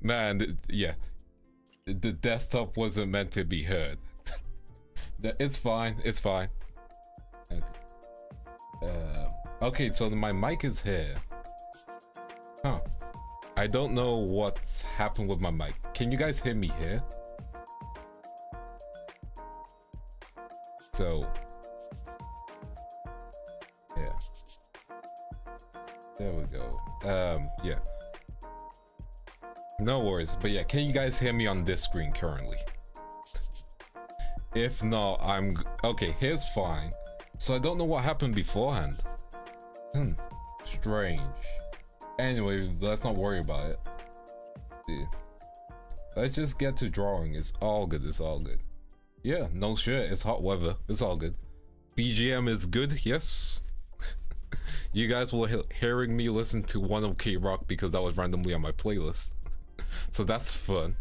Man, yeah. The desktop wasn't meant to be heard. It's fine, it's fine. Okay. Okay, so my mic is here. Huh. I don't know what's happened with my mic. Can you guys hear me here? So, yeah. There we go. Yeah. No worries, but yeah, can you guys hear me on this screen currently? If not, okay, here's fine. So I don't know what happened beforehand. Strange. Anyway, let's not worry about it. Yeah. Let's just get to drawing. It's all good, it's all good. Yeah, no shit, it's hot weather. It's all good. BGM is good, yes. You guys will hearing me listen to One OK Rock because that was randomly on my playlist. So that's fun.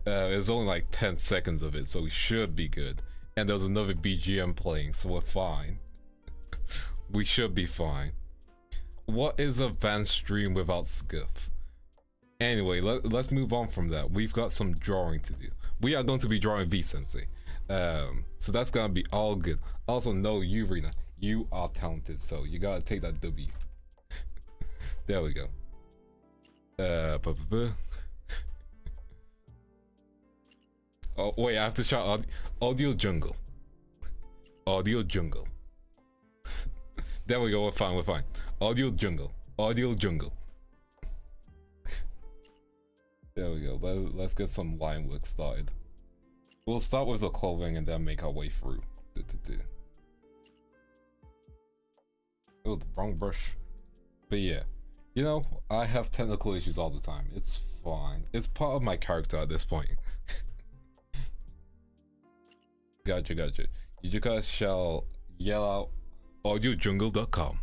It's only like 10 seconds of it, so we should be good. And there's another BGM playing, so we're fine. We should be fine. What is a van stream without scuff? Anyway, let's move on from that. We've got some drawing to do. We are going to be drawing V Sensei. So that's gonna be all good. Also, no, you, Rena, you are talented, so you gotta take that W. There we go. Oh wait, I have to shout audio jungle. Audio jungle. There we go, we're fine, we're fine. Audio jungle. Audio jungle. There we go. Let's get some line work started. We'll start with the clothing and then make our way through. Oh, the wrong brush. But yeah, you know, I have technical issues all the time. It's fine. It's part of my character at this point. Gotcha. You guys shall yell out audiojungle.com.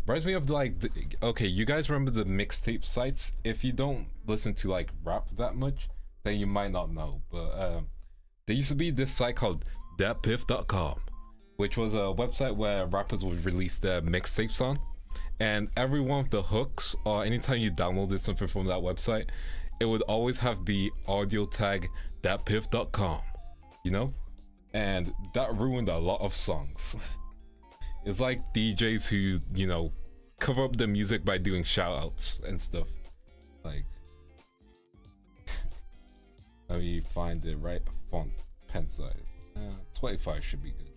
Reminds me of like, okay, you guys remember the mixtape sites? If you don't listen to like rap that much, then you might not know. But there used to be this site called thatpiff.com, which was a website where rappers would release their mixtapes on. And every one of the hooks, or anytime you downloaded something from that website, it would always have the audio tag thatpiff.com, you know? And that ruined a lot of songs. It's like DJs who, you know, cover up the music by doing shoutouts and stuff. Like, let me find the right font, pen size. 25 should be good.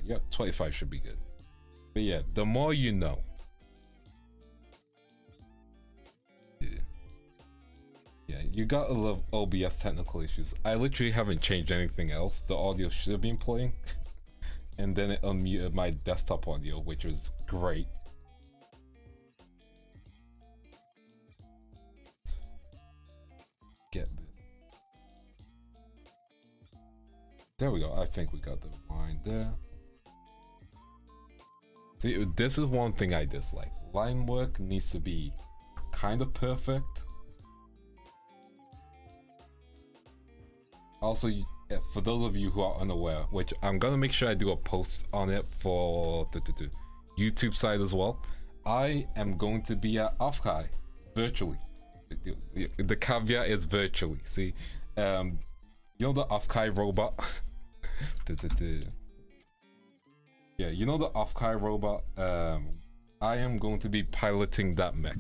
Yeah, 25 should be good. But yeah, the more you know. Yeah, you gotta love OBS technical issues. I literally haven't changed anything else. The audio should have been playing. And then it unmuted my desktop audio, which was great. Get this. There we go. I think we got the line there. See, this is one thing I dislike. Line work needs to be kind of perfect. Also, for those of you who are unaware, which I'm gonna make sure I do a post on it for the YouTube side as well, I am going to be at Offkai virtually. The caveat is virtually. See, you know the Offkai robot. Yeah, you know the Offkai robot. I am going to be piloting that mech,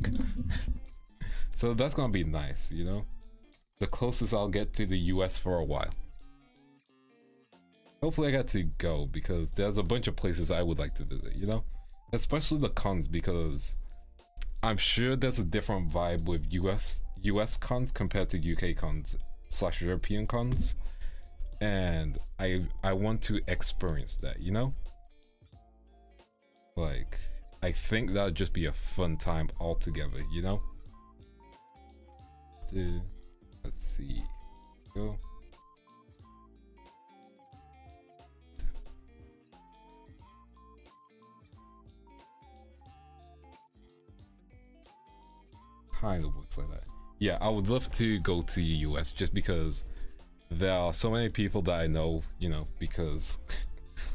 so that's gonna be nice. You know, the closest I'll get to the US for a while. Hopefully I get to go, because there's a bunch of places I would like to visit, you know? Especially the cons, because I'm sure there's a different vibe with US cons compared to UK cons / European cons. And I want to experience that, you know? Like, I think that would just be a fun time altogether, you know? Let's see. Go. Kind of looks like that. Yeah, I would love to go to the US just because there are so many people that I know, you know, because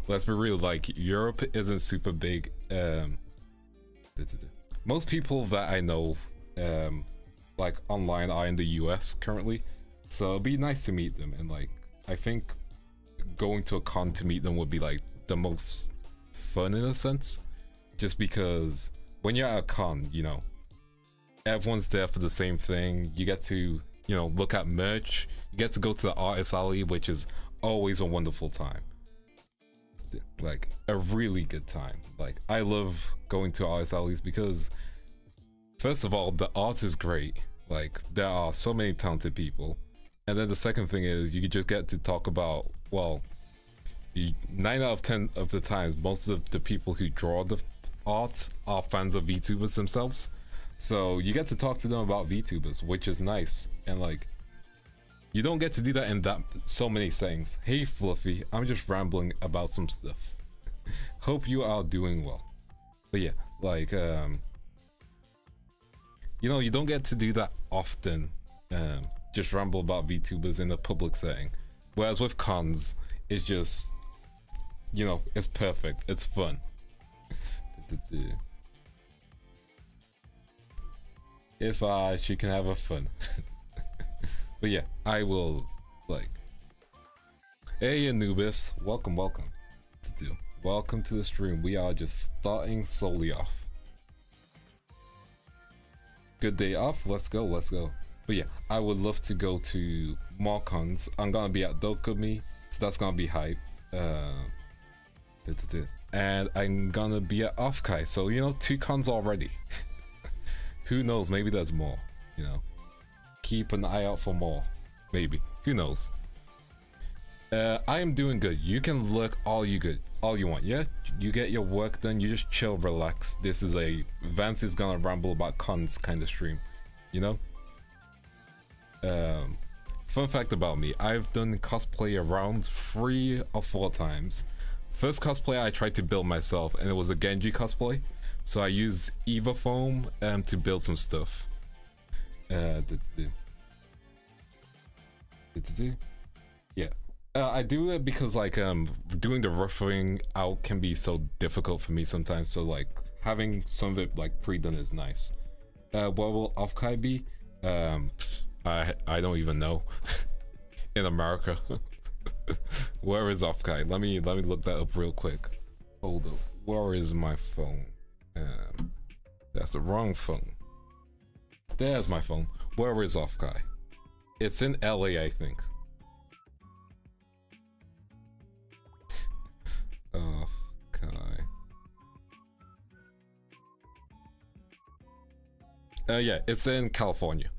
let's be real, like Europe isn't super big. most people that I know, like online, are in the US currently, so it'd be nice to meet them. And like, I think going to a con to meet them would be like the most fun in a sense, just because when you're at a con, you know, everyone's there for the same thing. You get to, you know, look at merch. You get to go to the artist alley, which is always a wonderful time. Like a really good time. Like I love going to artist alleys because first of all, the art is great. Like there are so many talented people. And then the second thing is you just get to talk about, well, 9 out of 10 of the times, most of the people who draw the art are fans of VTubers themselves. So you get to talk to them about VTubers, which is nice. And like, you don't get to do that in so many settings. Hey Fluffy, I'm just rambling about some stuff. Hope you are doing well. But yeah, like, you know, you don't get to do that often. Just ramble about VTubers in a public setting. Whereas with cons, it's just, you know, it's perfect. It's fun. It's fine, she can have her fun. But yeah, I will, like, hey Anubis, welcome. Welcome to the stream. We are just starting solely off. Good day off, let's go. But yeah, I would love to go to more cons. I'm gonna be at Dokumi, so that's gonna be hype. And I'm gonna be at Offkai, so you know, 2 cons already. Who knows, maybe there's more, you know. Keep an eye out for more, maybe, who knows. I am doing good. You can look all you want. Yeah, you get your work done, you just chill, relax. This is a Vance is gonna ramble about cons kind of stream, you know. Fun fact about me, I've done cosplay around 3 or 4 times. First cosplay I tried to build myself, and it was a Genji cosplay, so I used Eva foam to build some stuff. Yeah, I do it because like doing the roughing out can be so difficult for me sometimes, so like having some of it like pre-done is nice. What will Offkai be? I don't even know. In America. Where is Offkai? Let me look that up real quick. Hold up, where is my phone? That's the wrong phone. There's my phone. Where is Offkai? It's in LA, I think. Offkai. Yeah, it's in California.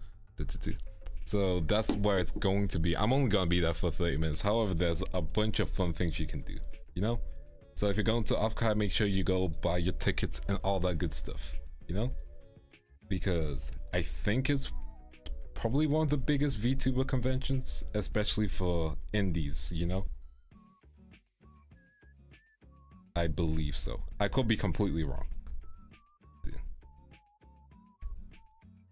So that's where it's going to be. I'm only gonna be there for 30 minutes. However, there's a bunch of fun things you can do, you know? So if you're going to Offkai, make sure you go buy your tickets and all that good stuff, you know? Because I think it's probably one of the biggest VTuber conventions, especially for indies, you know? I believe so. I could be completely wrong.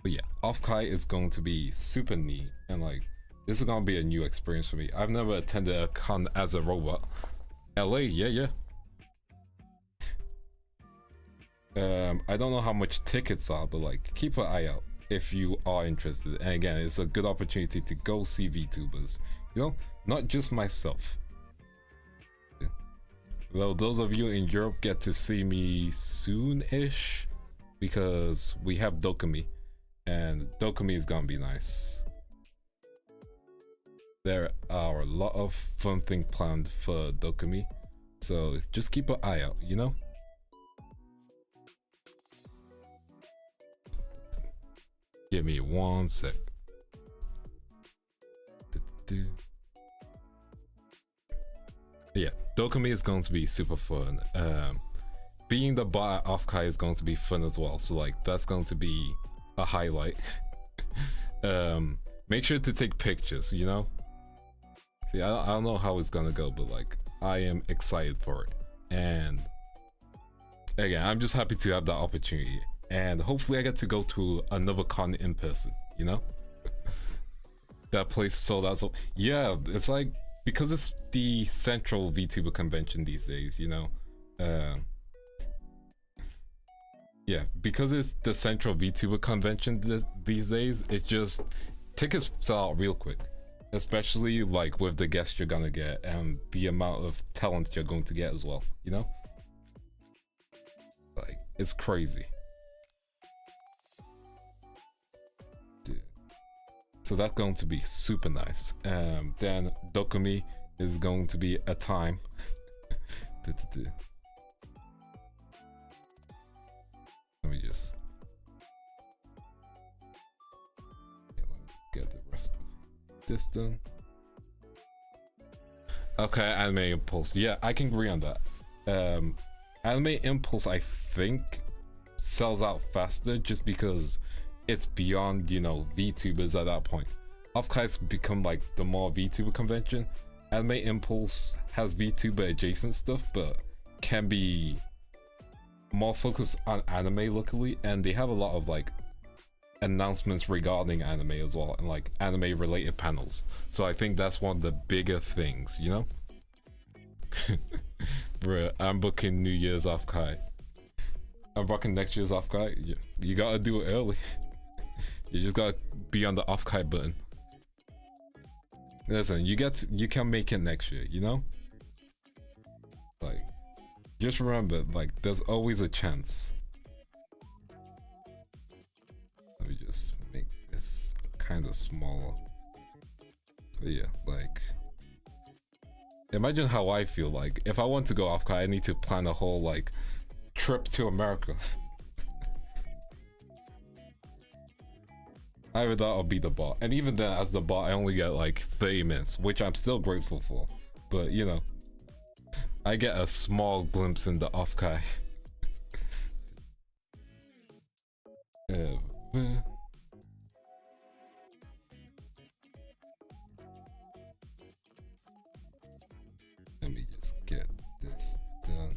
But yeah, Offkai is going to be super neat, and like, this is gonna be a new experience for me. I've never attended a con as a robot. LA, yeah. I don't know how much tickets are, but like, keep an eye out if you are interested. And again, it's a good opportunity to go see VTubers, you know, not just myself. Though those of you in Europe get to see me soon-ish, because we have Dokumi, and Dokumi is gonna be nice. There are a lot of fun things planned for Dokumi, so just keep an eye out, you know? Give me 1 sec. Yeah, Dokumi is going to be super fun. Being the bar at Offkai is going to be fun as well, so like, that's going to be a highlight. Make sure to take pictures, you know? See, I don't know how it's gonna go, but like, I am excited for it. And again, I'm just happy to have that opportunity. And hopefully I get to go to another con in person, you know? That place sold out, so yeah, it's like, because it's the central VTuber convention these days, you know? Yeah, because it's the central VTuber convention these days, it just tickets sell out real quick, especially like with the guests you're gonna get and the amount of talent you're going to get as well, you know? Like, it's crazy. Dude. So that's going to be super nice. Then Dokumi is going to be a time. Let me just get the rest of this done. Okay, Anime Impulse. Yeah, I can agree on that. Anime Impulse, I think, sells out faster just because it's beyond, you know, VTubers at that point. Offkai's become like the more VTuber convention. Anime Impulse has VTuber adjacent stuff, but can be more focused on anime locally, and they have a lot of like announcements regarding anime as well, and like anime related panels. So I think that's one of the bigger things, you know? Bruh, I'm booking New Year's off Kai. I'm booking next year's off Kai. You gotta do it early. You just gotta be on the off Kai button. Listen, you can make it next year, you know? Like, just remember, like, there's always a chance. Let me just make this kind of smaller. So yeah, like, imagine how I feel like if I want to go off Kai, I need to plan a whole like trip to America. Either that or be the bot, and even then, as the bot, I only get like 30 minutes, which I'm still grateful for. But you know, I get a small glimpse in the off Kai. Let me just get this done.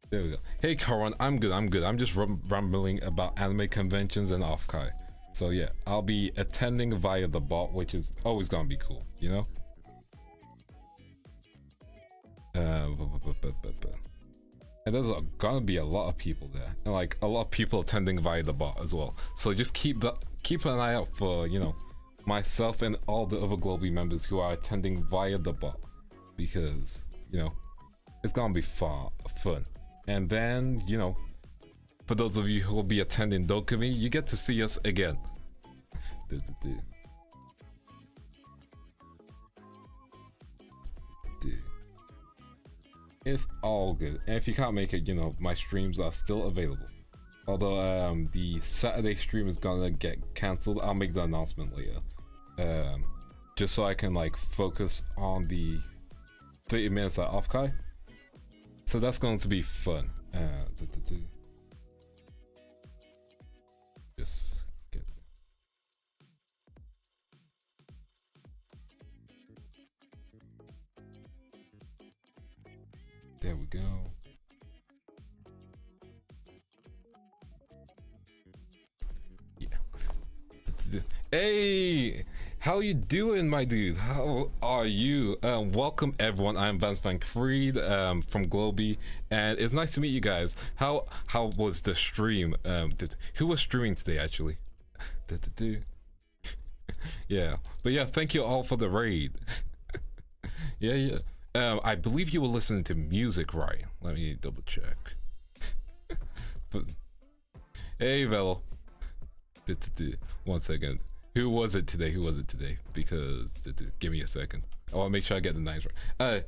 There we go. Hey Karan, I'm good. I'm just rambling about anime conventions and off Kai. So yeah, I'll be attending via the bot, which is always gonna be cool, you know? And there's gonna be a lot of people there, and like a lot of people attending via the bot as well. So just keep an eye out for, you know, myself and all the other Globie members who are attending via the bot, because, you know, it's gonna be fun. And then, you know, for those of you who will be attending Dokumi, you get to see us again. It's all good. And if you can't make it, you know, my streams are still available. Although the Saturday stream is gonna get cancelled, I'll make the announcement later. Just so I can like focus on the 30 minutes at off Kai. So that's going to be fun. Just get there we go. Yeah. Hey, how you doing, my dude? How are you? Welcome everyone. I'm Vance Van Creed from Globie, and it's nice to meet you guys. How was the stream? Who was streaming today actually? Yeah, but yeah, thank you all for the raid. Yeah. I believe you were listening to music, right? Let me double check. But, hey, Velo. 1 second. Who was it today? Because give me a second. I want to make sure I get the names right.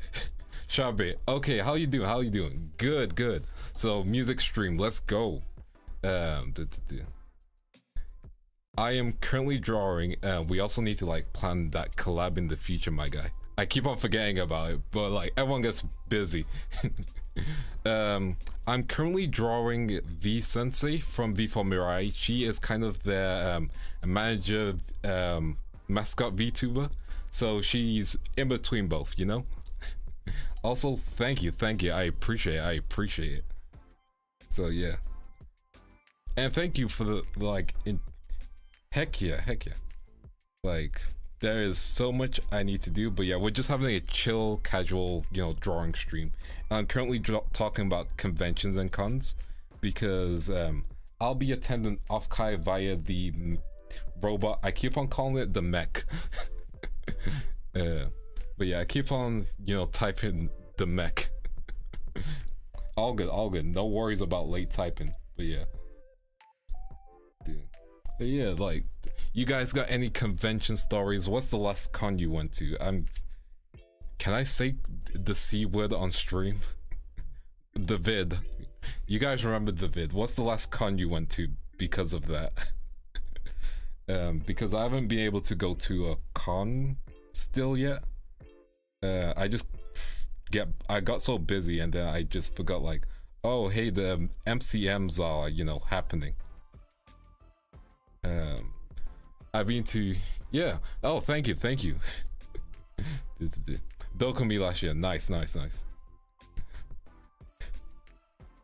Shabe. Okay, how you doing? Good. So music stream, let's go. I am currently drawing. We also need to like plan that collab in the future, my guy. I keep on forgetting about it, but like everyone gets busy. I'm currently drawing V Sensei from V for Mirai. She is kind of the manager, mascot VTuber, so she's in between both, you know. Also, thank you. I appreciate it. So yeah, and thank you for the like. Heck yeah. Like, there is so much I need to do, but yeah, we're just having a chill, casual, you know, drawing stream. And I'm currently talking about conventions and cons because I'll be attending Offkai via the robot. I keep on calling it the mech. But yeah, I keep on, you know, typing the mech. All good, all good. No worries about late typing. But yeah. Dude. But yeah, like, you guys got any convention stories? What's the last con you went to? Can I say the C word on stream? The vid. You guys remember the vid? What's the last con you went to because of that? Because I haven't been able to go to a con still yet. I got so busy and then I just forgot, like, oh hey, the MCMs are, you know, happening. I've been to, yeah. Oh, thank you. Dokumi last year. Nice.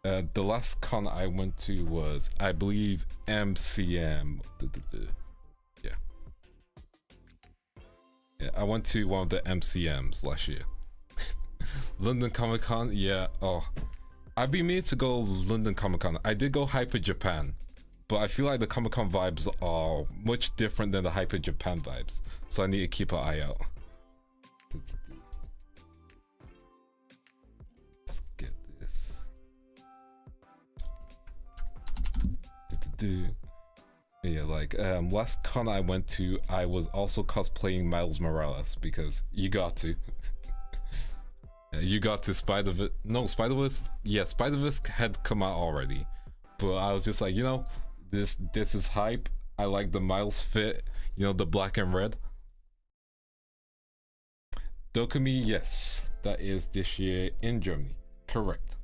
The last con I went to was, I believe, MCM. Yeah, I went to one of the MCMs last year. London Comic Con, yeah. Oh, I've been meaning to go London Comic Con. I did go Hyper Japan, but I feel like the Comic Con vibes are much different than the Hyper Japan vibes, so I need to keep an eye out. Let's get this. Yeah, like last con I went to, I was also cosplaying Miles Morales because you got to. You got to Spider-Verse. Yeah, Spider-Verse had come out already, but I was just like, you know, this is hype. I like the Miles fit, you know, the black and red. Dokumi, yes, that is this year in Germany. Correct.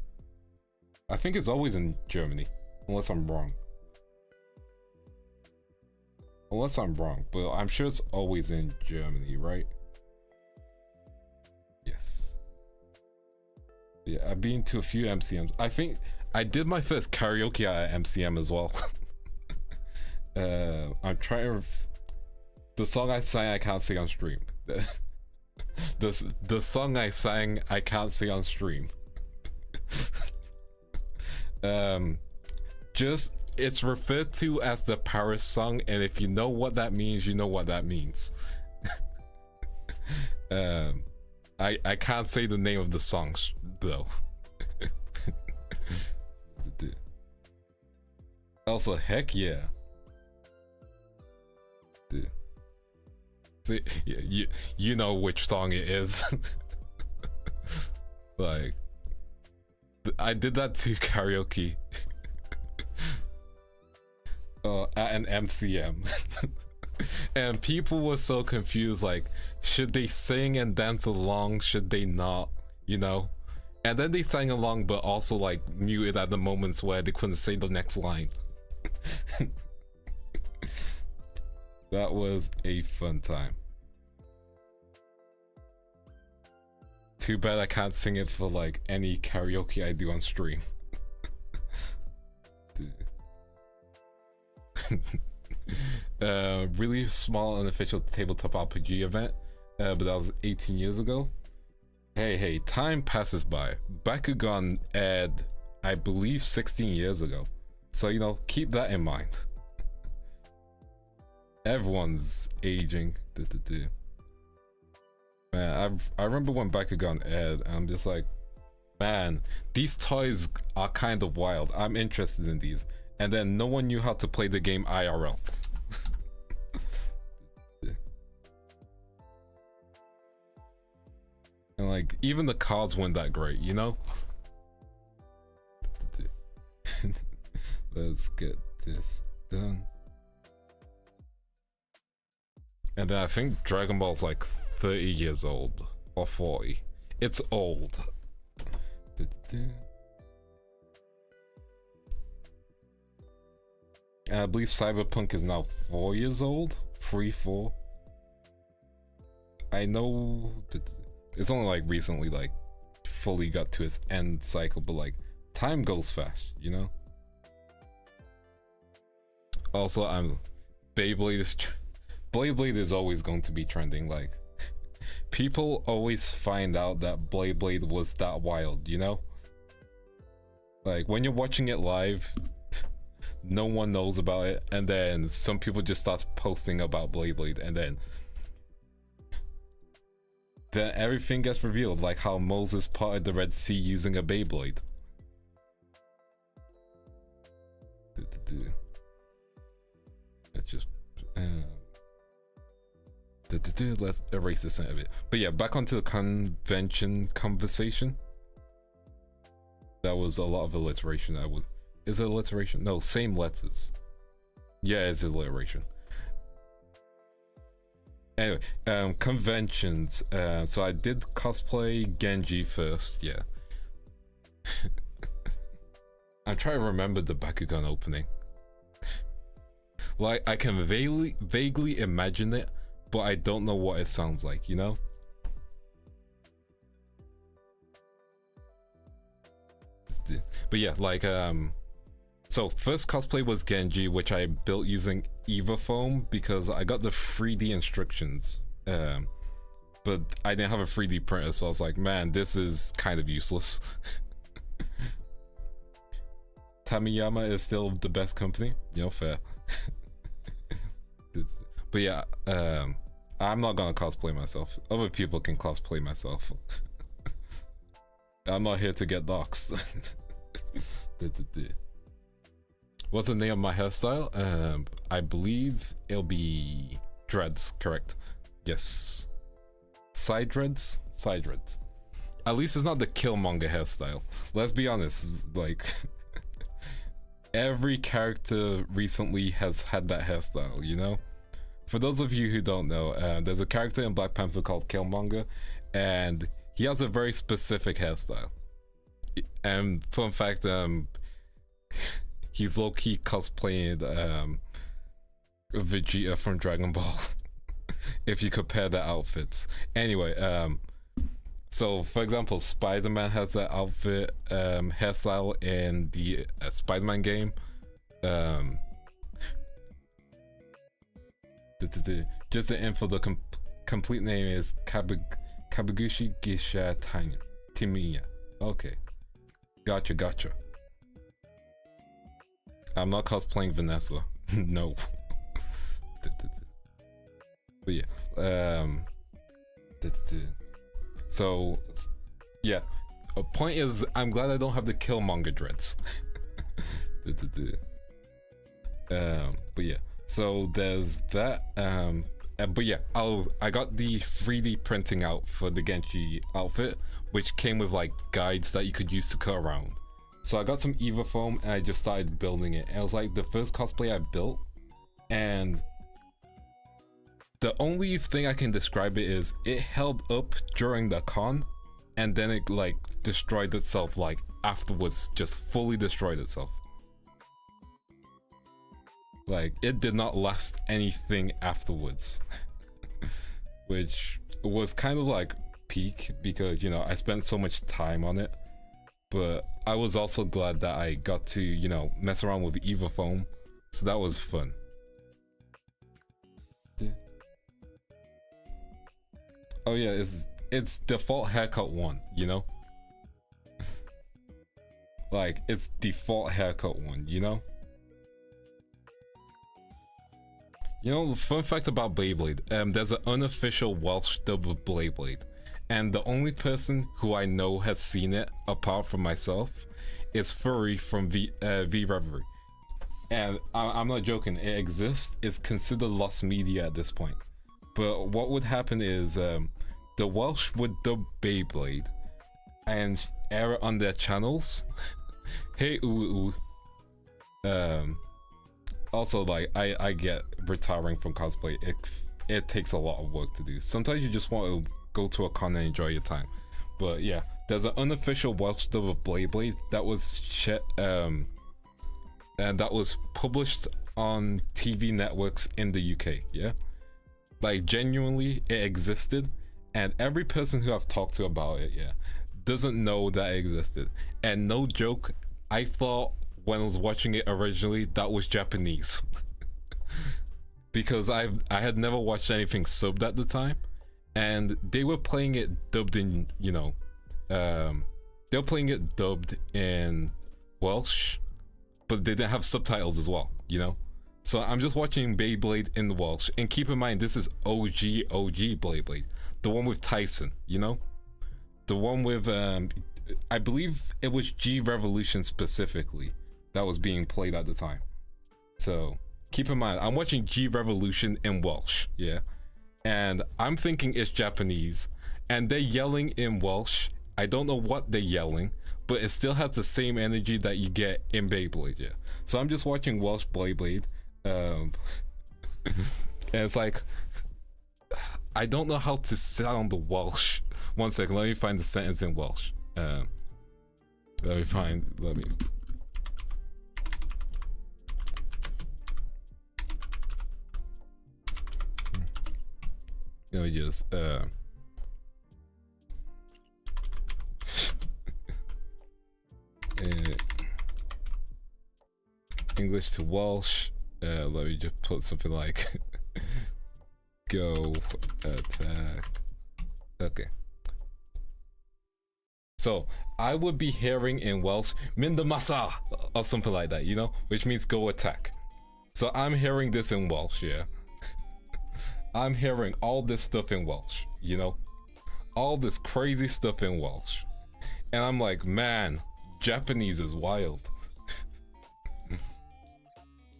I think it's always in Germany, unless I'm wrong. But I'm sure it's always in Germany, right? Yes. Yeah, I've been to a few MCMs. I think I did my first karaoke at MCM as well. I'm trying to... The song I sang, I can't sing on stream. The song I sang, I can't sing on stream. It's referred to as the Paris song, and if you know what that means, you know what that means. I can't say the name of the songs though. Also, heck yeah. See, you know which song it is. Like, I did that to karaoke. At an MCM. And people were so confused, like, should they sing and dance along, should they not, you know? And then they sang along, but also like muted at the moments where they couldn't say the next line. That was a fun time. Too bad I can't sing it for like any karaoke I do on stream. Really small unofficial tabletop RPG event, but that was 18 years ago. Hey, time passes by. Bakugan aired, I believe, 16 years ago, so you know, keep that in mind. Everyone's aging. Man, I remember when Bakugan aired, and I'm just like, man, these toys are kind of wild. I'm interested in these. And then no one knew how to play the game IRL. And like, even the cards weren't that great, you know? Let's get this done. And then I think Dragon Ball's like 30 years old, or 40. It's old. I believe Cyberpunk is now 4 years old. 3-4. I know it's only like recently like fully got to its end cycle, but like time goes fast, you know? Also, Beyblade Blade is always going to be trending. Like, people always find out that Blade was that wild, you know? Like, when you're watching it live, no one knows about it, and then some people just start posting about Blade, and then everything gets revealed, like how Moses parted the Red Sea using a Beyblade. Let's just let's erase this out of it. But yeah, back onto the convention conversation. That was a lot of alliteration. Is it alliteration? No, same letters. Yeah, it's alliteration. Anyway, conventions. So I did cosplay Genji first, yeah. I'm trying to remember the Bakugan opening. Like, I can vaguely imagine it, but I don't know what it sounds like, you know? But yeah, like, so first cosplay was Genji, which I built using Eva foam because I got the 3D instructions, but I didn't have a 3D printer, so I was like, man, this is kind of useless. Tamiyama is still the best company, you know, fair. But yeah, I'm not gonna cosplay myself. Other people can cosplay myself. I'm not here to get doxxed. What's the name of my hairstyle? I believe it'll be dreads, correct? Yes. Side dreads? Side dreads. At least it's not the Killmonger hairstyle. Let's be honest, like, every character recently has had that hairstyle, you know? For those of you who don't know, there's a character in Black Panther called Killmonger, and he has a very specific hairstyle. And fun fact, he's low-key cosplaying Vegeta from Dragon Ball. If you compare their outfits. Anyway, so for example, Spider-Man has that outfit hairstyle in the Spider-Man game. Just the info, the complete name is Kabugushi Gisha Timiya. Okay. Gotcha. I'm not cosplaying Vanessa. No. But yeah. So yeah. A point is, I'm glad I don't have the Killmonger dreads. But yeah. So there's that. But yeah, I got the 3D printing out for the Genji outfit, which came with like guides that you could use to cut around. So I got some Eva foam and I just started building it. And it was like the first cosplay I built, and the only thing I can describe it is it held up during the con, and then it like destroyed itself like afterwards, just fully destroyed itself. Like, it did not last anything afterwards. Which was kind of like peak, because, you know, I spent so much time on it. But I was also glad that I got to, you know, mess around with Eva foam. So that was fun. Oh yeah, it's default haircut 1, you know? Like, it's default haircut 1, you know? You know, the fun fact about Beyblade, there's an unofficial Welsh dub of Beyblade, and the only person who I know has seen it, apart from myself, is Furry from V Reverie. And I'm not joking, it exists, it's considered lost media at this point. But what would happen is, the Welsh would dub Beyblade, and air it on their channels. Hey ooh ooh. Also, like, I get retiring from cosplay. It takes a lot of work to do. Sometimes you just want to go to a con and enjoy your time. But yeah, there's an unofficial Welsh dub of Beyblade that was and that was published on TV networks in the UK. Yeah, like, genuinely, it existed, and every person who I've talked to about it, yeah, doesn't know that it existed. And no joke, I thought when I was watching it originally that was Japanese. because I had never watched anything subbed at the time, and they were playing it dubbed in, you know, they were playing it dubbed in Welsh, but they didn't have subtitles as well, you know. So I'm just watching Beyblade in Welsh, and keep in mind this is OG Beyblade, the one with Tyson, you know, the one with I believe it was G Revolution specifically that was being played at the time. So keep in mind I'm watching G Revolution in Welsh, yeah, and I'm thinking it's Japanese, and they're yelling in Welsh. I don't know what they're yelling, but it still has the same energy that you get in Beyblade, yeah. So I'm just watching Welsh Beyblade, and it's like, I don't know how to sound the Welsh. One second, let me find the sentence in Welsh. Let me just English to Welsh. Let me just put something like go attack. Okay. So I would be hearing in Welsh Minda Masa or something like that, you know, which means go attack. So I'm hearing this in Welsh, yeah. I'm hearing all this stuff in Welsh, you know, all this crazy stuff in Welsh, and I'm like, man, Japanese is wild.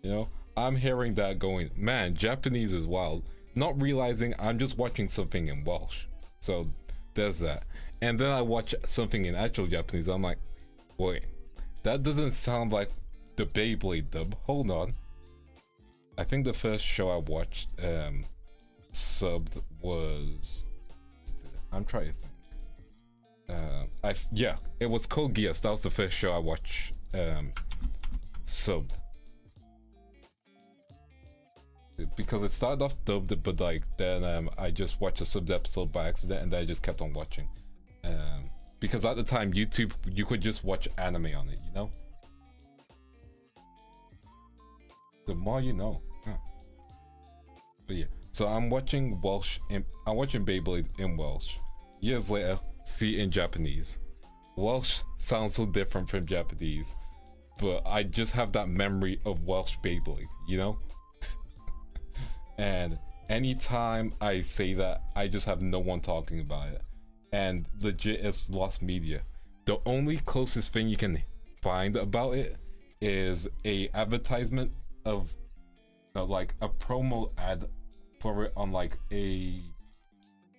You know, I'm hearing that going, man, Japanese is wild, not realizing I'm just watching something in Welsh. So there's that. And then I watch something in actual Japanese. I'm like, wait, that doesn't sound like the Beyblade dub. Hold on. I think the first show I watched subbed was, I'm trying to think. Yeah, it was Code Geass. That was the first show I watched subbed. Because it started off dubbed, but like then I just watched a subbed episode by accident, and then I just kept on watching. Because at the time YouTube, you could just watch anime on it, you know. The more you know. Huh. But yeah, so I'm watching Welsh, and I'm watching Beyblade in Welsh. Years later, see in Japanese. Welsh sounds so different from Japanese, but I just have that memory of Welsh Beyblade, you know. And anytime I say that, I just have no one talking about it, and legit it's lost media. The only closest thing you can find about it is a advertisement of like a promo ad for it on like a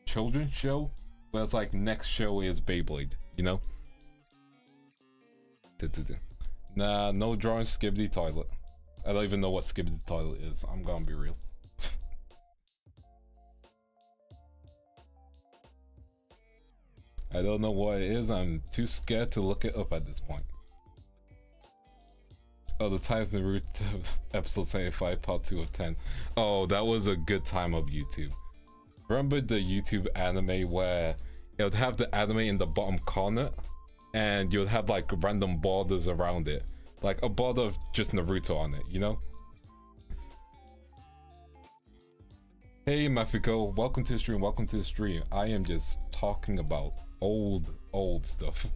children's show, but it's like next show is Beyblade, you know. Nah, no drawing Skibbity Toilet. I don't even know what Skibbity Toilet is, I'm gonna be real. I don't know what it is. I'm too scared to look it up at this point. Oh, the Times Naruto episode 75 part 2 of 10. Oh, that was a good time of YouTube. Remember the YouTube anime where it would have the anime in the bottom corner and you would have like random borders around it, like a border of just Naruto on it, you know? Hey Mafiko, welcome to the stream, welcome to the stream. I am just talking about old stuff.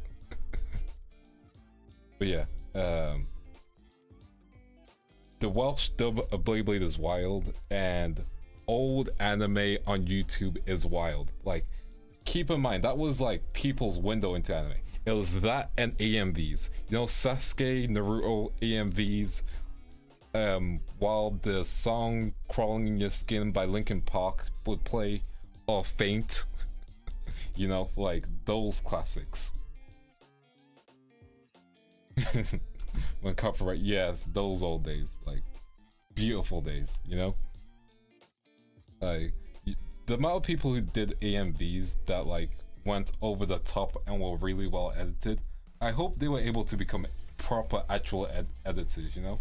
But yeah, the Welsh dub of Beyblade is wild, and old anime on YouTube is wild. Like, keep in mind, that was like people's window into anime. It was that and AMVs. You know, Sasuke, Naruto, AMVs, while the song Crawling in Your Skin by Linkin Park would play, or Faint. You know, like those classics. When copyright, yes, those old days, like beautiful days, you know. Like the amount of people who did AMVs that like went over the top and were really well edited, I hope they were able to become proper actual editors, you know.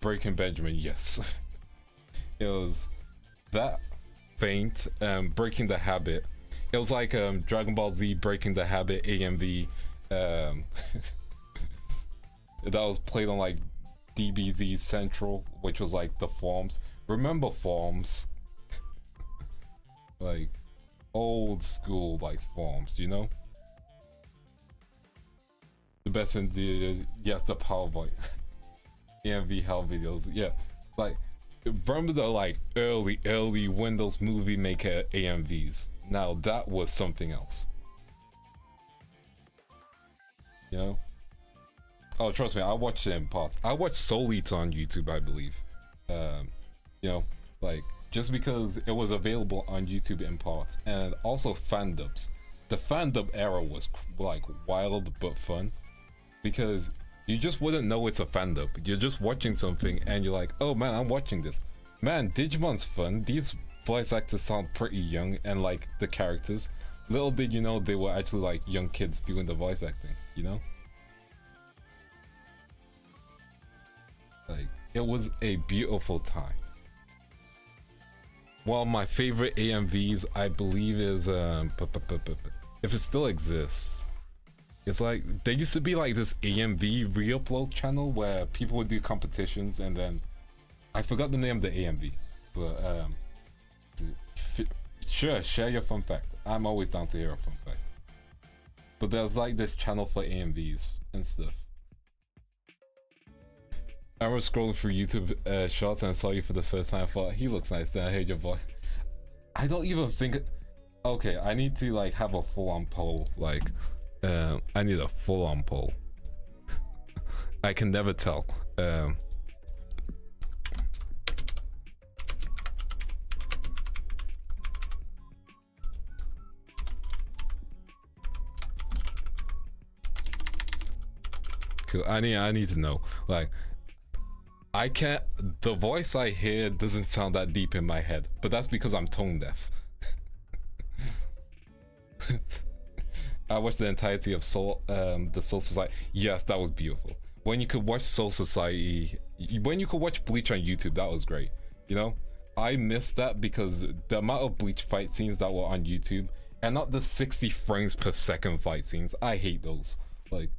Breaking Benjamin, yes. It was that, Faint, Breaking the Habit. It was like Dragon Ball Z Breaking the Habit AMV, that was played on like DBZ Central, which was like the forms. remember forms? Like old school like forms, you know? The best in the yes, the PowerPoint. AMV hell videos, yeah. Like remember the like early Windows Movie Maker AMVs. Now that was something else. You know? Oh, trust me, I watched it in parts. I watched Solita on YouTube, I believe. You know, like just because it was available on YouTube in parts, and also fan dubs. The fan dub era was like wild but fun, because you just wouldn't know it's a fan dub. You're just watching something and you're like, oh man, I'm watching this. Man, Digimon's fun. These voice actors sound pretty young, and like the characters. Little did you know they were actually like young kids doing the voice acting, you know? Like, it was a beautiful time. Well, my favorite AMVs, I believe, is if it still exists, it's like there used to be like this AMV reupload channel where people would do competitions, and then I forgot the name of the AMV, but sure, share your fun fact. I'm always down to hear a fun fact. But there's like this channel for AMVs and stuff. I was scrolling through YouTube shots and I saw you for the first time. I thought he looks nice. Then I heard your voice. I don't even think. Okay, I need to like have a full-on poll. Like, I need a full-on poll. I can never tell. Cool. I need to know. Like, I can't. The voice I hear doesn't sound that deep in my head, but that's because I'm tone deaf. I watched the entirety of the Soul Society. Yes, that was beautiful. When you could watch Soul Society, when you could watch Bleach on YouTube, that was great. You know, I missed that because the amount of Bleach fight scenes that were on YouTube, and not the 60 frames per second fight scenes. I hate those. Like,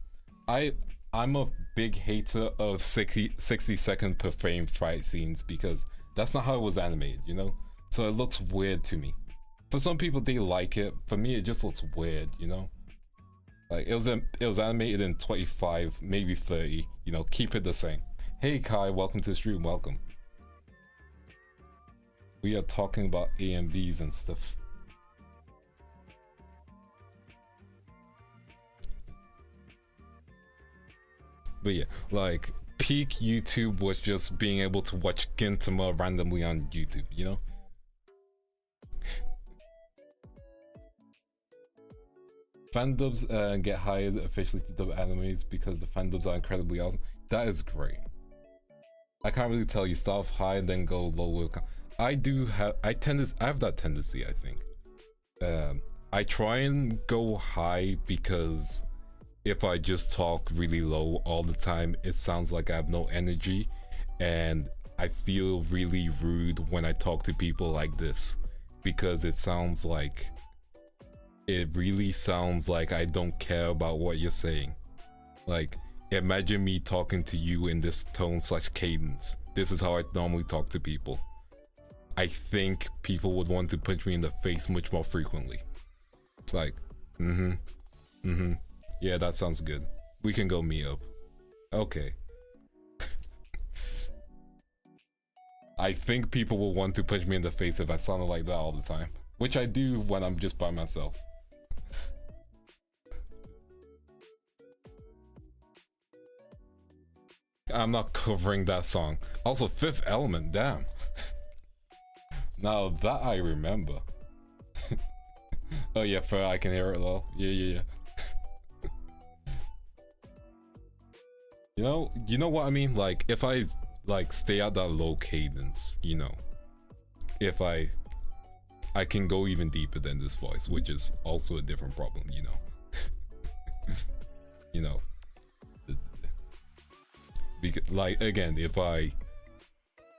I'm a big hater of 60 second per frame fight scenes because that's not how it was animated, you know? So it looks weird to me. For some people, they like it. For me, it just looks weird, you know? Like, it was animated in 25, maybe 30, you know, keep it the same. Hey Kai, welcome to the stream, welcome. We are talking about AMVs and stuff. But yeah, like, peak YouTube was just being able to watch Gintama randomly on YouTube, you know? Fandubs get hired officially to dub animes because the fandubs are incredibly awesome. That is great. I can't really tell you, start off high and then go low. I have that tendency, I think. I try and go high because if I just talk really low all the time, it sounds like I have no energy, and I feel really rude when I talk to people like this because it really sounds like I don't care about what you're saying. Like, imagine me talking to you in this tone / cadence. This is how I normally talk to people. I think people would want to punch me in the face much more frequently. Like, yeah, that sounds good. We can go meet up. Okay. I think people will want to punch me in the face if I sounded like that all the time. Which I do when I'm just by myself. I'm not covering that song. Also, Fifth Element, damn. Now that I remember. Oh yeah, fair, I can hear it though. Yeah. You know what I mean? Like, if I like stay at that low cadence, you know, if I can go even deeper than this voice, which is also a different problem, you know. You know, because, like, again, if I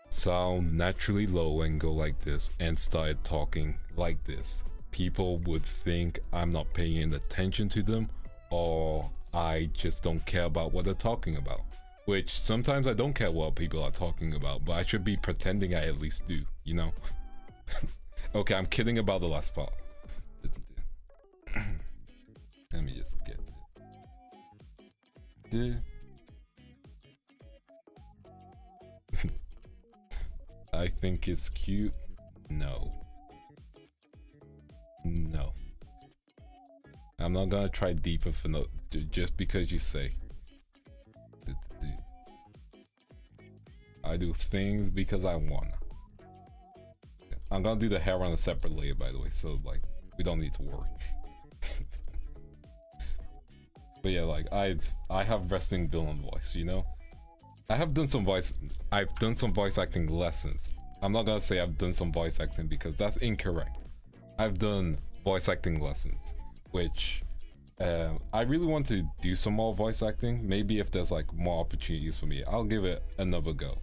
sound naturally low and go like this and start talking like this, people would think I'm not paying attention to them, or I just don't care about what they're talking about. which sometimes I don't care what people are talking about, but I should be pretending I at least do, you know? Okay, I'm kidding about the last part. Let me just get it. I think it's cute. No. No. I'm not gonna try deeper for no, just because you say. I do things because I wanna. I'm gonna do the hair on a separate layer, by the way, so like we don't need to worry. But yeah, like I have resting villain voice, you know. I've done some voice acting lessons. I'm not gonna say I've done some voice acting because that's incorrect. I've done voice acting lessons, which I really want to do some more voice acting. Maybe if there's like more opportunities for me, I'll give it another go.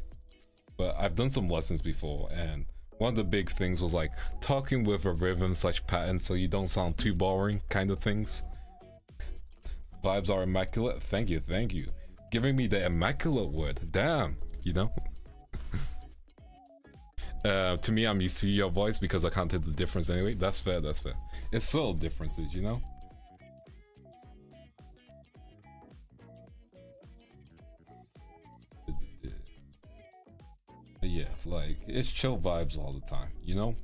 But I've done some lessons before, and one of the big things was like talking with a rhythm/pattern so you don't sound too boring kind of things. Vibes are immaculate. Thank you, thank you. Giving me the immaculate word. Damn, you know? To me, I'm used to your voice because I can't tell the difference anyway. That's fair, that's fair. It's subtle differences, you know? But yeah, like, it's chill vibes all the time, you know?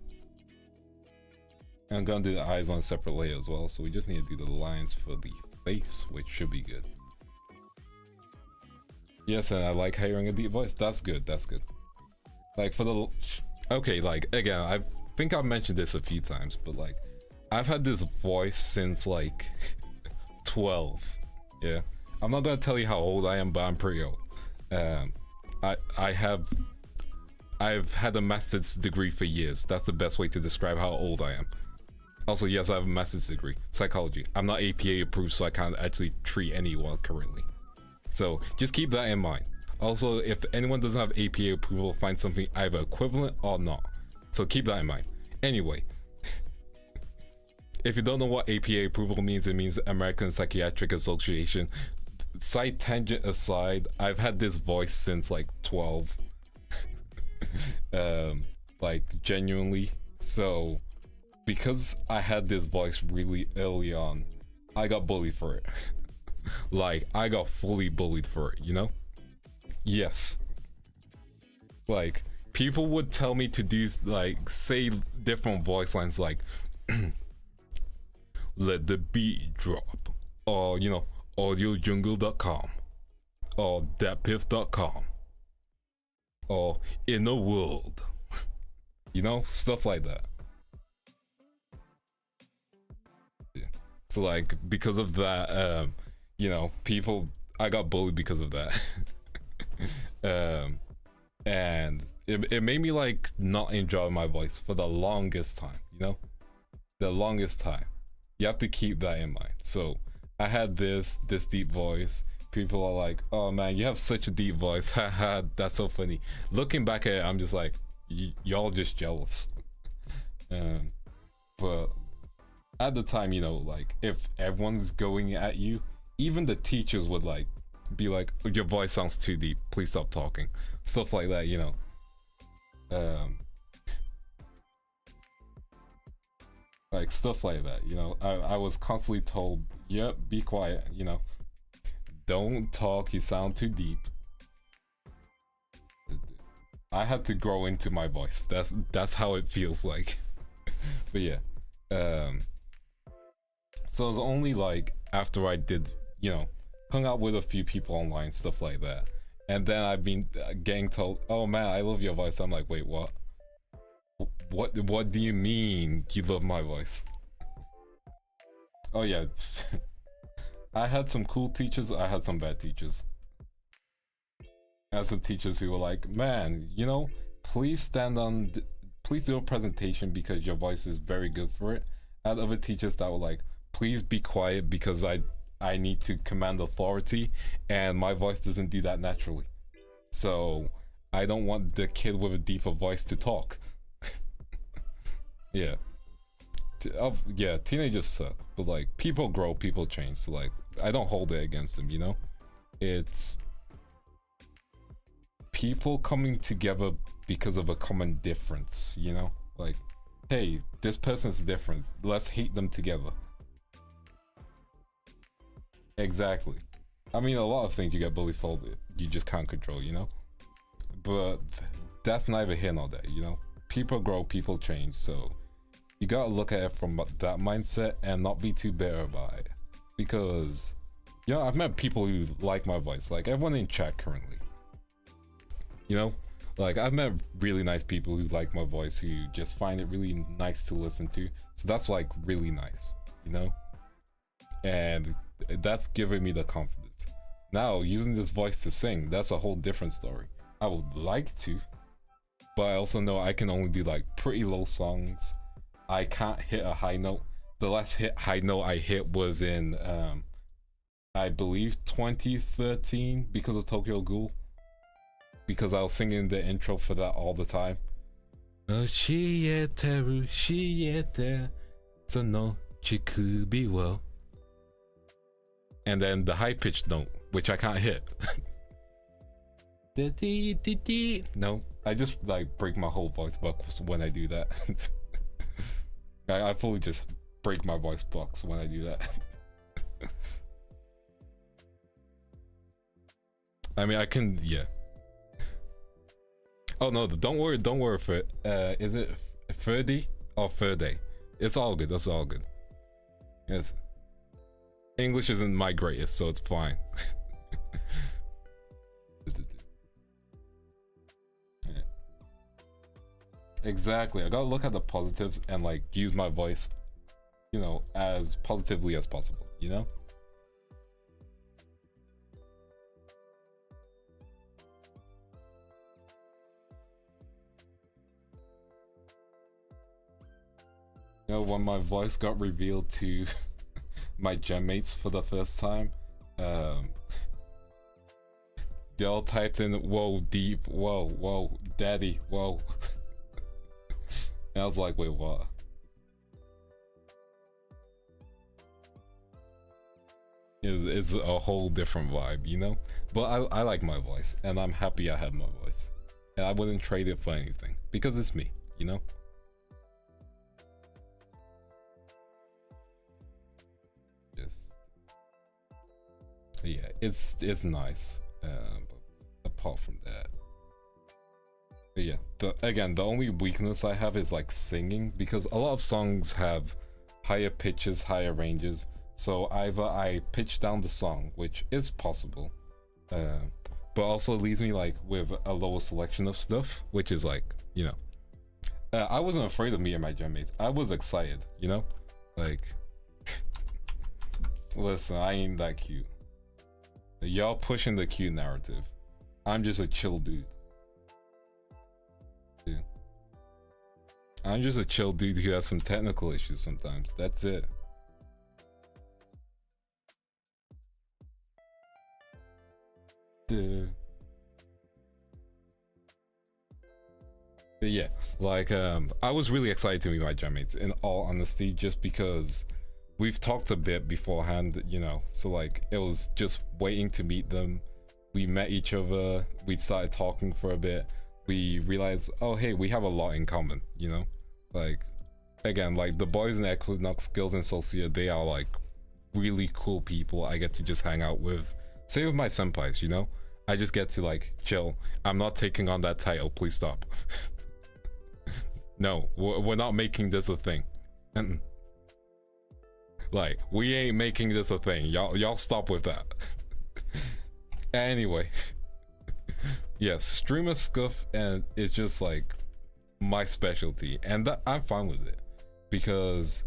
And I'm gonna do the eyes on a separate layer as well, so we just need to do the lines for the face, which should be good. Yes, and I like hearing a deep voice. That's good, that's good. Like for the... Okay, like, again, I think I've mentioned this a few times, but like, I've had this voice since like 12. Yeah, I'm not gonna tell you how old I am, but I'm pretty old. I've had a master's degree for years. That's the best way to describe how old I am. Also, yes, I have a master's degree, psychology. I'm not APA approved, so I can't actually treat anyone currently. So just keep that in mind. Also, if anyone doesn't have APA approval, find something either equivalent or not. So keep that in mind. Anyway, if you don't know what APA approval means, it means American Psychiatric Association. Side tangent aside, I've had this voice since like 12. Like genuinely. So because I had this voice really early on, I got bullied for it. Like I got fully bullied for it, you know? Yes. Like people would tell me to do like say different voice lines like let the beat drop, or you know, audiojungle.com or thatpiff.com or in the world. You know, stuff like that. Yeah. So like because of that, you know, I got bullied because of that. And it made me like not enjoy my voice for the longest time, you know? The longest time. You have to keep that in mind. So I had this deep voice. People are like, oh man, you have such a deep voice. Haha, that's so funny. Looking back at it, I'm just like, y'all just jealous. But at the time, you know, like if everyone's going at you, even the teachers would like be like, your voice sounds too deep, please stop talking. Stuff like that, you know. Like stuff like that, you know. I was constantly told, yep, be quiet, you know. Don't talk, you sound too deep. I had to grow into my voice. That's how it feels like. But yeah. So it was only like after I did, you know, hung out with a few people online, stuff like that. And then I've been getting told, oh man, I love your voice. I'm like, wait, what? What do you mean you love my voice? Oh yeah. I had some cool teachers, I had some bad teachers. I had some teachers who were like, man, you know, please please do a presentation because your voice is very good for it. I had other teachers that were like, please be quiet because I need to command authority and my voice doesn't do that naturally. So I don't want the kid with a deeper voice to talk. Yeah. Yeah, teenagers suck, but like people grow, people change. So like I don't hold it against them, you know? It's people coming together because of a common difference, you know? Like, hey, this person's different, let's hate them together. Exactly. I mean, a lot of things you get bullied for, you just can't control, you know? But that's neither here nor there, you know? People grow, people change, so you gotta look at it from that mindset and not be too bitter about it. Because, you know, I've met people who like my voice, like everyone in chat currently. You know? Like, I've met really nice people who like my voice, who just find it really nice to listen to. So that's like really nice, you know? And that's giving me the confidence. Now, using this voice to sing, that's a whole different story. I would like to, but I also know I can only do like pretty low songs. I can't hit a high note. The last high note I hit was in, I believe 2013 because of Tokyo Ghoul. Because I was singing the intro for that all the time. Shieteru shiete no chikubi wo. And then the high pitched note, which I can't hit. No, I just like break my whole voice box when I do that. I fully just break my voice box when I do that. I mean, I can, yeah. Oh no, don't worry for it. Is it Ferdy or Ferday? It's all good, that's all good. Yes. English isn't my greatest, so it's fine. Yeah. Exactly, I gotta look at the positives and like use my voice, you know, as positively as possible, you know? You know, when my voice got revealed to my genmates for the first time, they all typed in, whoa, deep, whoa, daddy, whoa. And I was like, wait, what? It's a whole different vibe, you know? But I like my voice, and I'm happy I have my voice. And I wouldn't trade it for anything, because it's me, you know? Yeah, it's nice, but apart from that, but yeah, again, the only weakness I have is like singing, because a lot of songs have higher pitches, higher ranges, so either I pitch down the song, which is possible, but also leaves me like with a lower selection of stuff, which is like, you know, I wasn't afraid of meeting my genmates. I was excited, you know, like, listen, I ain't that cute. Y'all pushing the cute narrative. I'm just a chill dude. Yeah. I'm just a chill dude who has some technical issues sometimes. That's it. But yeah, like I was really excited to meet my genmates, in all honesty, just because we've talked a bit beforehand, you know, so like it was just waiting to meet them. We met each other, we started talking for a bit, we realized, oh hey, we have a lot in common, you know? Like, again, like the boys in Equinnox, girls in Sensei, they are like really cool people I get to just hang out with. Same with my senpais, you know? I just get to like chill. I'm not taking on that title, please stop. No, we're not making this a thing. Like, we ain't making this a thing. Y'all stop with that. Anyway. Yes, streamer scuff, and it's just like my specialty, and that I'm fine with it, because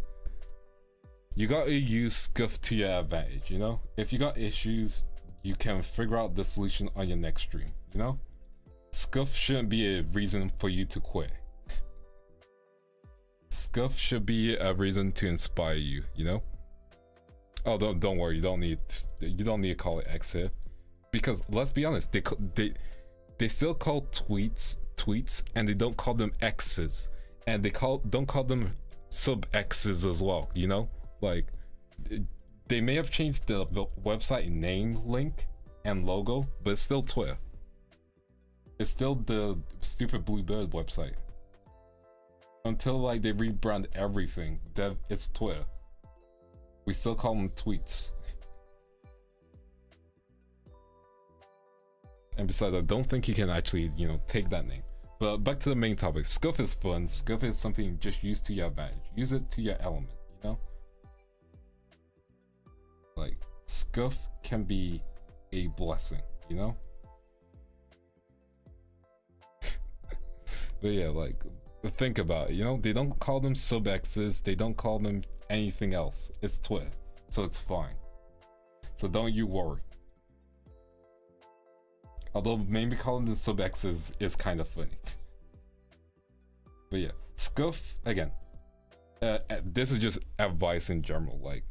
you gotta use scuff to your advantage, you know? If you got issues, you can figure out the solution on your next stream, you know? Scuff shouldn't be a reason for you to quit. Scuff should be a reason to inspire you, you know? Oh, don't worry, you don't need to call it X here, because let's be honest, they still call tweets, and they don't call them X's, and they don't call them sub X's as well, you know? Like, they may have changed the website name, link, and logo, but it's still Twitter. It's still the stupid Bluebird website. Until like they rebrand everything, that it's Twitter. We still call them tweets. And besides, I don't think he can actually, you know, take that name. But back to the main topic. Scuff is fun. Scuff is something just use to your advantage. Use it to your element, you know? Like, Scuff can be a blessing, you know? But yeah, like, think about it, you know? They don't call them sub-X's. They don't call them anything else. It's Twitter, so it's fine. So don't you worry. Although maybe calling them sub-X's is kind of funny. But yeah, Scuff, again, this is just advice in general. Like,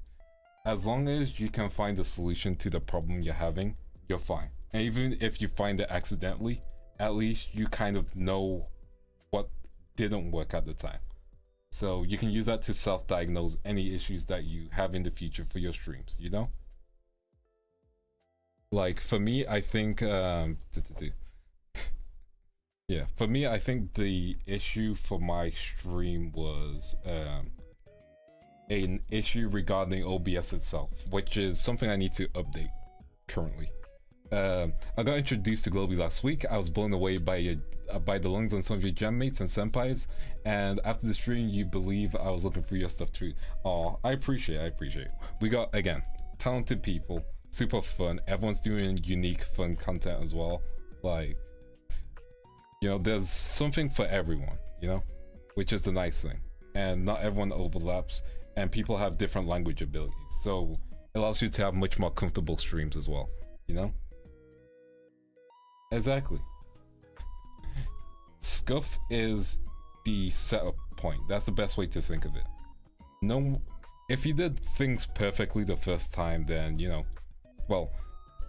as long as you can find a solution to the problem you're having, you're fine. And even if you find it accidentally, at least you kind of know what didn't work at the time. So you can use that to self-diagnose any issues that you have in the future for your streams, you know? Like, for me, I think, yeah, for me, I think the issue for my stream was an issue regarding OBS itself, which is something I need to update currently. I got introduced to Globie last week. I was blown away by the lungs on some of your genmates and senpais, and after the stream, you believe I was looking for your stuff too. Aw, I appreciate it. We got, again, talented people, super fun. Everyone's doing unique, fun content as well. Like, you know, there's something for everyone, you know, which is the nice thing. And not everyone overlaps, and people have different language abilities. So it allows you to have much more comfortable streams as well, you know? Exactly. Scuff is the setup point. That's the best way to think of it. No, if you did things perfectly the first time, then, you know, well,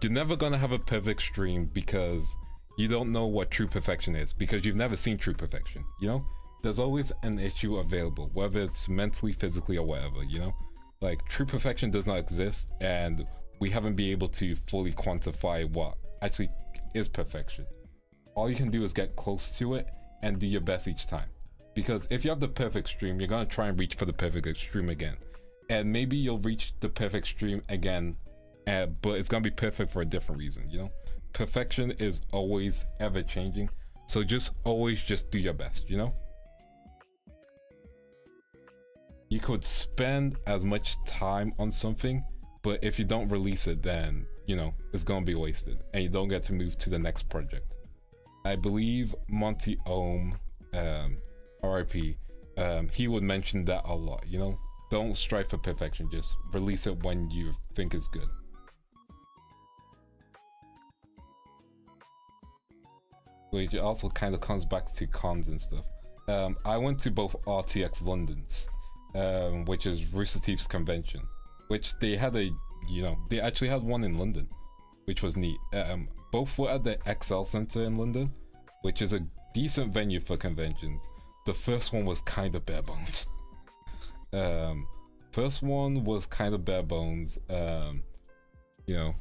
you're never gonna have a perfect stream because you don't know what true perfection is, because you've never seen true perfection, you know? There's always an issue available, whether it's mentally, physically, or whatever, you know? Like, true perfection does not exist, and we haven't been able to fully quantify what actually is perfection. All you can do is get close to it and do your best each time. Because if you have the perfect stream, you're gonna try and reach for the perfect stream again. And maybe you'll reach the perfect stream again, but it's gonna be perfect for a different reason, you know? Perfection is always ever changing, so just always just do your best, you know? You could spend as much time on something, but if you don't release it, then, you know, it's gonna be wasted and you don't get to move to the next project. I believe Monty Ohm, RIP, he would mention that a lot, you know? Don't strive for perfection, just release it when you think it's good. Which also kind of comes back to cons and stuff. I went to both RTX Londons, which is Rooster Teeth's convention, which they had a, you know, they actually had one in London, which was neat. Both were at the XL Center in London, which is a decent venue for conventions. The first one was kind of bare bones. First one was kind of bare bones. You know,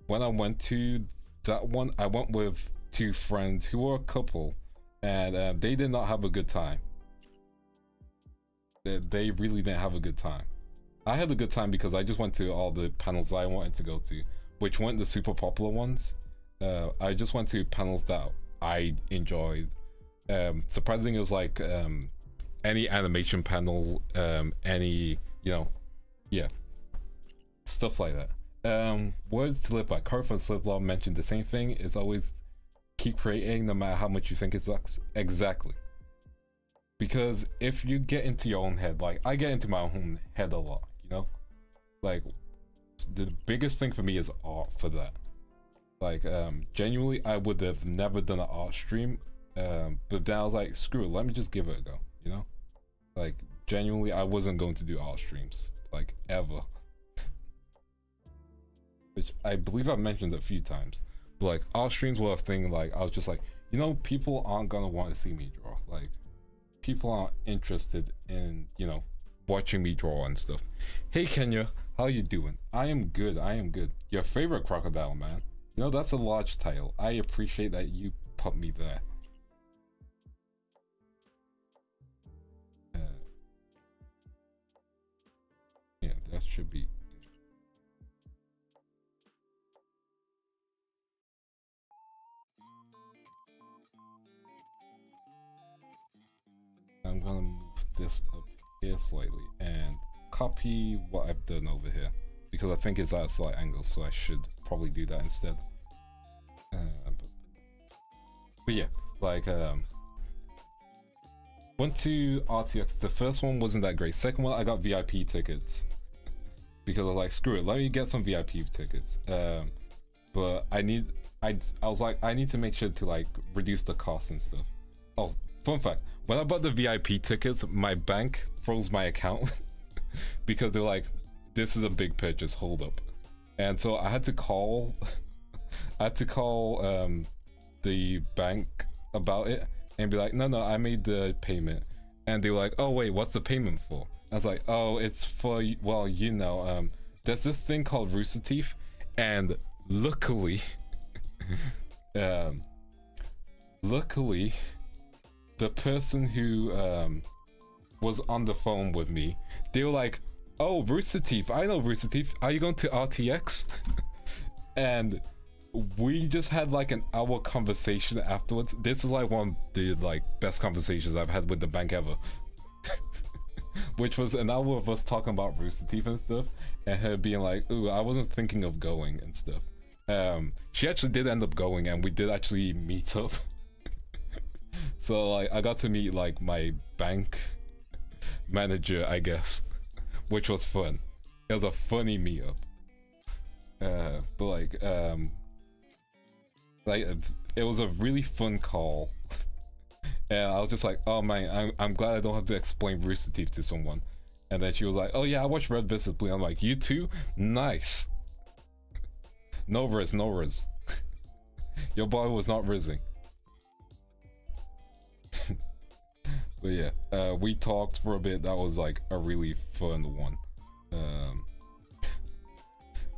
when I went to that one, I went with two friends who were a couple, and they did not have a good time. They really didn't have a good time. I had a good time because I just went to all the panels I wanted to go to, which weren't the super popular ones. I just went to panels that I enjoyed. Surprisingly, it was like any animation panel, any, you know, yeah, stuff like that. Words to live by. Carl from Sliplaw mentioned the same thing. It's always keep creating no matter how much you think it sucks. Exactly. Because if you get into your own head, like I get into my own head a lot, you know? Like the biggest thing for me is art for that. Like genuinely I would have never done an art stream, but then I was like, screw it, let me just give it a go, you know? Like genuinely I wasn't going to do art streams, like ever. Which I believe I've mentioned a few times. But like art streams were a thing, like I was just like, you know, people aren't gonna want to see me draw. Like people aren't interested in, you know, watching me draw and stuff. Hey Kenya, how you doing? I am good, I am good. Your favorite crocodile, man. You know, that's a large title. I appreciate that you put me there. Yeah, that should be. I'm gonna move this up here slightly and copy what I've done over here because I think it's at a slight angle, so I should probably do that instead. But yeah, like went to RTX. The first one wasn't that great. Second one, I got VIP tickets because I was like, screw it, let me get some VIP tickets. But I was like, I need to make sure to like reduce the cost and stuff. Oh, fun fact, when I bought the VIP tickets, my bank froze my account because they're like, this is a big purchase, hold up. And so I had to call the bank about it and be like, no, I made the payment. And they were like, oh wait, what's the payment for? I was like, oh, it's for, well, you know, there's this thing called Rooster Teeth, and luckily luckily the person who was on the phone with me, they were like, oh, Rooster Teeth, I know Rooster Teeth, are you going to RTX? And we just had like an hour conversation afterwards. This is like one of the like best conversations I've had with the bank ever. Which was an hour of us talking about Rooster Teeth and stuff, and her being like, ooh, I wasn't thinking of going and stuff. She actually did end up going, and we did actually meet up. So like I got to meet like my bank manager, I guess, which was fun. It was a funny meetup. But like it was a really fun call. And I was just like, oh man, I'm glad I don't have to explain Rooster Teeth to someone. And then she was like, oh yeah, I watched Red vs. Blue. I'm like, you too? Nice. No riz. Your boy was not rizzing. But yeah, we talked for a bit. That was like a really fun one.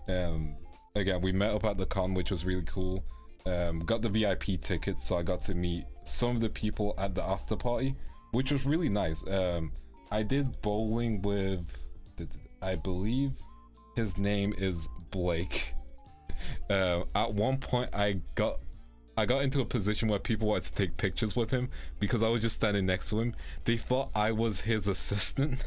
And again, we met up at the con, which was really cool. Got the VIP ticket, so I got to meet some of the people at the after party, which was really nice. I did bowling with, I believe his name is Blake. At one point I got into a position where people wanted to take pictures with him because I was just standing next to him. They thought I was his assistant.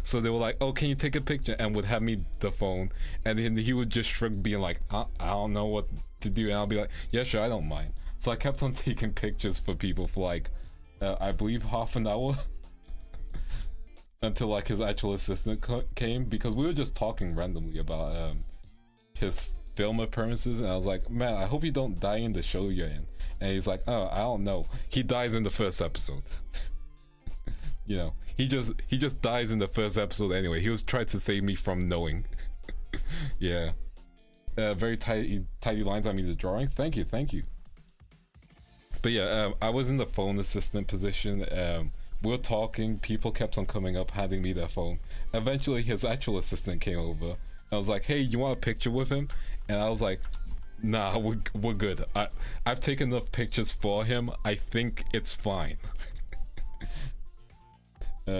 So they were like, oh, can you take a picture, and would have me the phone, and then he would just shrug, being like, I don't know what to do, and I'll be like, yeah, sure, I don't mind. So I kept on taking pictures for people for like I believe half an hour until like his actual assistant came, because we were just talking randomly about his film appearances, and I was like, man, I hope you don't die in the show you're in. And he's like, oh, I don't know, he dies in the first episode. You know, he just dies in the first episode anyway. He was trying to save me from knowing. Yeah. Very tidy lines. I mean, the drawing. Thank you. But yeah, I was in the phone assistant position. We were talking. People kept on coming up, handing me their phone. Eventually, his actual assistant came over. I was like, hey, you want a picture with him? And I was like, nah, we're good. I've taken enough pictures for him. I think it's fine.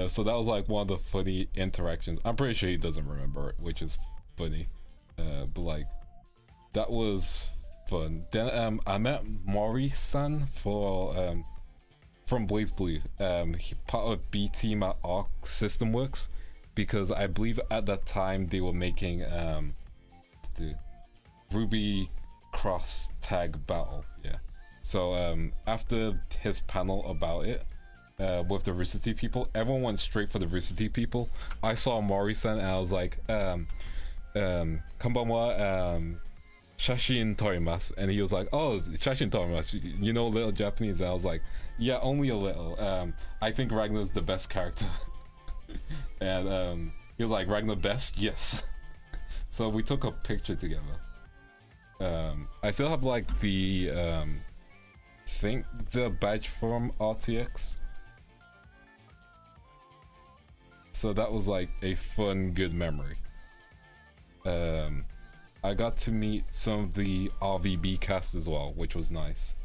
So that was like one of the funny interactions. I'm pretty sure he doesn't remember it, which is funny. But like, that was fun. Then I met Mori-san from Blaze Blue. He part of B team at Arc System Works, because I believe at that time they were making the Ruby Cross Tag Battle. Yeah. So after his panel about it, with the Rooster Teeth people, everyone went straight for the Rooster Teeth people. I saw Mori-san and I was like, konbanwa, shashin torimasu. And he was like, oh, shashin torimasu, you know a little Japanese? And I was like, yeah, only a little. I think Ragnar's the best character. And he was like, Ragnar best? Yes. So we took a picture together. I still have like the badge from RTX. So that was like a fun, good memory. I I got to meet some of the RVB cast as well, which was nice.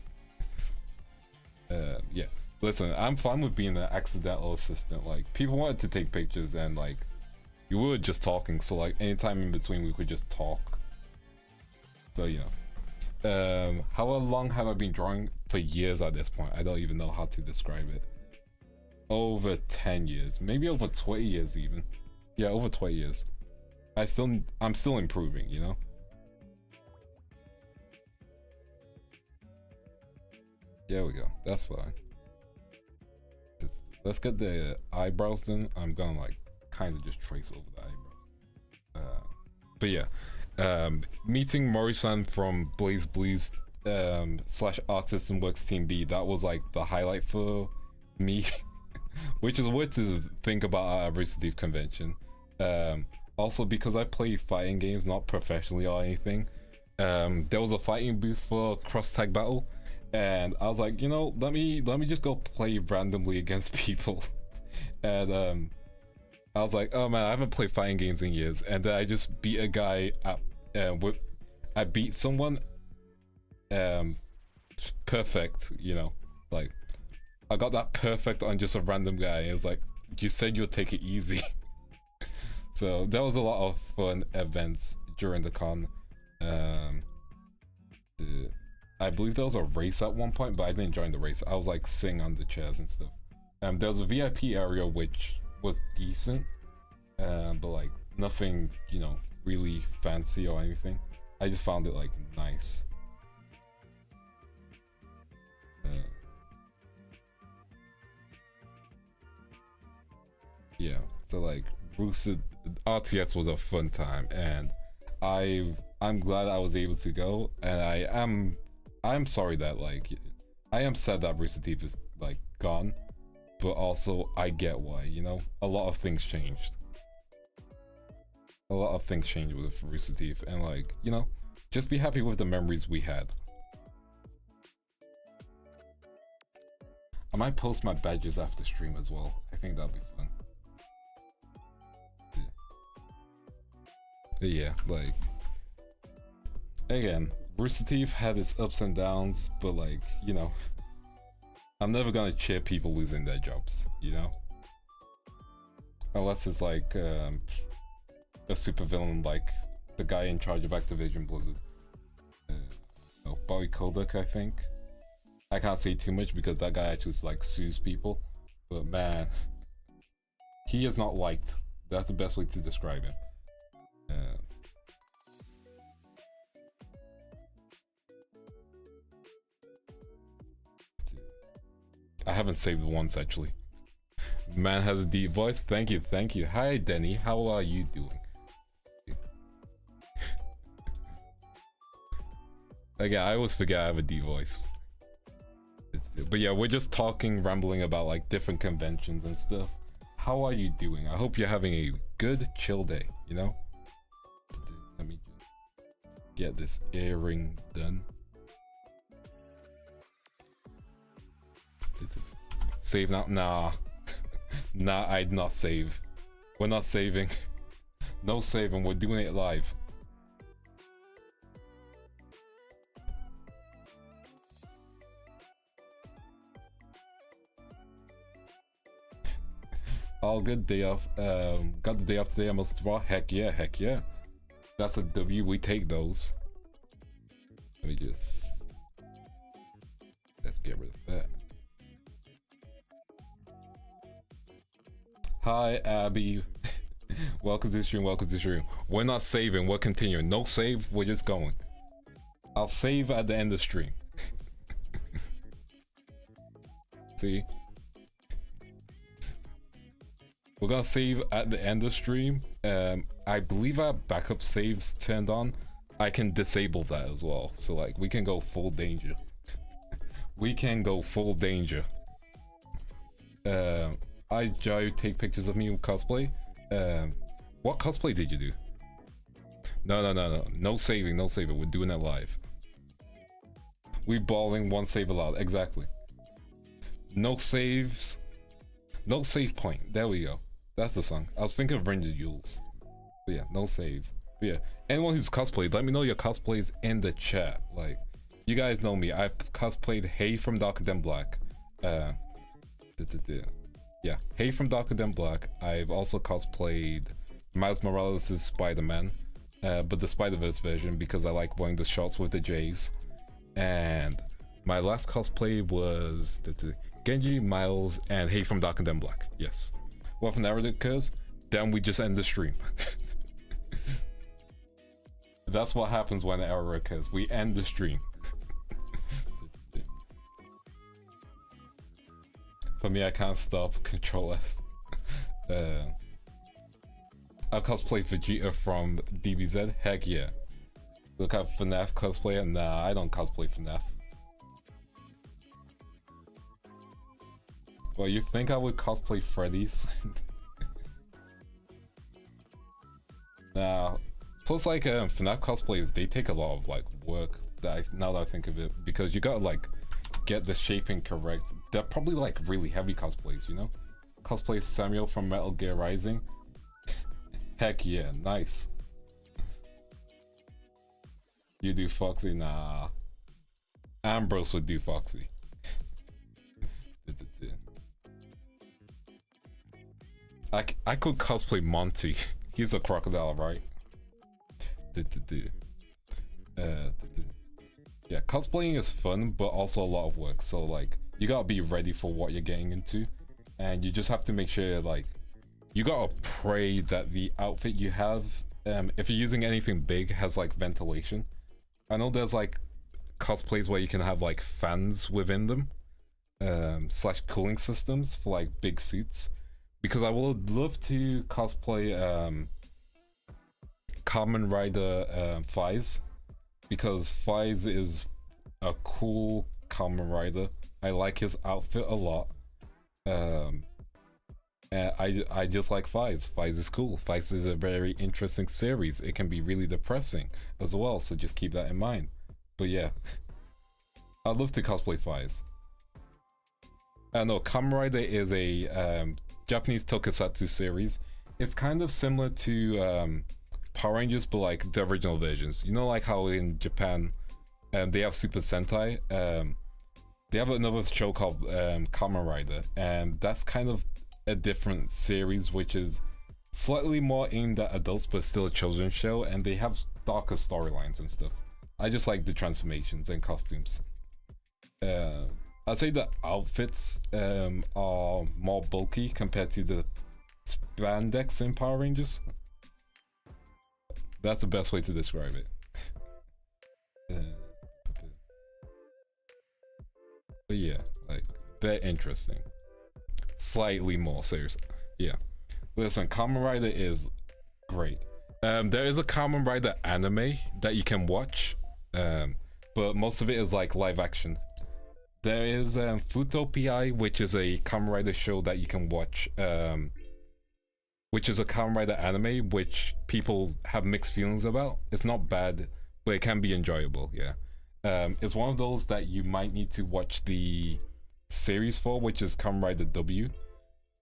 Yeah, listen, I'm fine with being an accidental assistant. Like, people wanted to take pictures and like, we were just talking, so like anytime in between we could just talk. So, you know. How long have I been drawing? For years at this point. I don't even know how to describe it. Over 10 years, maybe over 20 years even. Yeah, over 20 years. I'm still improving, you know? There we go, that's fine. Let's get the eyebrows done. I'm gonna like kind of just trace over the eyebrows. But yeah, meeting Mori-san from Blaze Blues / Arc System Works Team B, that was like the highlight for me. Which is weird to think about at a Rooster Teeth convention. Also because I play fighting games, not professionally or anything. There was a fighting booth for cross tag battle, and I was like, you know, let me just go play randomly against people. And I was like, oh man, I haven't played fighting games in years, and then I just beat a guy at I beat someone perfect, you know, like I got that perfect on just a random guy. It was like, you said you'll take it easy. So there was a lot of fun events during the con. I believe there was a race at one point, but I didn't join the race. I was like sitting on the chairs and stuff. There was a VIP area which was decent, but like nothing, you know, really fancy or anything. I just found it like nice. Yeah, so like RTX was a fun time, and I'm glad I was able to go, and I'm sorry that like I am sad that Rooster Teeth is like gone, but also I get why, you know, a lot of things changed. A lot of things changed with Rooster Teeth, and like, you know, just be happy with the memories we had. I might post my badges after stream as well. I think that'll be fun. Yeah, like, again, Rooster Teeth had its ups and downs, but like, you know, I'm never gonna cheer people losing their jobs, you know? Unless it's like a supervillain like the guy in charge of Activision Blizzard. Bobby Kodak, I think. I can't say too much because that guy actually like sues people, but man, he is not liked. That's the best way to describe him. I haven't saved once actually. Man has a deep voice. Thank you, thank you. Hi Denny, how are you doing? Again, I always forget I have a deep voice. But yeah, we're just talking, rambling about like different conventions and stuff. How are you doing? I hope you're having a good, chill day, you know? Let me just get this earring done. Save now? Nah. Nah, I'd not save. We're not saving. No saving, we're doing it live. All good, day off. Got the day off today, I must draw. Heck yeah, heck yeah. That's a W, we take those. Let me just... let's get rid of that. Hi, Abby. Welcome to the stream, welcome to the stream. We're not saving, we're continuing. No save, we're just going. I'll save at the end of stream. See? We're gonna save at the end of stream. I believe our backup saves turned on. I can disable that as well. So like, we can go full danger. We can go full danger. Joe, take pictures of me with cosplay. What cosplay did you do? No saving, no saving. We're doing it live. We balling, one save allowed. Exactly. No saves. No save point. There we go. That's the song. I was thinking of Ranger Jules. But yeah, no saves. Yeah, anyone who's cosplayed, let me know your cosplays in the chat. Like, you guys know me. I've cosplayed Hay from Darker Than Black. Yeah, Hay from Darker Than Black. I've also cosplayed Miles Morales' Spider-Man, but the Spider-Verse version because I like wearing the shorts with the J's. And my last cosplay was Genji, Miles, and Hay from Darker Than Black. Yes. Well, if an error occurs, then we just end the stream. That's what happens when an error occurs. We end the stream. For me, I can't stop. Control S. I cosplay Vegeta from DBZ. Heck yeah. Look up FNAF cosplayer. Nah, I don't cosplay FNAF. Well, you think I would cosplay Freddy's? Nah. Plus, like, FNAF cosplays, they take a lot of, like, work, now that I think of it, because you gotta, like, get the shaping correct. They're probably, like, really heavy cosplays, you know? Cosplay Samuel from Metal Gear Rising. Heck yeah, nice. You do Foxy? Nah. Ambrose would do Foxy. I could cosplay Monty. He's a crocodile, right? Yeah, cosplaying is fun, but also a lot of work. So like, you gotta be ready for what you're getting into, and you just have to make sure like, you gotta pray that the outfit you have, if you're using anything big, has like ventilation. I know there's like cosplays where you can have like fans within them, slash cooling systems for like big suits. Because I would love to cosplay Kamen Rider Faiz, because Faiz is a cool Kamen Rider. I like his outfit a lot. And I just like Faiz. Faiz is cool. Faiz is a very interesting series. It can be really depressing as well, so just keep that in mind. But yeah, I'd love to cosplay Faiz. No, Kamen Rider is a Japanese tokusatsu series. It's kind of similar to Power Rangers, but like the original versions. You know, like how in Japan they have Super Sentai. They have another show called Kamen Rider, and that's kind of a different series, which is slightly more aimed at adults, but still a children's show, and they have darker storylines and stuff. I just like the transformations and costumes. I'd say the outfits are more bulky compared to the spandex in Power Rangers. That's the best way to describe it. But yeah, like, they're interesting. Slightly more serious. Yeah. Listen, Kamen Rider is great. There is a Kamen Rider anime that you can watch, but most of it is like live action. There is Futopia, which is a Kamen Rider show that you can watch, which is a Kamen Rider anime, which people have mixed feelings about. It's not bad, but it can be enjoyable, yeah. It's one of those that you might need to watch the series for, which is Kamen Rider W.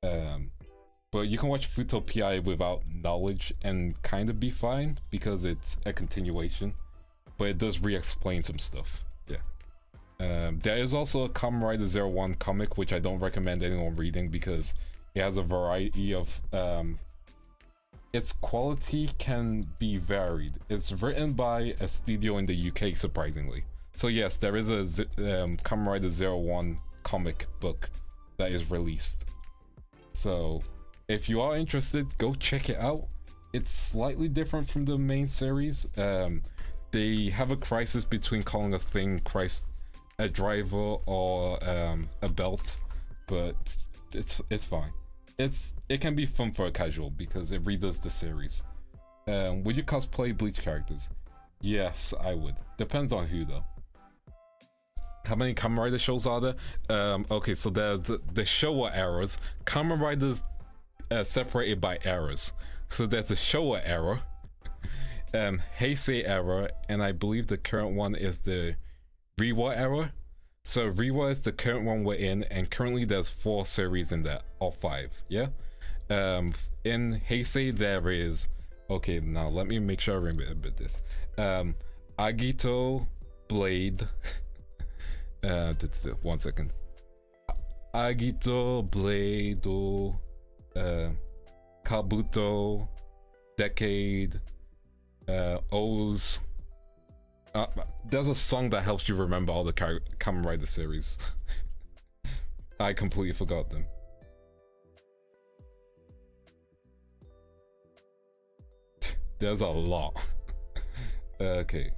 But you can watch Futopia without knowledge and kind of be fine, because it's a continuation, but it does re-explain some stuff, yeah. There is also a Kamen Rider 01 comic, which I don't recommend anyone reading because it has a variety of its quality can be varied. It's written by a studio in the UK, surprisingly. So yes, there is a Kamen Rider 01 comic book that is released. So if you are interested, go check it out. It's slightly different from the main series. They have a crisis between calling a thing a driver or a belt, but it's fine. It can be fun for a casual because it redoes the series. Would you cosplay Bleach characters? Yes, I would. Depends on who though. How many Kamen Rider shows are there? Okay, so there's the Showa eras. Kamen Riders separated by eras. So there's the Showa era, Heisei era, and I believe the current one is the Reiwa era. So Reiwa is the current one we're in, and currently there's 4 series in that, or 5, yeah? In Heisei there is Okay, now let me make sure I remember this. Agito Blade. 1 second. Agito Blade. Kabuto. Decade. O's. There's a song that helps you remember all the Kamen Rider series. I completely forgot them. There's a lot. Okay.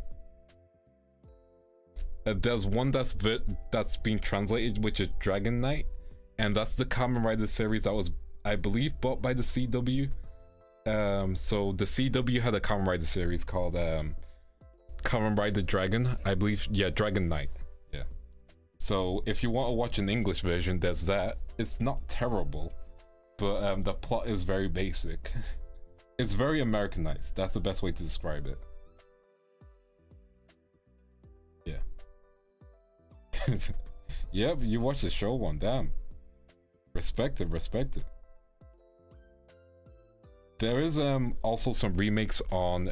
There's one that's been translated, which is Dragon Knight, and that's the Kamen Rider series that was, I believe, bought by the CW. So the CW had a Kamen Rider series called Kamen Rider Dragon, I believe. Yeah, Dragon Knight. Yeah. So if you want to watch an English version, there's that. It's not terrible, but the plot is very basic. It's very Americanized. That's the best way to describe it. Yeah. Yep, you watched the show one. Damn. Respect it, respect it. There is also some remakes on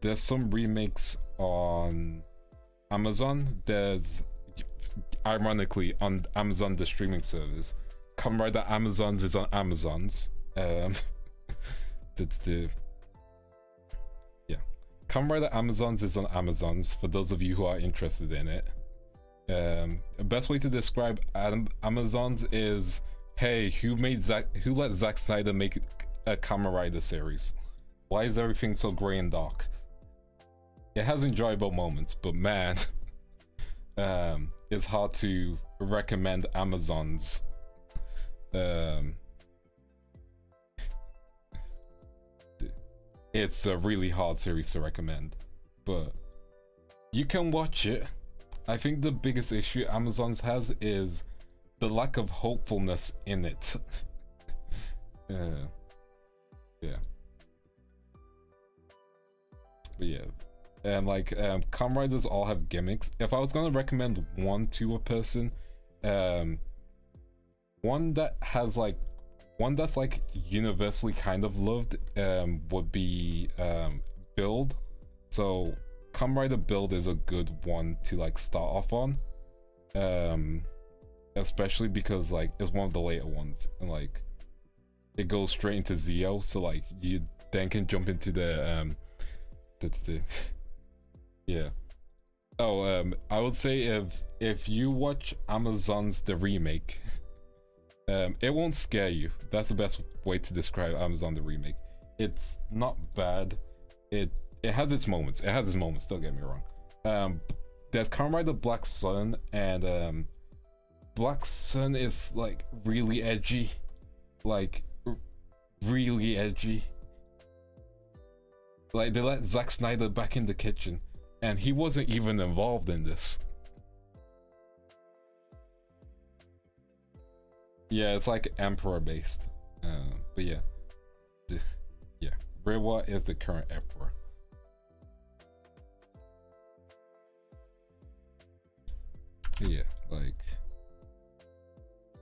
there's some remakes on Amazon. There's, ironically, on Amazon, the streaming service, Kamen Rider Amazons is on Amazon's. Yeah, Kamen Rider Amazons is on Amazon's for those of you who are interested in it. The best way to describe Amazon's is, hey, who let Zack Snyder make a Kamen Rider series? Why is everything so gray and dark? It has enjoyable moments, but man, it's hard to recommend Amazon's. It's a really hard series to recommend, but you can watch it. I think the biggest issue Amazon's has is the lack of hopefulness in it. Yeah. But yeah. And like, Kamen Riders all have gimmicks. If I was gonna recommend one to a person, one that's like universally kind of loved, would be Build. So Kamen Rider Build is a good one to like start off on, especially because like it's one of the later ones, and like it goes straight into Zio, so like you then can jump into the yeah. Oh, I would say if you watch Amazon's The Remake, it won't scare you. That's the best way to describe Amazon The Remake. It's not bad. It has its moments. It has its moments, don't get me wrong. There's Kamen Rider Black Sun, and Black Sun is like really edgy. Like really edgy. Like they let Zack Snyder back in the kitchen, and he wasn't even involved in this. Yeah, it's like Emperor based. But yeah. Yeah. Reiwa is the current Emperor. Yeah, like,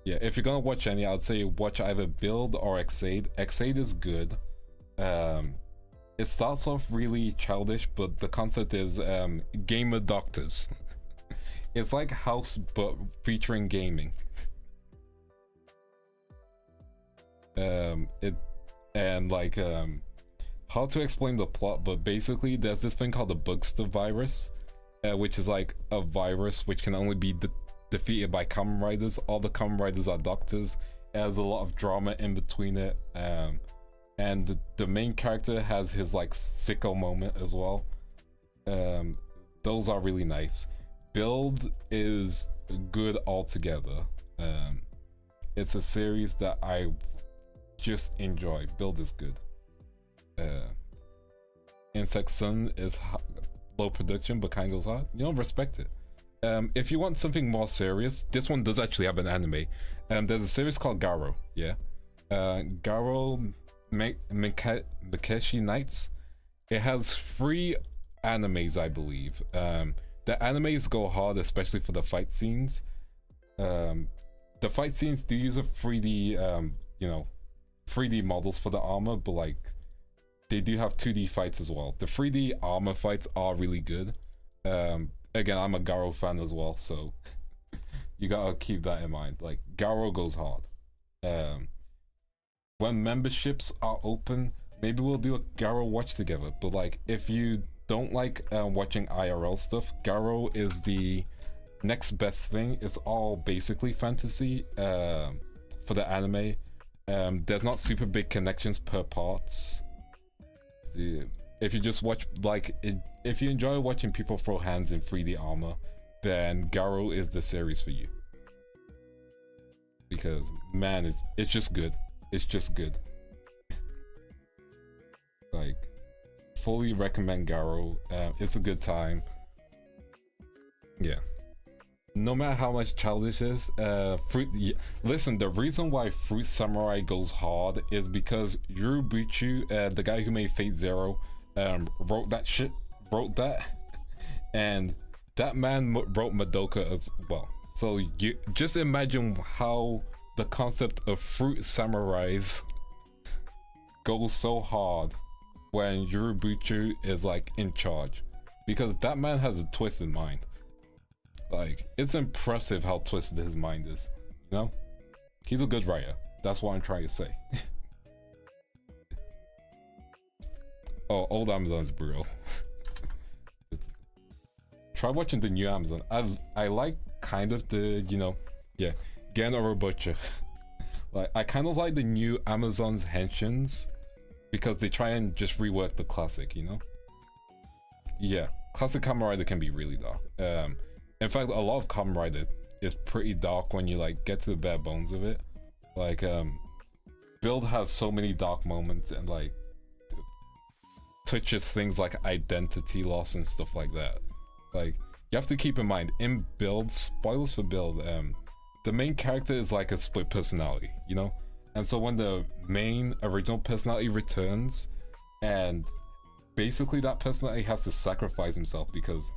yeah, if you're gonna watch any, I'd say watch either Build or Exade. Exade is good. It starts off really childish, but the concept is gamer doctors. It's like House, but featuring gaming. Hard to explain the plot, but basically there's this thing called the Bugster virus, which is like a virus which can only be defeated by Kamen Riders. All the Kamen Riders are doctors. It has a lot of drama in between it, and the main character has his like sicko moment as well. Those are really nice. Build is good altogether. It's a series that I just enjoy. Build is good. Insect Sun is low production but kind of goes hard. You know, respect it. If you want something more serious, this one does actually have an anime. There's a series called Garo. Yeah, Garo Makeshi Nights. It has 3 animes, I believe. The animes go hard, especially for the fight scenes. The fight scenes do use a 3D, you know, 3D models for the armor, but like they do have 2D fights as well. The 3D armor fights are really good. Again, I'm a Garo fan as well, so you gotta keep that in mind. Like Garo goes hard. When memberships are open, maybe we'll do a Garo watch together. But like, if you don't like watching IRL stuff, Garo is the next best thing. It's all basically fantasy for the anime. There's not super big connections per parts. If you just watch, like, if you enjoy watching people throw hands in 3D armor, then Garo is the series for you. Because man, it's just good. It's just good. Like, fully recommend Garo. It's a good time. Yeah. No matter how much childish it is, listen, the reason why Fruit Samurai goes hard is because Yurubuchu, the guy who made Fate Zero, wrote that, and that man wrote Madoka as well. So you just imagine how the concept of Fruit Samurais goes so hard when Yurubuchu is like in charge, because that man has a twisted mind. Like, it's impressive how twisted his mind is, you know? He's a good writer. That's what I'm trying to say. Oh, old Amazon's brutal. Try watching the new Amazon. I like kind of the, you know, yeah, Gen or Butcher. Like, I kind of like the new Amazon's henshins because they try and just rework the classic, you know? Yeah, classic Kamen Rider can be really dark. In fact, a lot of Kamen Rider is pretty dark when you like get to the bare bones of it. Like, Build has so many dark moments and like touches things like identity loss and stuff like that. Like, you have to keep in mind, in Build, spoilers for Build, the main character is like a split personality, you know? And so when the main original personality returns, and basically that personality has to sacrifice himself because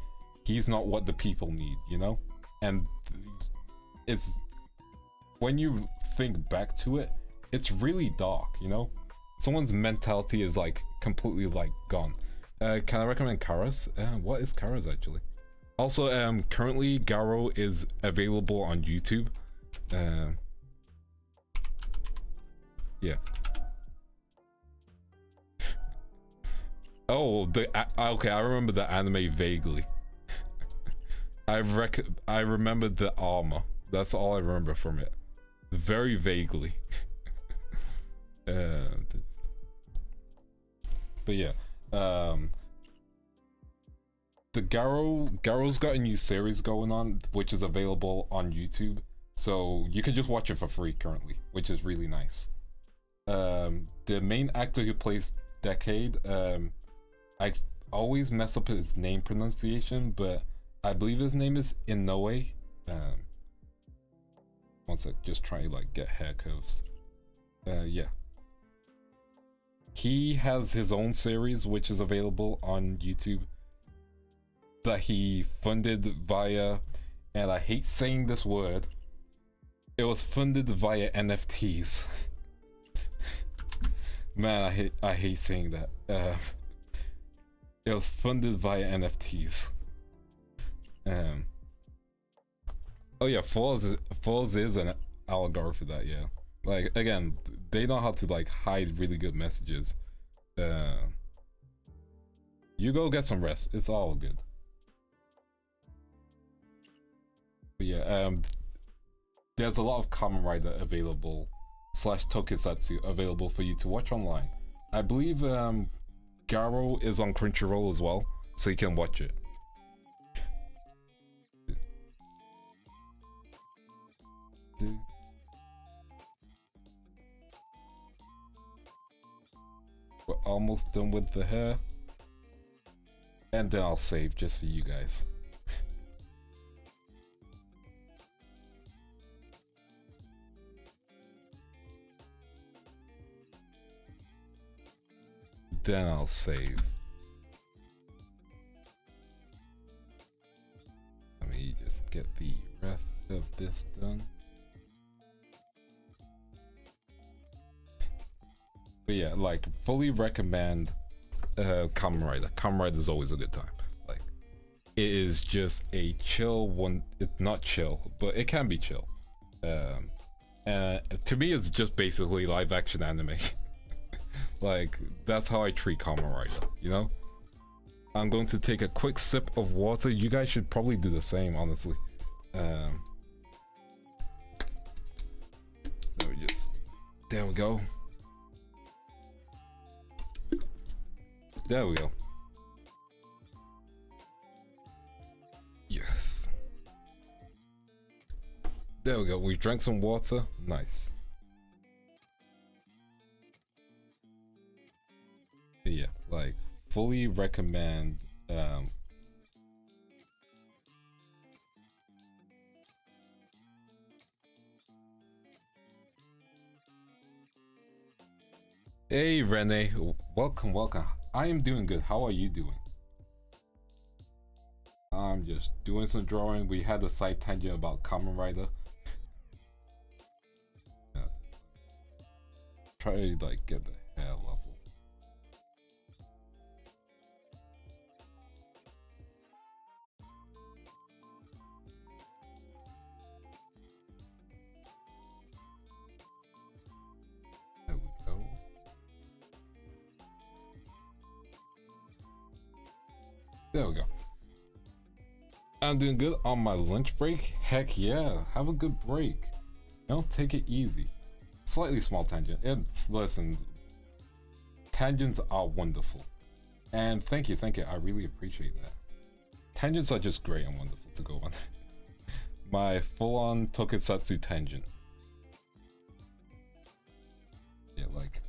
he's not what the people need, you know? And it's, when you think back to it, it's really dark, you know? Someone's mentality is like completely like gone. Can I recommend Karas? What is Karas actually? Also, currently Garo is available on YouTube. Yeah. Oh, okay, I remember the anime vaguely. I remember the armor. That's all I remember from it. Very vaguely. But yeah, the Garo's got a new series going on, which is available on YouTube, so you can just watch it for free currently, which is really nice. The main actor who plays Decade, I always mess up his name pronunciation, but I believe his name is Inoue. One sec, just trying to like get hair curves. Yeah. He has his own series, which is available on YouTube, that he funded via, and I hate saying this word, it was funded via NFTs. Man, I hate saying that. It was funded via NFTs. Oh yeah, Falls is an allegory for that, yeah. Like, again, they know how to like hide really good messages. You go get some rest, it's all good. But yeah, there's a lot of Kamen Rider available / Tokusatsu available for you to watch online. I believe Garo is on Crunchyroll as well, so you can watch it. We're almost done with the hair, and then I'll save just for you guys. Then I'll save. Let me just get the rest of this done. But yeah, like fully recommend Kamen Rider. Kamen Rider is always a good time. Like it is just a chill one. It's not chill, but it can be chill. To me, it's just basically live action anime. Like that's how I treat Kamen Rider. You know. I'm going to take a quick sip of water. You guys should probably do the same, honestly. There we go. There we go. Yes. There we go. We drank some water. Nice. Yeah, like fully recommend Hey Renee, welcome. I am doing good. How are you doing? I'm just doing some drawing. We had a side tangent about Kamen Rider. Yeah. Try to like get the hair level. There we go. There we go. I'm doing good on my lunch break. Heck yeah, have a good break. Don't take it easy. Slightly small tangent. Listen, tangents are wonderful. And thank you. I really appreciate that. Tangents are just great and wonderful to go on. My full-on tokusatsu tangent. Yeah, like,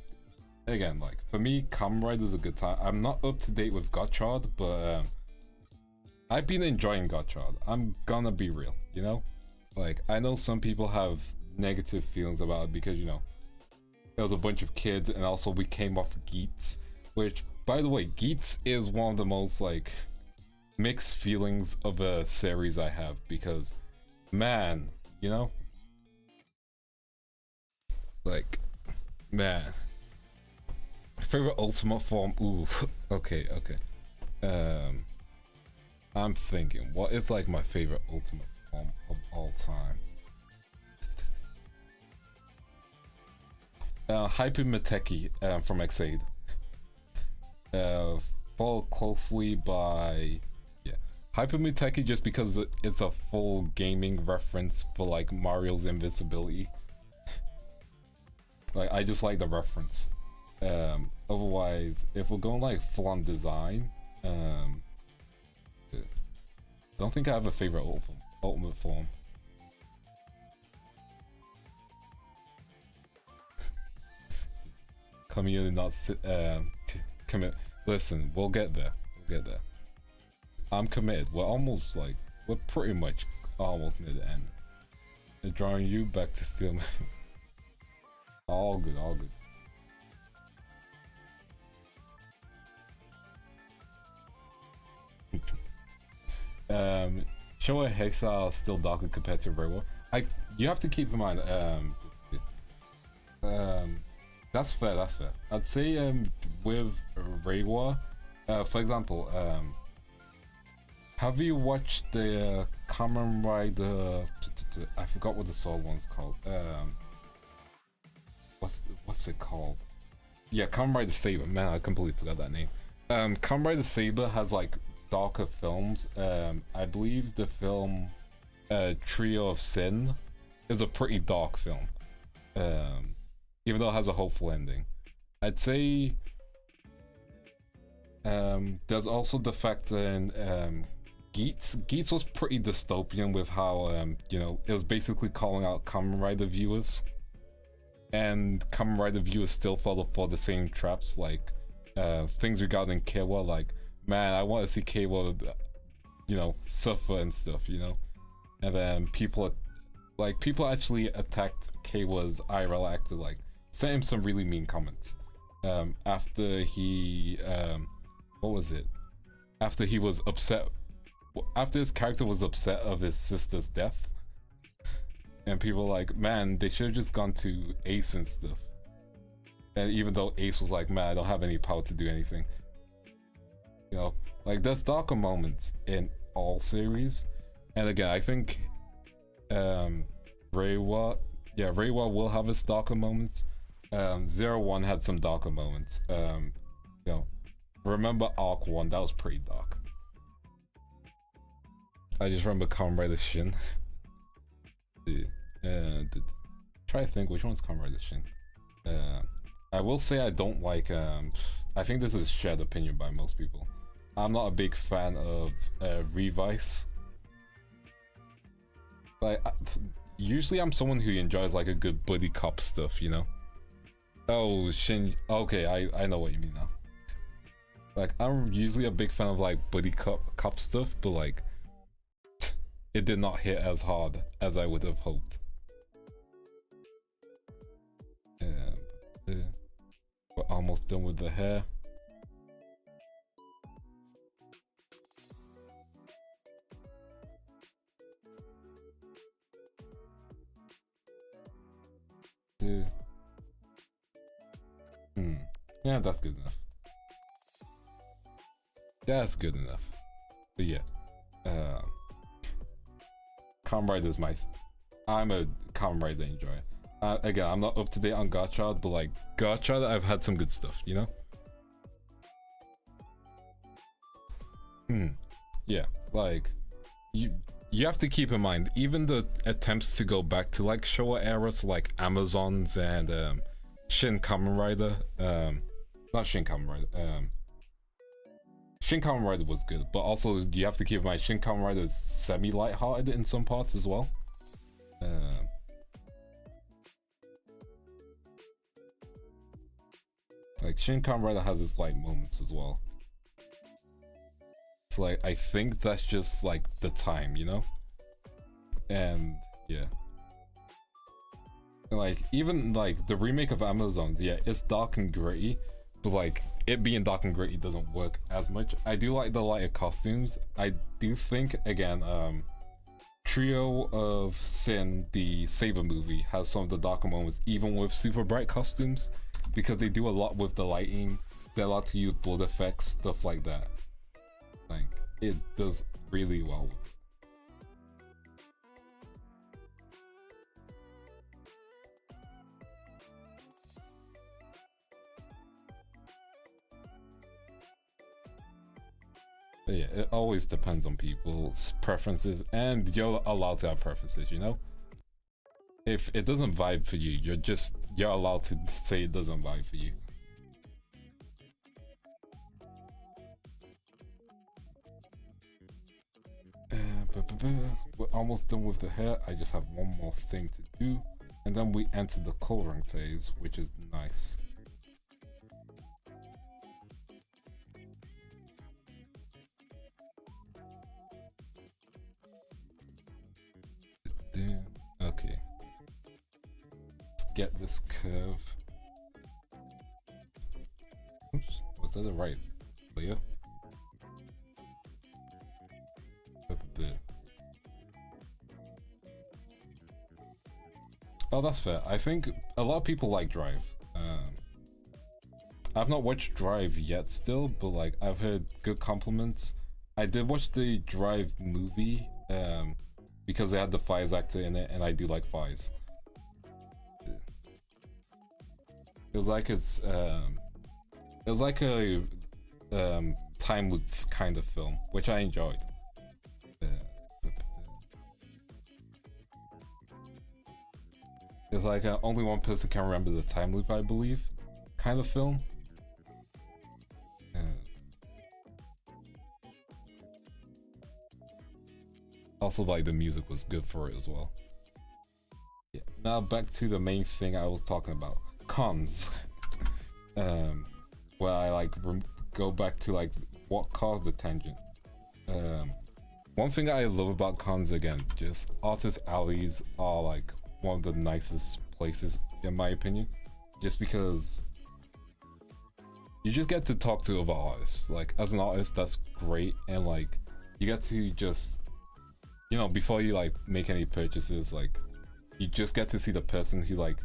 again, like, for me, Kamen Rider is a good time. I'm not up to date with Gotchard, but I've been enjoying Gotchard. I'm gonna be real, you know? Like, I know some people have negative feelings about it because, you know, there was a bunch of kids and also we came off Geats, which, by the way, Geats is one of the most, like, mixed feelings of a series I have because, man, you know? Like, man. Favorite ultimate form? Ooh, okay. I'm thinking, what is like my favorite ultimate form of all time? Hyper Meteki from Xaid. Followed closely by Hyper Meteki just because it's a full gaming reference for like Mario's invincibility. Like I just like the reference. Otherwise, if we're going like full on design, don't think I have a favorite ultimate form. Community not commit. Listen, we'll get there. I'm committed. We're pretty much almost near the end. They're drawing you back to steal. All good. Showa Hexa is still darker compared to Reiwa. You have to keep in mind, that's fair. I'd say with Reiwa, for example, have you watched the Kamen Rider? I forgot what the soul one's called. What's it called? Yeah, Kamen Rider Saber. Man, I completely forgot that name. Kamen Rider Saber has like darker films. I believe the film Trio of Sin is a pretty dark film, even though it has a hopeful ending. I'd say there's also the fact that Geats was pretty dystopian with how you know, it was basically calling out Kamen Rider viewers, and Kamen Rider viewers still fall for the same traps, like things regarding Keiwa, like, man, I want to see Keiwa, you know, suffer and stuff, you know. And then people actually attacked Keiwa's IRL actor, like sent him some really mean comments after he after he was upset, after his character was upset of his sister's death, and people were like, man, they should have just gone to Ace and stuff. And even though Ace was like, man, I don't have any power to do anything. You know, like there's darker moments in all series. And again, I think Reiwa will have its darker moments. 01 had some darker moments. You know, remember Arc 1, that was pretty dark. I just remember Kamen Rider Shin. Try to think which one's Kamen Rider Shin. I will say I don't like, I think this is shared opinion by most people. I'm not a big fan of Revice. Like, usually I'm someone who enjoys like a good buddy cop stuff, you know? Oh, Shin, okay, I know what you mean now. Like, I'm usually a big fan of like buddy cop stuff, but like, it did not hit as hard as I would have hoped. We're almost done with the hair. Yeah, that's good enough. That's good enough. But yeah, Kamen Rider's I'm a Kamen Rider enjoyer. Again, I'm not up to date on Garchard, but like Garchard, I've had some good stuff, you know? Yeah, like you have to keep in mind, even the attempts to go back to like Showa eras, like Amazons and Shin Kamen Rider, not Shin Kamen Rider, Shin Kamen Rider was good, but also you have to keep in mind Shin Kamen Rider is semi-lighthearted in some parts as well. Like Shin Kamen Rider has its light moments as well. So like I think that's just like the time, you know? And yeah. And, like even like the remake of Amazons, yeah, it's dark and gritty, but like it being dark and gritty doesn't work as much. I do like the lighter costumes. I do think again, Trio of Sin, the Saber movie, has some of the darker moments even with super bright costumes, because they do a lot with the lighting. They're allowed to use blood effects, stuff like that. Like, it does really well with it. But yeah, it always depends on people's preferences, and you're allowed to have preferences, you know? If it doesn't vibe for you, you're allowed to say it doesn't vibe for you. We're almost done with the hair. I just have one more thing to do, and then we enter the coloring phase, which is nice. Okay. Let's get this curve. Oops, was that the right layer? Oh, that's fair. I think a lot of people like Drive. I've not watched Drive yet still, but like I've heard good compliments. I did watch the Drive movie because they had the Fires actor in it, and I do like Fires. It was like a time loop kind of film, which I enjoyed. It's like only one person can remember the time loop, I believe, kind of film. Also, like the music was good for it as well. Yeah. Now back to the main thing I was talking about, cons. Where I like go back to like what caused the tangent. One thing I love about cons, again, just artist alleys are like one of the nicest places in my opinion, just because you just get to talk to other artists. Like as an artist, that's great, and like you get to just, you know, before you like make any purchases, like you just get to see the person who like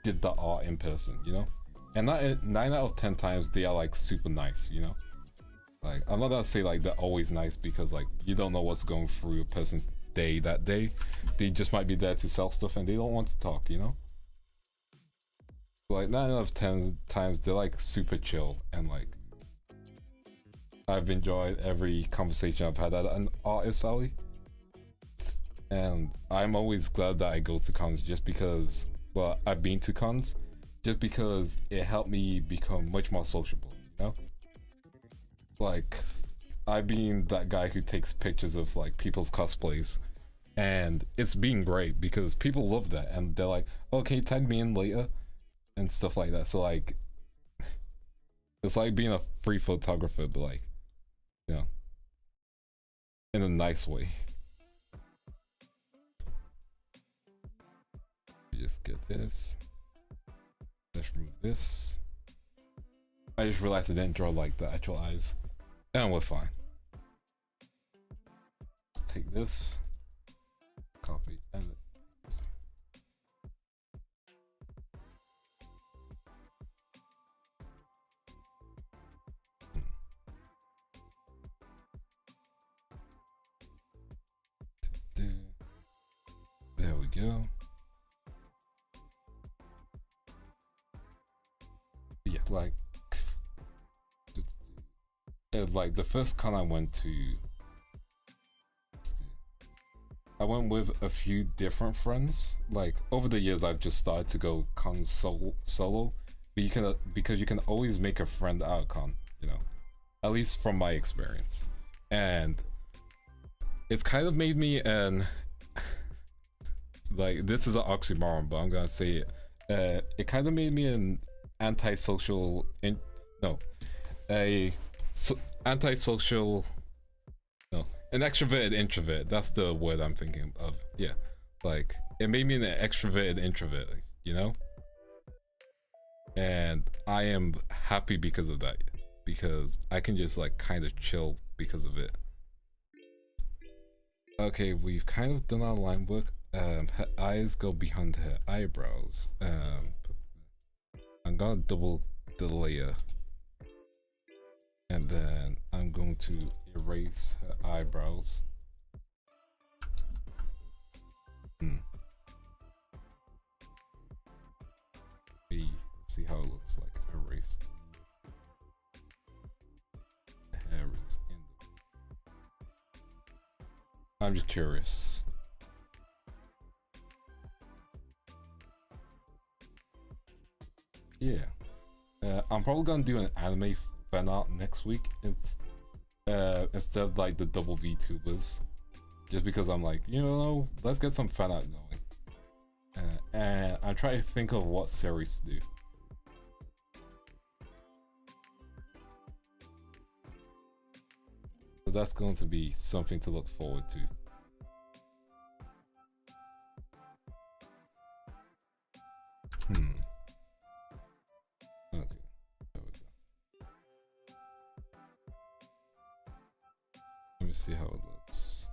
did the art in person, you know? And not 9 out of 10 times they are like super nice, you know? Like, I'm not gonna say like they're always nice because like you don't know what's going through a person's day that day. They just might be there to sell stuff and they don't want to talk, you know? Like 9 out of 10 times they're like super chill, and like I've enjoyed every conversation I've had at an artist alley. And I'm always glad that I go to cons just because, well, I've been to cons just because it helped me become much more sociable, you know? Like, I've been that guy who takes pictures of like people's cosplays, and it's been great because people love that and they're like, okay, tag me in later and stuff like that. So like, it's like being a free photographer, but like, you know, in a nice way. Just get this. Let's remove this. I just realized I didn't draw like the actual eyes. And we're fine. Let's take this. Copy and there we go. Yeah, like the first con I went to, I went with a few different friends. Like over the years I've just started to go con solo, but you can because you can always make a friend out of con, you know, at least from my experience. And it's kind of made me an like, this is an oxymoron, but I'm gonna say it. It kind of made me an antisocial antisocial, no, an extroverted introvert. That's the word I'm thinking of. Yeah, like it made me an extroverted introvert, you know? And I am happy because of that, because I can just like kind of chill because of it. Okay, we've kind of done our line work. Her eyes go behind her eyebrows. I'm gonna double the layer, and then I'm going to erase her eyebrows. See how it looks like erased. The hair is in the... I'm just curious. Yeah, I'm probably gonna do an anime fan art next week. It's instead of like the double VTubers, just because I'm like, you know, let's get some fan art going. And I'm trying to think of what series to do. So that's going to be something to look forward to. Okay, there we go. Let me see how it looks.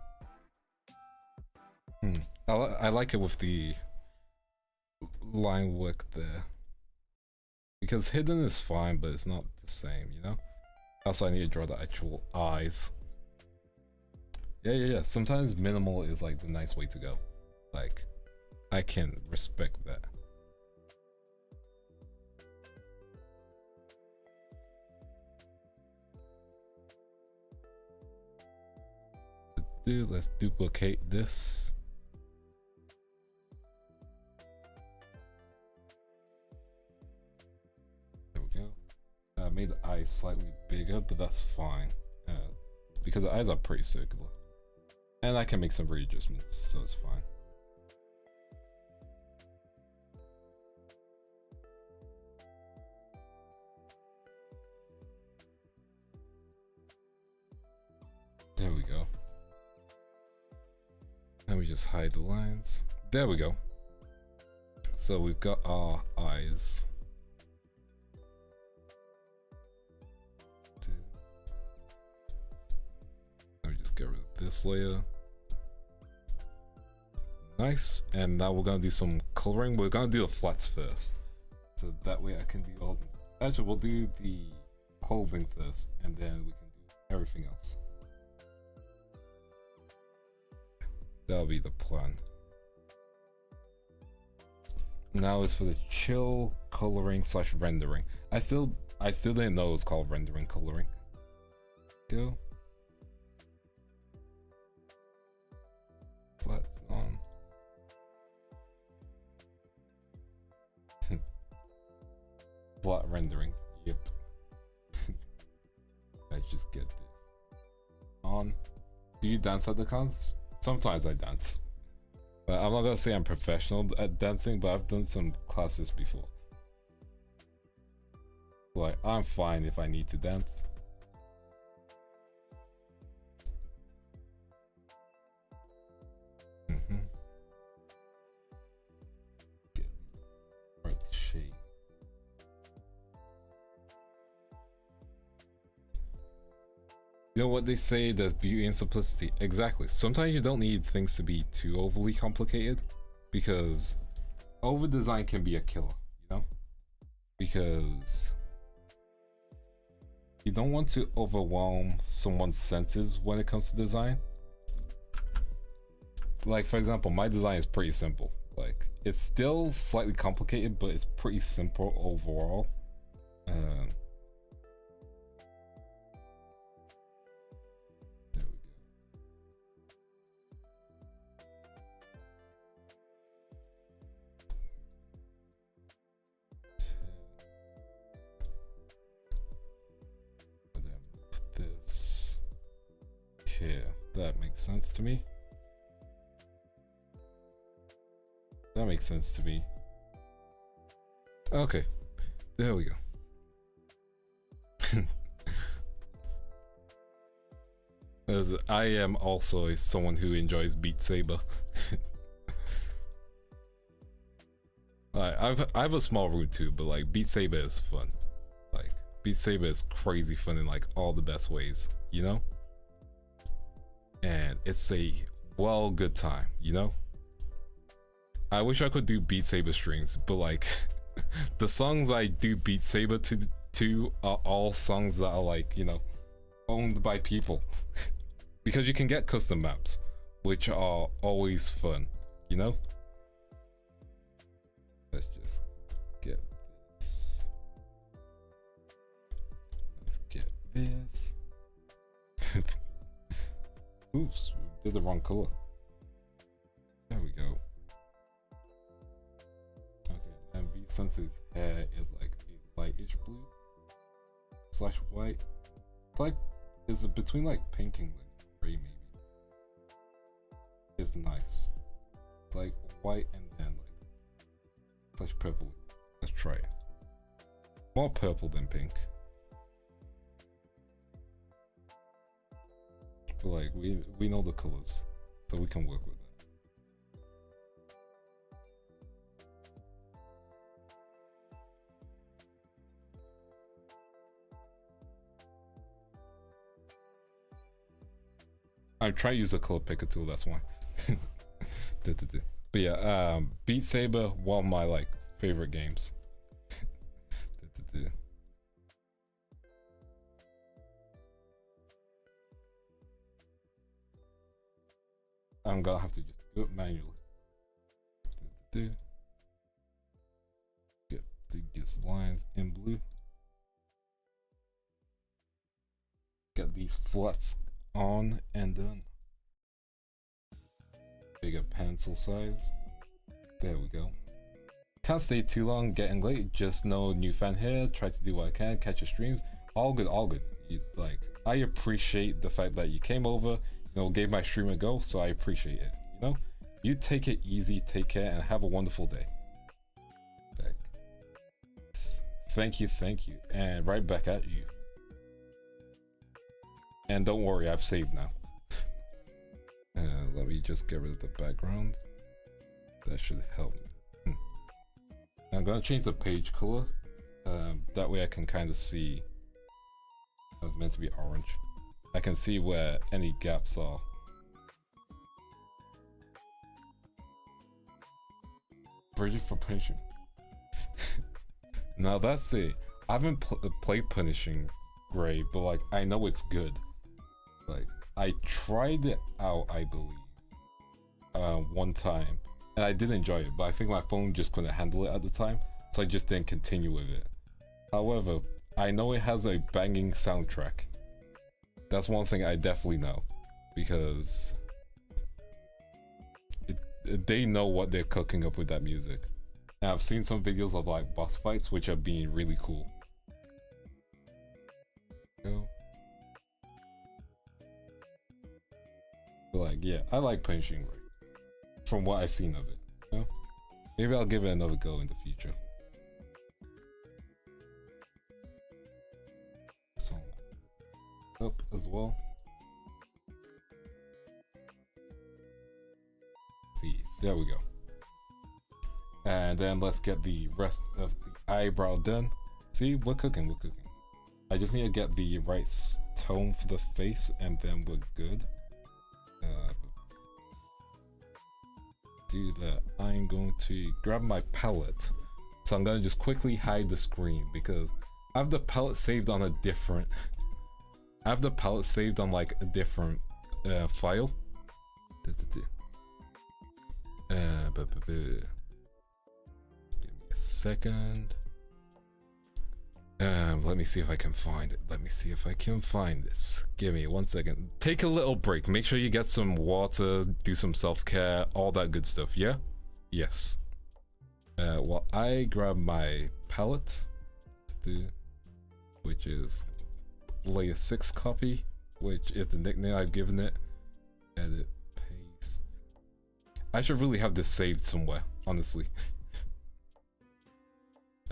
I like it with the line work there, because hidden is fine, but it's not the same, you know? Also, I need to draw the actual eyes. Yeah. Sometimes minimal is like the nice way to go. Like, I can respect that. Let's duplicate this. There we go. I made the eyes slightly bigger, but that's fine, because the eyes are pretty circular, and I can make some readjustments, so it's fine. There we go. And we just hide the lines. There we go. So we've got our eyes. Let me just get rid of this layer. Nice. And now we're gonna do some coloring. We're gonna do the flats first, so that way I can do all Actually, we'll do the clothing first, and then we can do everything else. That'll be the plan. Now is for the chill coloring / rendering. I still didn't know it was called rendering coloring. Go. Flat on. Flat rendering. Yep. Let's just get this on. Do you dance at the cons? Sometimes I dance. But I'm not gonna say I'm professional at dancing, but I've done some classes before. Like, I'm fine if I need to dance. Get the right shade. You know what they say, there's beauty in simplicity. Exactly. Sometimes you don't need things to be too overly complicated, because over design can be a killer, you know? Because you don't want to overwhelm someone's senses when it comes to design. Like, for example, my design is pretty simple. Like, it's still slightly complicated, but it's pretty simple overall. That makes sense to me. That makes sense to me. Okay, there we go. As I am also someone who enjoys Beat Saber. I have a small room too, but like Beat Saber is fun. Like Beat Saber is crazy fun in like all the best ways, you know? And it's a good time, you know? I wish I could do Beat Saber streams, but like the songs I do Beat Saber to are all songs that are like, you know, owned by people. Because you can get custom maps, which are always fun, you know? Let's just get this. Let's get this. Oops, we did the wrong color. There we go. Okay, and V Sensei's hair is like a lightish blue / white. It's like, it's between like pink and like gray maybe. It's nice. It's like white and then like / purple. Let's try it. More purple than pink. But like we know the colors, so we can work with that. I try to use the color picker tool, that's why. But yeah, Beat Saber, one of my like favorite games. I'm gonna have to just do it manually. Get these lines in blue. Get these flats on and done. Bigger pencil size. There we go. Can't stay too long, getting late. Just no new fan here. Try to do what I can, catch your streams. All good, all good. Like, I appreciate the fact that you came over, you know, gave my stream a go, so I appreciate it. You know, you take it easy, take care, and have a wonderful day. Like, thank you, and right back at you. And don't worry, I've saved now. Let me just get rid of the background. That should help. I'm gonna change the page color. That way I can kind of see. It's meant to be orange. I can see where any gaps are. Bridget for patient. Now that's it. I haven't played Punishing Gray, but like I know it's good. Like I tried it out, I believe, one time, and I did enjoy it, but I think my phone just couldn't handle it at the time, so I just didn't continue with it. However, I know it has a banging soundtrack. That's one thing I definitely know, because they know what they're cooking up with that music. And I've seen some videos of like boss fights, which are being really cool. But like, yeah, I like Punishing Gray from what I've seen of it. You know? Maybe I'll give it another go in the future. So, up as well. See, there we go. And then let's get the rest of the eyebrow done. See, we're cooking, we're cooking. I just need to get the right tone for the face, and then we're good. Do that. I'm going to grab my palette. So I'm gonna just quickly hide the screen because I have the palette saved on a different. I have the palette saved on like a different file. Give me a second. Let me see if I can find it. Let me see if I can find this. Give me 1 second. Take a little break. Make sure you get some water, do some self-care, all that good stuff, yeah? Yes. Well, I grab my palette, which is layer 6 copy, which is the nickname I've given it. Edit, paste. I should really have this saved somewhere, honestly.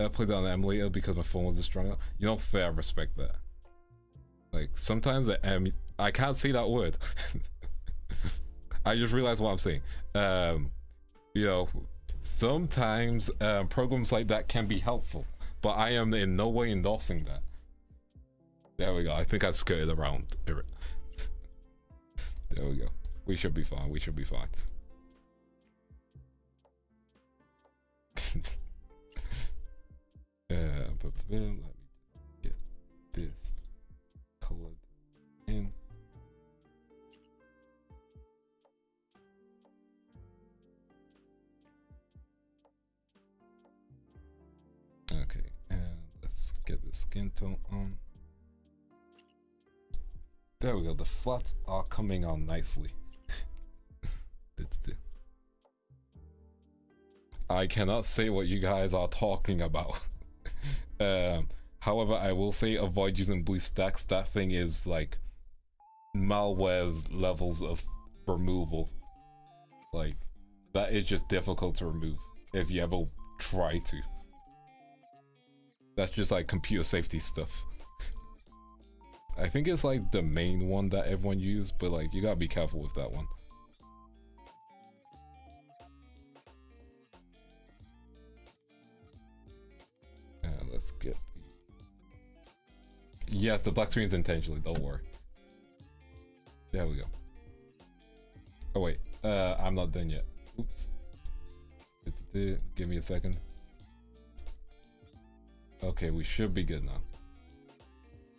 I played it on the emulator because my phone wasn't strong enough. You know, fair, I respect that. Like, sometimes I can't say that word. I just realized what I'm saying. You know, sometimes programs like that can be helpful, but I am in no way endorsing that. There we go. I think I skirted around it. There we go. We should be fine. We should be fine. But let me get this colored in. Okay, and let's get the skin tone on. There we go. The flats are coming on nicely. I cannot say what you guys are talking about. However, I will say avoid using BlueStacks. That thing is like malware's levels of removal. Like, that is just difficult to remove if you ever try to. That's just like computer safety stuff. I think it's like the main one that everyone uses, but like you gotta be careful with that one. Let's get the... Yes, the black screen is intentionally, don't worry. There we go. Oh wait, I'm not done yet. Oops. Give me a second. Okay, we should be good now.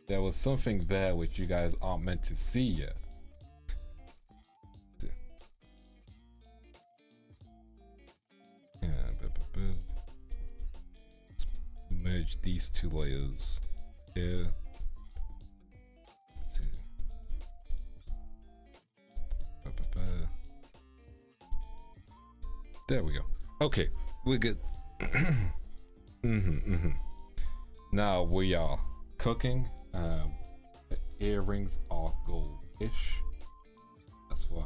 There was something there which you guys aren't meant to see yet. Merge these two layers here. There we go. Okay, we're good. Now we are cooking. The earrings are gold-ish. That's fine.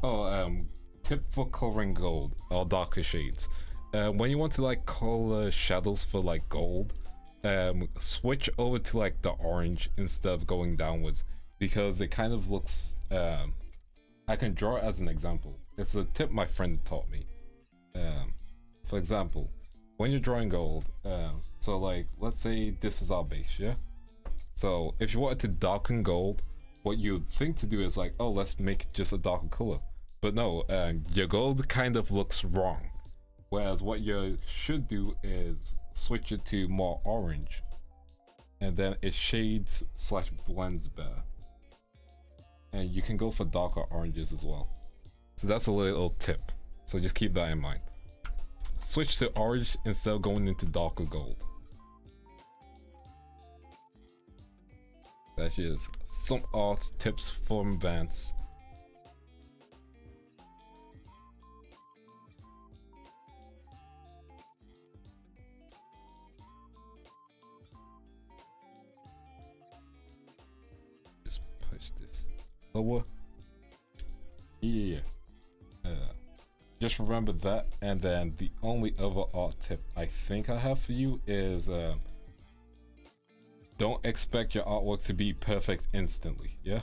Oh, tip for coloring gold or darker shades. When you want to like color shadows for like gold, switch over to like the orange instead of going downwards, because it kind of looks, I can draw it as an example. It's a tip my friend taught me. For example, when you're drawing gold, so like, let's say this is our base, yeah? So if you wanted to darken gold, what you'd think to do is like, oh, let's make just a darker color. But no, your gold kind of looks wrong. Whereas what you should do is switch it to more orange. and then it shades slash blends better. And you can go for darker oranges as well. So that's a little tip. So just keep that in mind. Switch to orange instead of going into darker gold. That's just some art tips from Vance. Just push this lower. Yeah. Just remember that, and then the only other art tip I think I have for you is don't expect your artwork to be perfect instantly, yeah?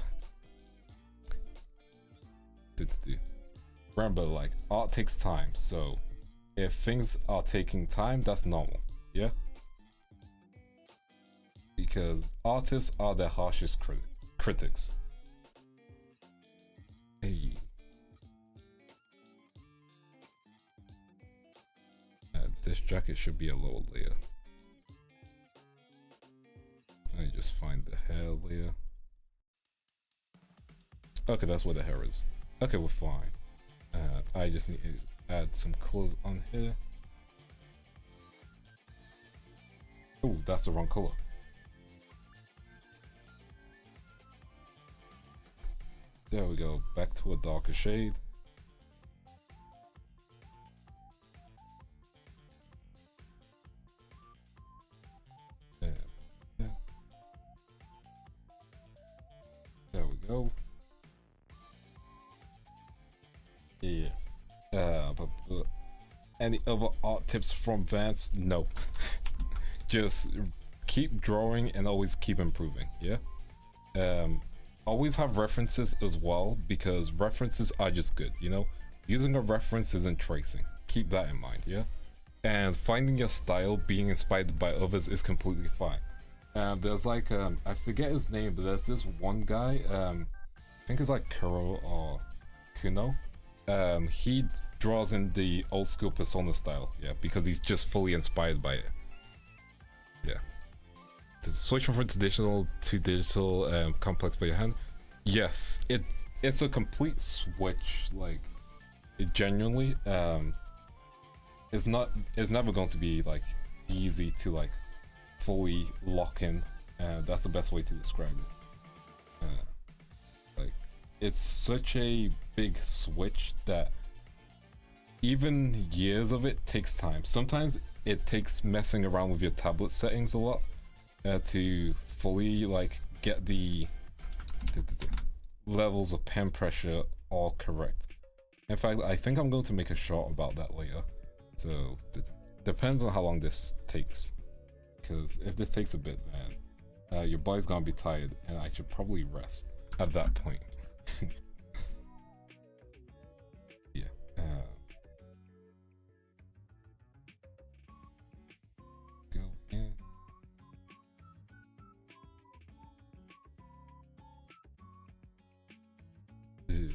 Remember, like, art takes time, so if things are taking time, that's normal, yeah? Because artists are their harshest critics. Hey. This jacket should be a lower layer. I just find the hair layer. Okay, that's where the hair is. Okay, we're fine. I just need to add some colors on here. Oh, that's the wrong color. There we go, back to a darker shade. There we go. Yeah. But any other art tips from Vance? Nope. Just keep drawing and always keep improving, yeah? Always have references as well, because references are just good, you know? Using a reference isn't tracing. Keep that in mind, yeah? And finding your style, being inspired by others is completely fine. There's like, I forget his name, but there's this one guy, I think it's like Kuro or Kuno. He draws in the old school Persona style, yeah, because he's just fully inspired by it. Yeah. Switching from traditional to digital, complex for your hand. Yes, it's a complete switch, like, it genuinely, it's never going to be like easy to like fully lock in. That's the best way to describe it. Like, it's such a big switch that even years of it takes time. Sometimes it takes messing around with your tablet settings a lot to fully like get the levels of pen pressure all correct. In fact, I think I'm going to make a short about that later. So depends on how long this takes. Because if this takes a bit, man, your body's gonna be tired, and I should probably rest at that point. Yeah. Go in. There we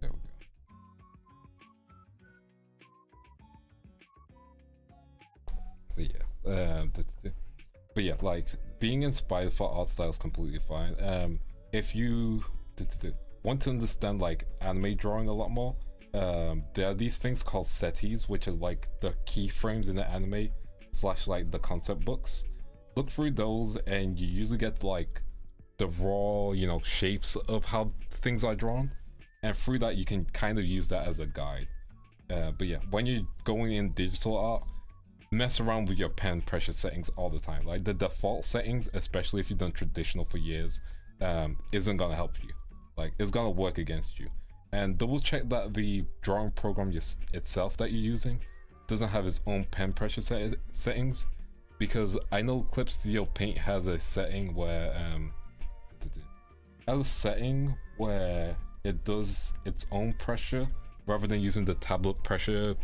go. But yeah, but yeah, like being inspired for art style is completely fine. If you want to understand like anime drawing a lot more, there are these things called setis, which are like the keyframes in the anime slash like the concept books. Look through those, and you usually get like the raw, you know, shapes of how things are drawn, and through that you can kind of use that as a guide. But yeah, when you're going in digital art, mess around with your pen pressure settings all the time. Like the default settings, especially if you've done traditional for years, isn't gonna help you. Like, it's gonna work against you. And double check that the drawing program itself that you're using doesn't have its own pen pressure settings, because I know Clip Studio Paint has a setting where it does its own pressure rather than using the tablet pressure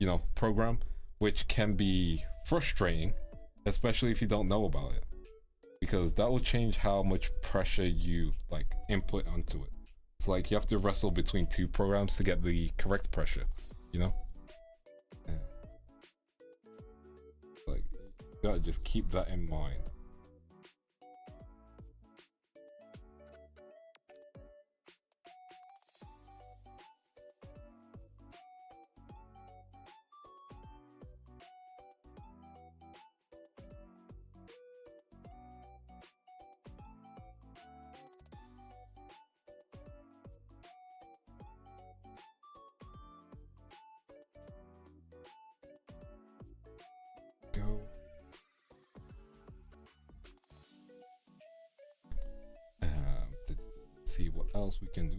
you know, program, which can be frustrating, especially if you don't know about it, because that will change how much pressure you like input onto it. It's like you have to wrestle between two programs to get the correct pressure, you know? Yeah. Like, Gotta just keep that in mind. Go. Let's see what else we can do.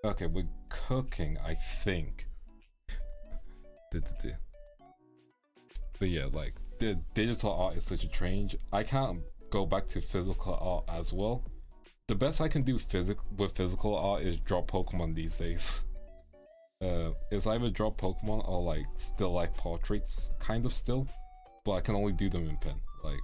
Okay, we're cooking, I think. But yeah, like the digital art is such a change. I can't go back to physical art as well. The best I can do with physical art is draw Pokemon these days. It's either draw Pokemon or like still like portraits, kind of still, but I can only do them in pen. Like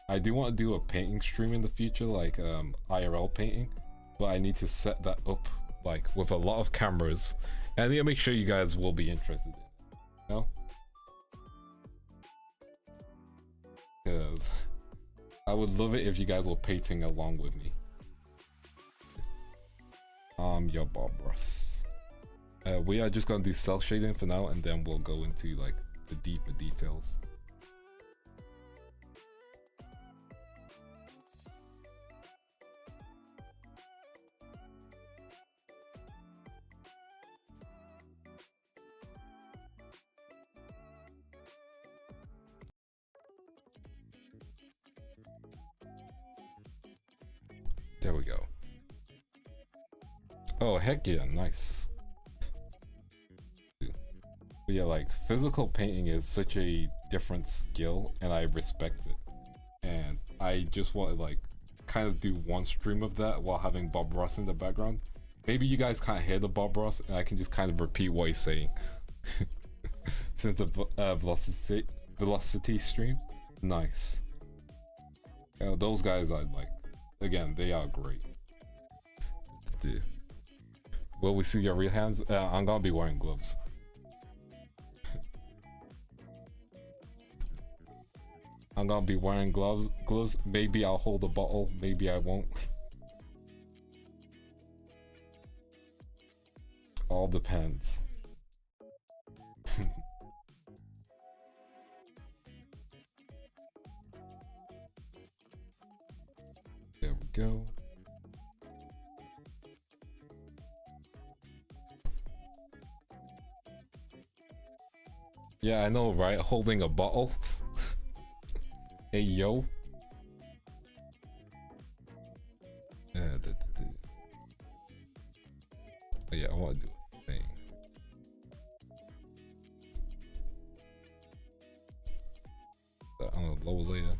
I do want to do a painting stream in the future, like IRL painting, but I need to set that up like with a lot of cameras, and I need to make sure you guys will be interested in it, you know? Because I would love it if you guys were painting along with me. Your Bob Ross. We are just gonna do cell shading for now, and then we'll go into like the deeper details. There we go. Oh, heck yeah, nice. But yeah, like, physical painting is such a different skill, and I respect it. And I just want to, like, kind of do one stream of that while having Bob Ross in the background. Maybe you guys can't hear the Bob Ross, and I can just kind of repeat what he's saying. Since the velocity stream. Nice. You know, those guys I like. Again, they are great. Dude. Will we see your real hands? I'm gonna be wearing gloves. I'm gonna be wearing gloves. Maybe I'll hold a bottle, maybe I won't. All depends. There we go. Yeah, I know, right? Holding a bottle. Hey, yo. Oh, yeah, I want to do a thing. On a lower layer.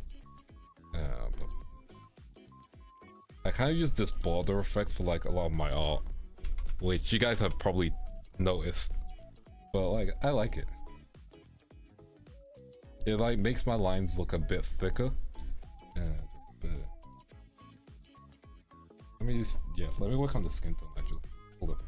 I kind of use this border effect for like a lot of my art, which you guys have probably noticed, but like I like it. It like makes my lines look a bit thicker. But let me just, yeah, let me work on the skin tone actually. Hold up.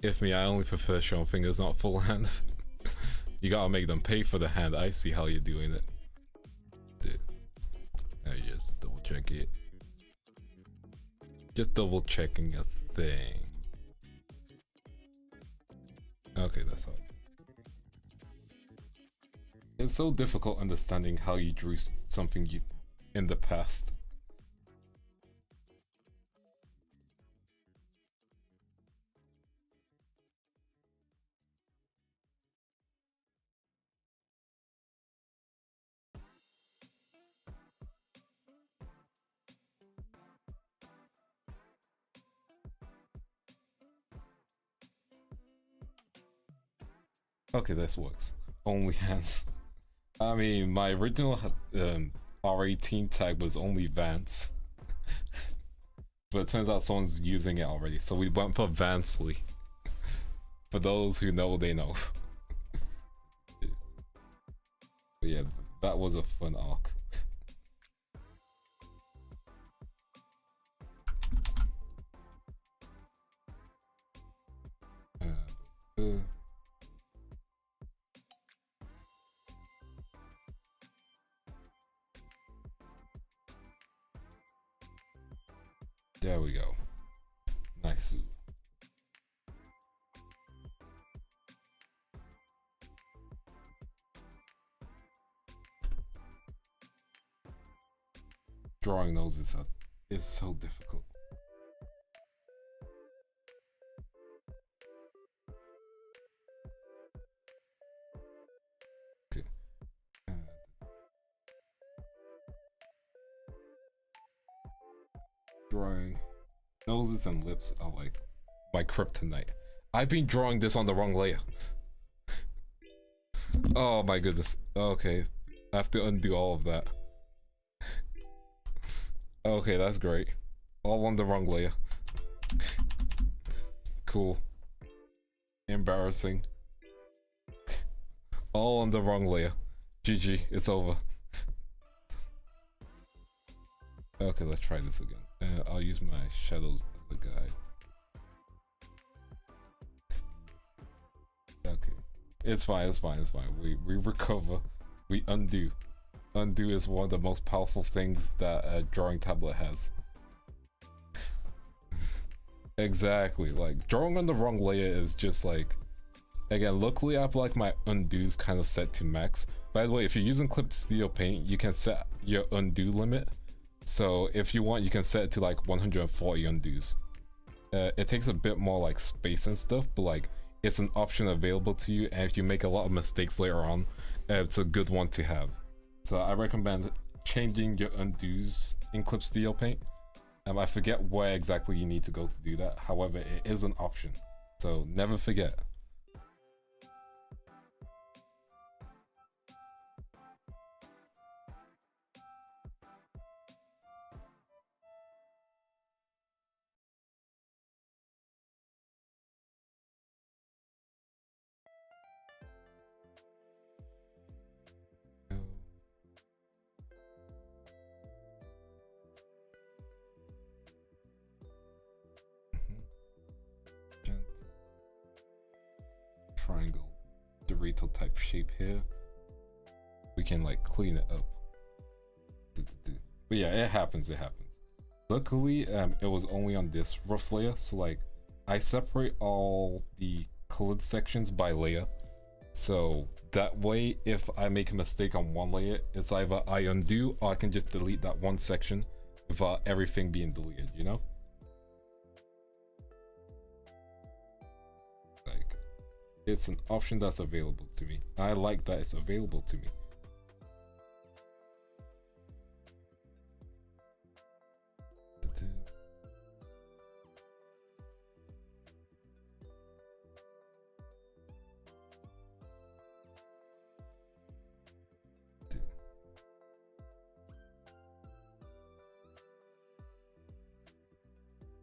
If me, I only prefer showing fingers, not full hand. You gotta make them pay for the hand. I see how you're doing it. Dude. I just double check it. Just double checking a thing. Okay, that's all. It's so difficult understanding how you drew something you in the past. Okay, this works. Only hands. I mean, my original R18 tag was only Vance. But it turns out someone's using it already, so we went for Vansley. For those who know, they know. But yeah, that was a fun arc. There we go. Nice. Drawing those is so difficult. Okay. Drawing noses and lips are like my kryptonite. I've been drawing this on the wrong layer. Oh my goodness. Okay. I have to undo all of that. Okay, that's great. All on the wrong layer. Cool. Embarrassing. All on the wrong layer. GG, it's over. Okay, let's try this again. I'll use my shadows as a guide. Okay. It's fine, it's fine, it's fine. We recover. We undo. Undo is one of the most powerful things that a drawing tablet has. Exactly, like drawing on the wrong layer is just like, again, luckily I have like my undos kind of set to max. By the way, if you're using Clip Studio Paint, you can set your undo limit. So if you want, you can set it to like 140 undos. It takes a bit more like space and stuff, but like it's an option available to you, and if you make a lot of mistakes later on, it's a good one to have. So I recommend changing your undos in Clip Studio Paint. I forget where exactly you need to go to do that. However, it is an option, so never forget. Triangle Dorito type shape here. We can like clean it up. But yeah, it happens. Luckily, it was only on this rough layer, so like I separate all the colored sections by layer, so that way if I make a mistake on one layer, it's either I undo or I can just delete that one section without everything being deleted, you know? Like, it's an option that's available to me. I like that it's available to me.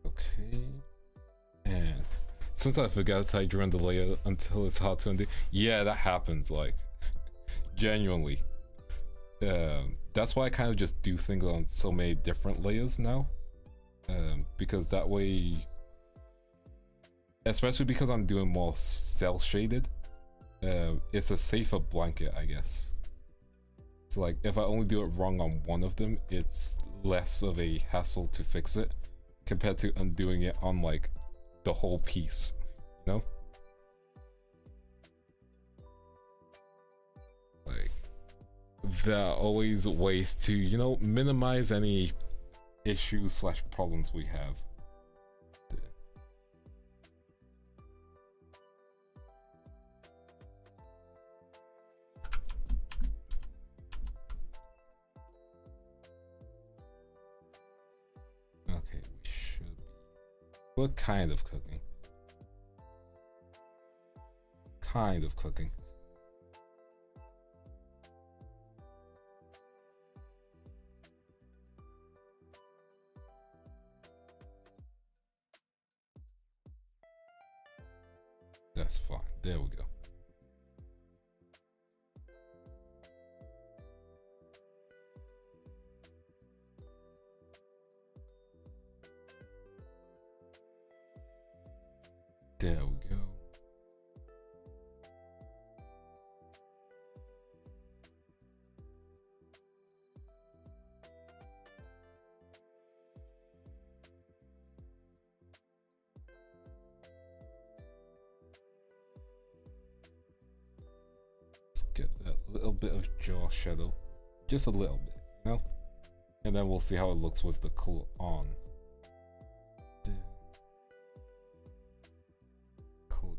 Okay, and since I forgot to drew on the layer until it's hard to undo, yeah, that happens, like, genuinely. That's why I kind of just do things on so many different layers now, because that way, especially because I'm doing more cell shaded, it's a safer blanket, I guess. So like, if I only do it wrong on one of them, it's less of a hassle to fix it compared to undoing it on like the whole piece, you know? Like, there are always ways to, you know, minimize any issues slash problems we have. Okay, we should be. What kind of cooking? Kind of cooking. That's fine. There we go. There we go. Let's get that little bit of jaw shadow. Just a little bit, you know? And then we'll see how it looks with the color on.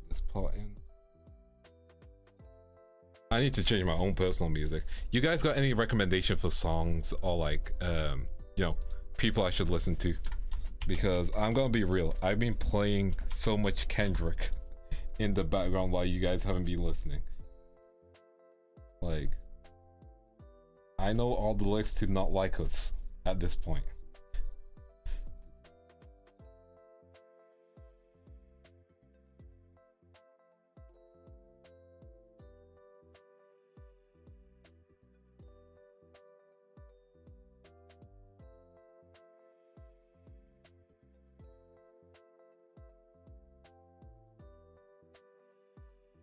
This part in. I need to change my own personal music. You guys got any recommendation for songs or like you know, people I should listen to? Because I'm gonna be real, I've been playing so much Kendrick in the background while you guys haven't been listening. Like, I know all the lyrics to Not Like Us at this point.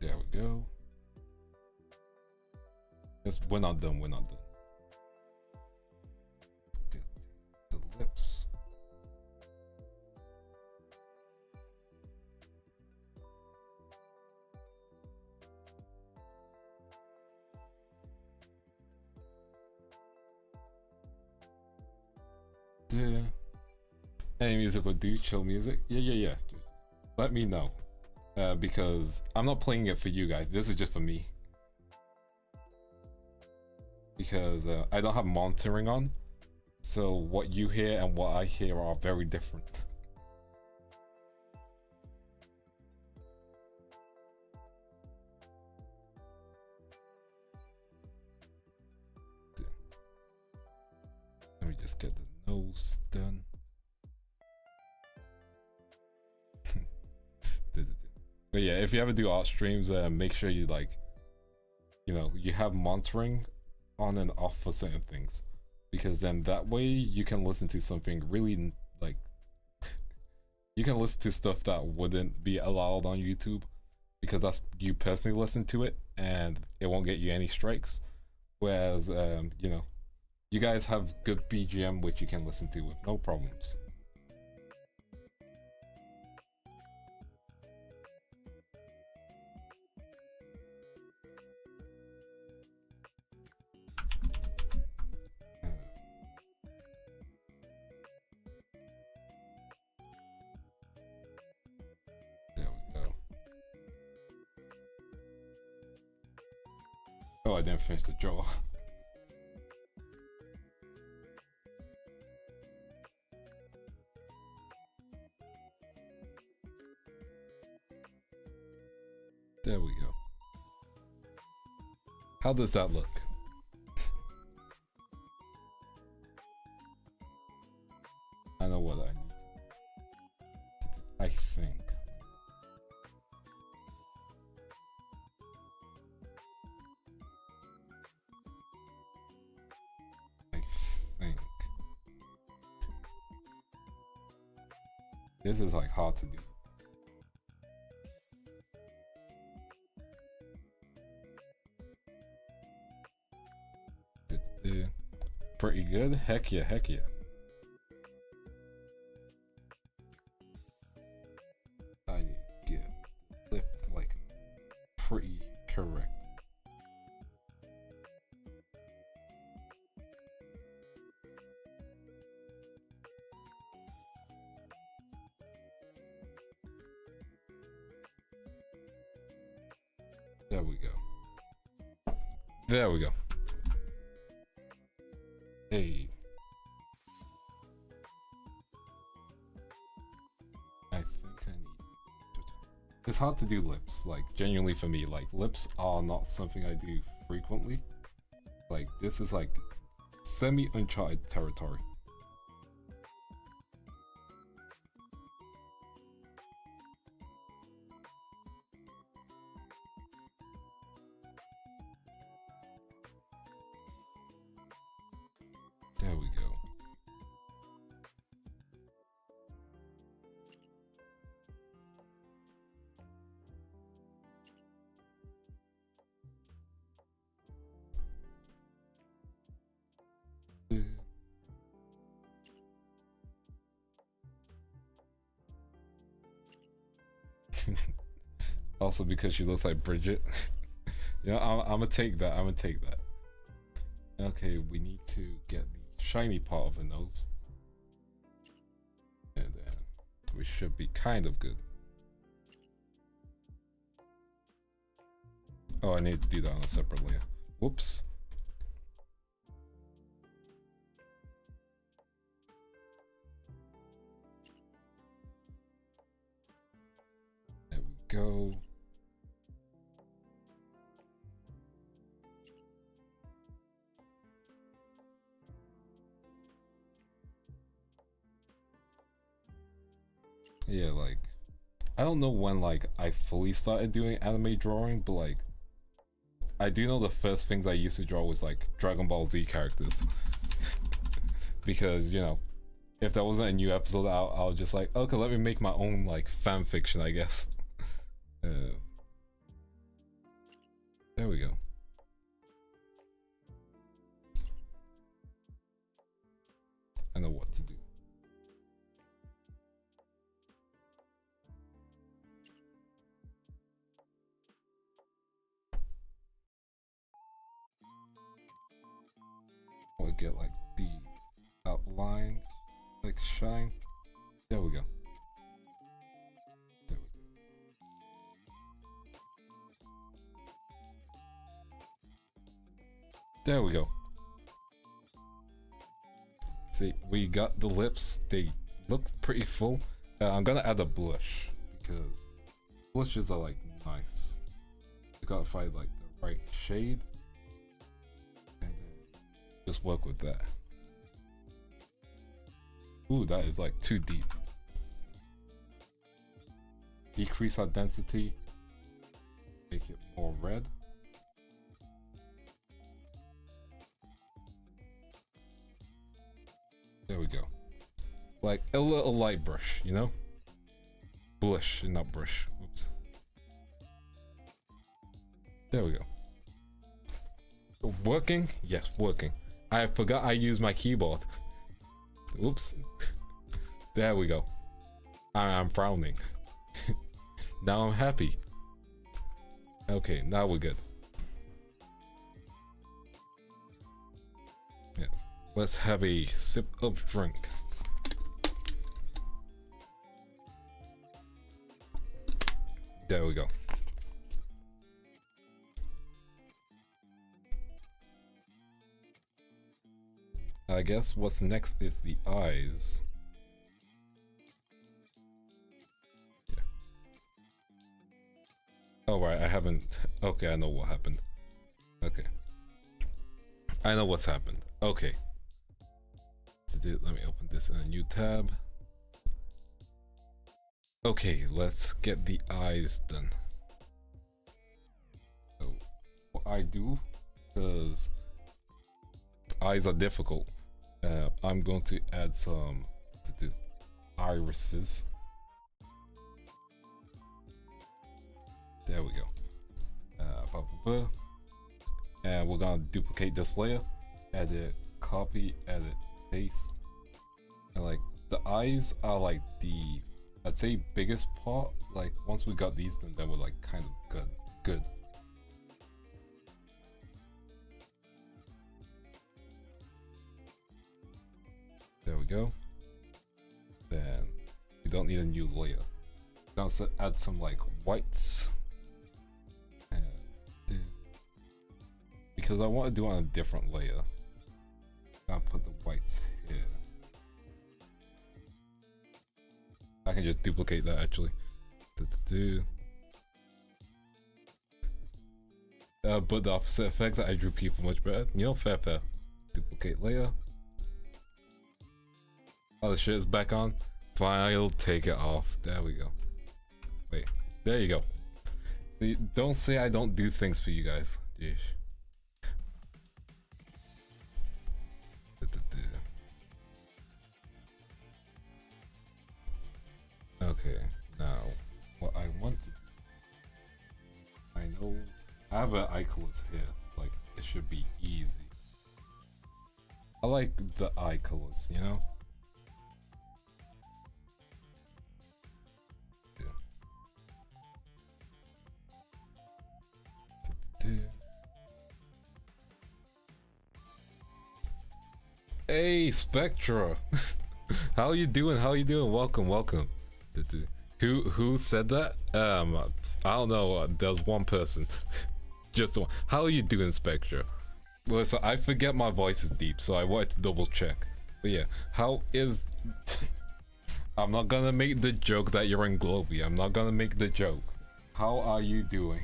There we go. Yes, we're not done, we're not done. Get the lips. There. Any music would do, chill music? Yeah. Let me know. Because I'm not playing it for you guys. This is just for me. Because I don't have monitoring on. So what you hear and what I hear are very different. Let me just get the nose done. But yeah, if you ever do art streams, make sure you like, you know, you have monitoring on and off for certain things, because then that way you can listen to something really like, you can listen to stuff that wouldn't be allowed on YouTube, because that's you personally listen to it and it won't get you any strikes. Whereas, you know, you guys have good BGM which you can listen to with no problems. Oh, I didn't finish the jaw. There we go. How does that look? I know what I need. I think. This is like hard to do. Pretty good. Heck yeah, heck yeah. I need to get lift like pretty correct. There we go. There we go. Hey. I think I need... It's hard to do lips, like, genuinely for me. Like, lips are not something I do frequently. Like, this is like semi-uncharted territory. There we go. Also because she looks like Bridget. You know, I'm gonna take that. I'm gonna take that. Okay, we need to get the shiny part of her nose. And then we should be kind of good. Oh, I need to do that on a separate layer. Whoops. There we go. Yeah, like, I don't know when, like, I fully started doing anime drawing, but, like, I do know the first things I used to draw was, like, Dragon Ball Z characters. Because, you know, if there wasn't a new episode out, I was just like, okay, let me make my own, like, fan fiction, I guess. There we go. I know what to do. We'll get like the outline, like shine. There we go. There we go. There we go. See, we got the lips. They look pretty full. I'm gonna add a blush because blushes are like nice. You gotta find like the right shade. Just work with that. Ooh, that is like too deep. Decrease our density. Make it more red. There we go. Like a little light brush, you know? Blush, not brush. Oops. There we go. Working? Yes, working. I forgot I used my keyboard. Oops. There we go. I'm frowning. Now I'm happy. Okay, now we're good. Yeah. Let's have a sip of drink. There we go. I guess what's next is the eyes. Yeah. Oh right, I haven't. Okay, I know what happened. Okay. I know what's happened. Okay. Let me open this in a new tab. Okay, let's get the eyes done. So, what I do, because eyes are difficult, I'm going to add some irises. There we go. And we're gonna duplicate this layer, edit, copy, edit, paste, and like the eyes are like the, I'd say, biggest part. Like once we got these done, then we're like kind of good. There we go. Then we don't need a new layer. We're gonna add some like whites. And because I want to do it on a different layer, I'm gonna put the whites here. I can just duplicate that actually. But the opposite effect that I drew people much better. You know, fair. Duplicate layer. Oh, the shit is back on. Fine, I'll take it off. There we go. Wait, there you go. Don't say I don't do things for you guys. Yeesh. I have an eye colors here. So, like, it should be easy. I like the eye colors, you know? Yeah. Hey, Spectra! How you doing? How you doing? Welcome, welcome. Who said that? I don't know. There's one person. Just one. How are you doing, Spectra? Listen, I forget my voice is deep, so I wanted to double check. But yeah, how is... I'm not gonna make the joke that you're in Globie. I'm not gonna make the joke. How are you doing?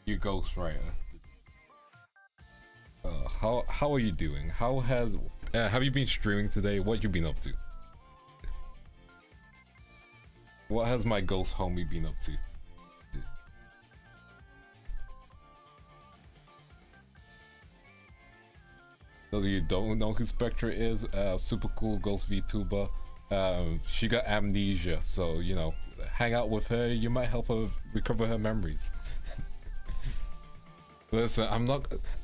You ghostwriter. How are you doing? How has... have you been streaming today? What you been up to? What has my ghost homie been up to? Those of you who don't know who Spectra is, super cool ghost VTuber. She got amnesia, so you know, hang out with her. You might help her recover her memories. Listen,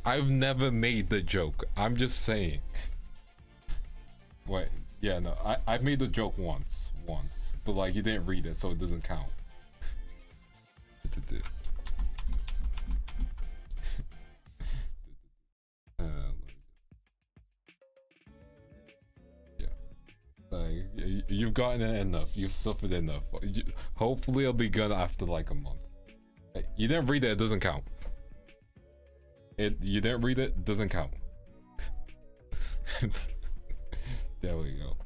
I've never made the joke. I'm just saying. Wait, yeah, no, I made the joke once, but like you didn't read it, so it doesn't count. Like, you've gotten it enough. You've suffered enough. Hopefully it'll be good after like a month. You didn't read it, it doesn't count. You didn't read it, doesn't count. There we go.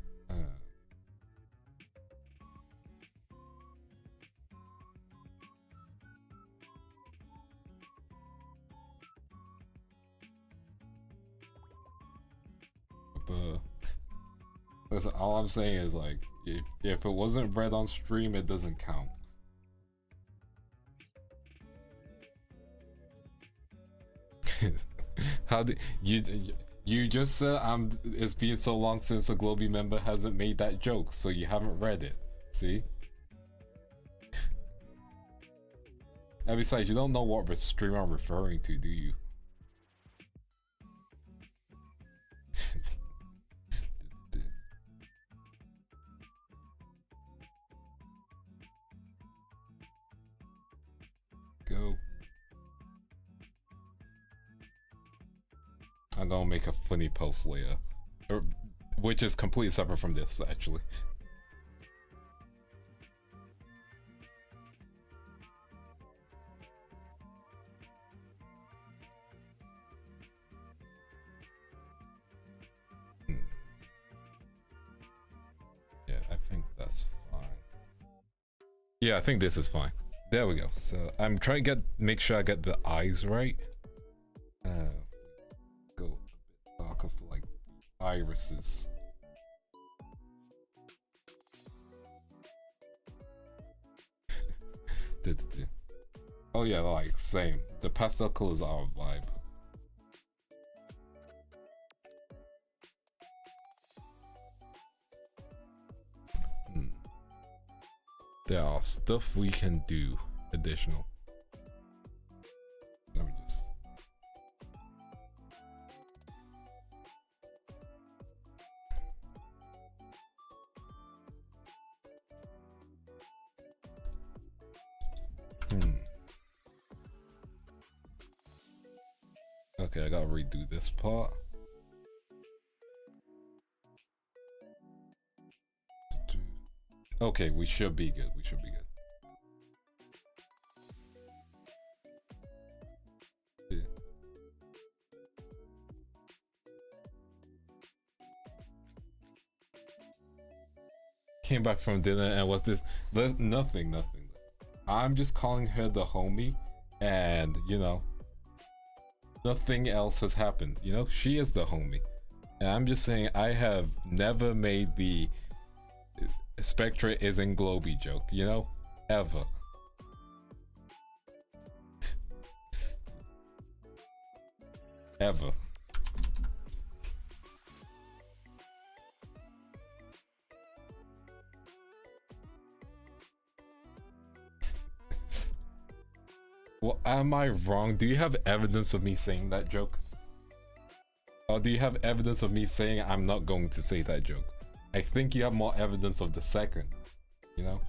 Listen, all I'm saying is like, if it wasn't read on stream, it doesn't count. How did you just said it's been so long since a Globie member hasn't made that joke, so you haven't read it. See? And besides, you don't know what stream I'm referring to, do you? Go. I'm gonna make a funny post later, which is completely separate from this, actually. Yeah, I think that's fine. Yeah, I think this is fine. There we go. So I'm trying to make sure I get the eyes right. Go a bit darker for like irises. Oh yeah, like same. The pastel colors are a vibe. There are stuff we can do additional. Let me just... Okay, I gotta redo this part. Okay, we should be good. We should be good. Yeah. Came back from dinner and what's this? Nothing. I'm just calling her the homie, and you know, nothing else has happened. You know, she is the homie, and I'm just saying I have never made the Spectra is in Globie joke, you know, ever. Ever. Well, am I wrong? Do you have evidence of me saying that joke? Or do you have evidence of me saying I'm not going to say that joke? I think you have more evidence of the second, you know?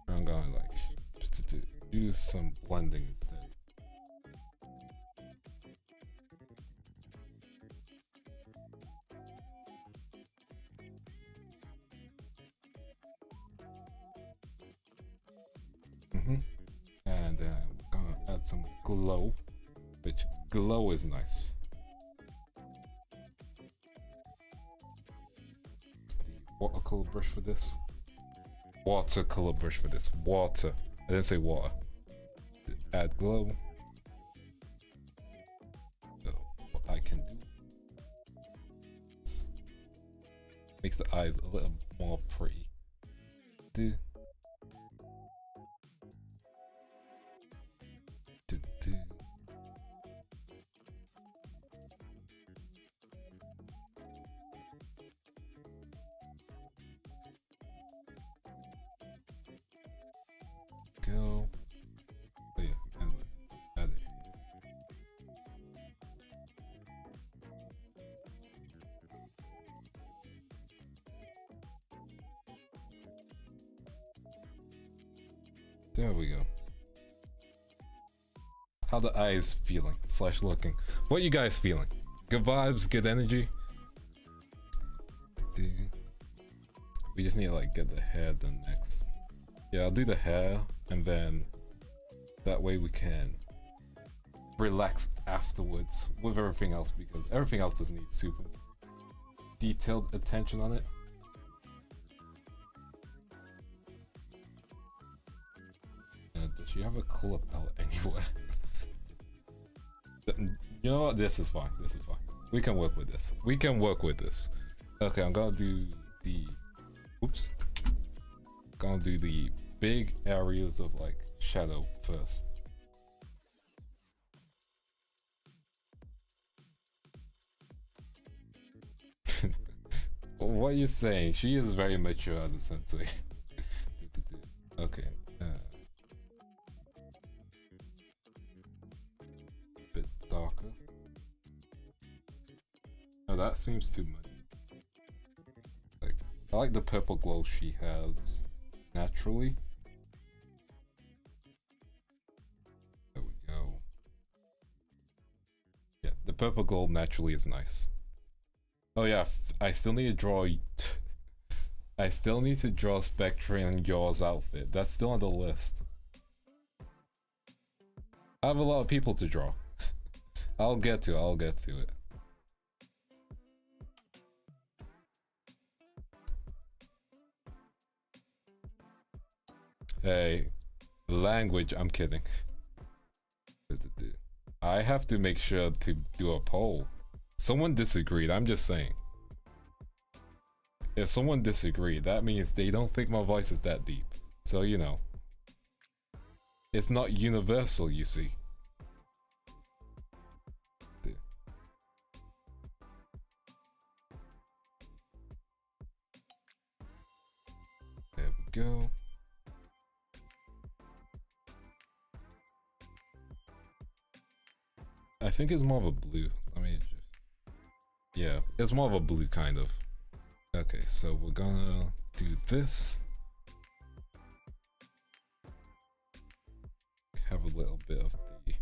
I'm gonna like do some blending instead. And we're gonna add some glow, which glow is nice. What's the watercolor brush for this? Watercolor brush for this. Water. I didn't say water. Add glow. So what I can do makes the eyes a little more pretty. Do. Go. Oh yeah, and add it. There we go. How the eyes feeling / looking? What you guys feeling? Good vibes, good energy. We just need to like get the hair done next. Yeah, I'll do the hair, and then that way we can relax afterwards with everything else, because everything else doesn't need super detailed attention on it. Does she have a color palette anywhere? You know what? This is fine. This is fine. We can work with this. We can work with this. Okay, I'm gonna do the. Oops. Gonna do the big areas of like shadow first. What are you saying? She is very mature as a sensei. Okay. Bit darker. Oh, that seems too much. Like, I like the purple glow she has naturally. There we go. Yeah, the purple glow naturally is nice. Oh yeah, I still need to draw. I still need to draw Spectre and Yaw's outfit. That's still on the list. I have a lot of people to draw. I'll get to it. Hey, language, I'm kidding. I have to make sure to do a poll. Someone disagreed, I'm just saying. If someone disagreed, that means they don't think my voice is that deep. So, you know. It's not universal, you see. There we go. I think it's more of a blue. I mean, yeah, it's more of a blue kind of. Okay, so we're gonna do this. Have a little bit of the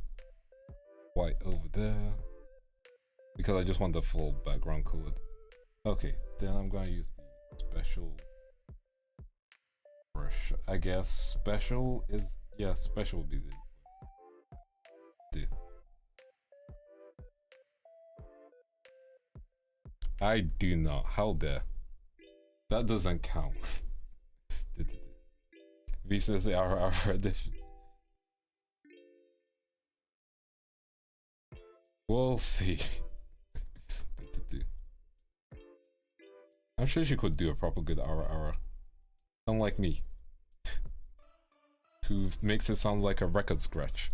white over there because I just want the full background colored. Okay, then I'm gonna use the special brush. I guess special is, yeah, special would be the. I do not. How dare? That doesn't count. Visas our edition. We'll see. I'm sure she could do a proper good ara. Unlike me, who makes it sound like a record scratch.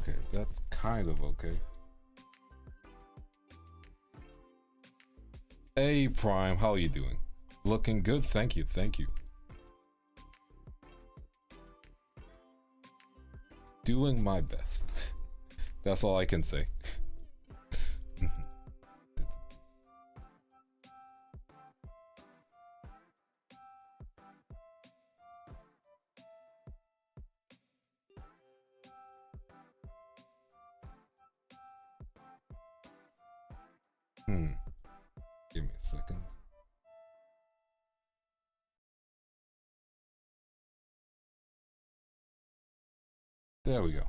Okay, that's kind of okay. Hey Prime, how are you doing? Looking good, thank you, thank you. Doing my best. That's all I can say. Give me a second. There we go.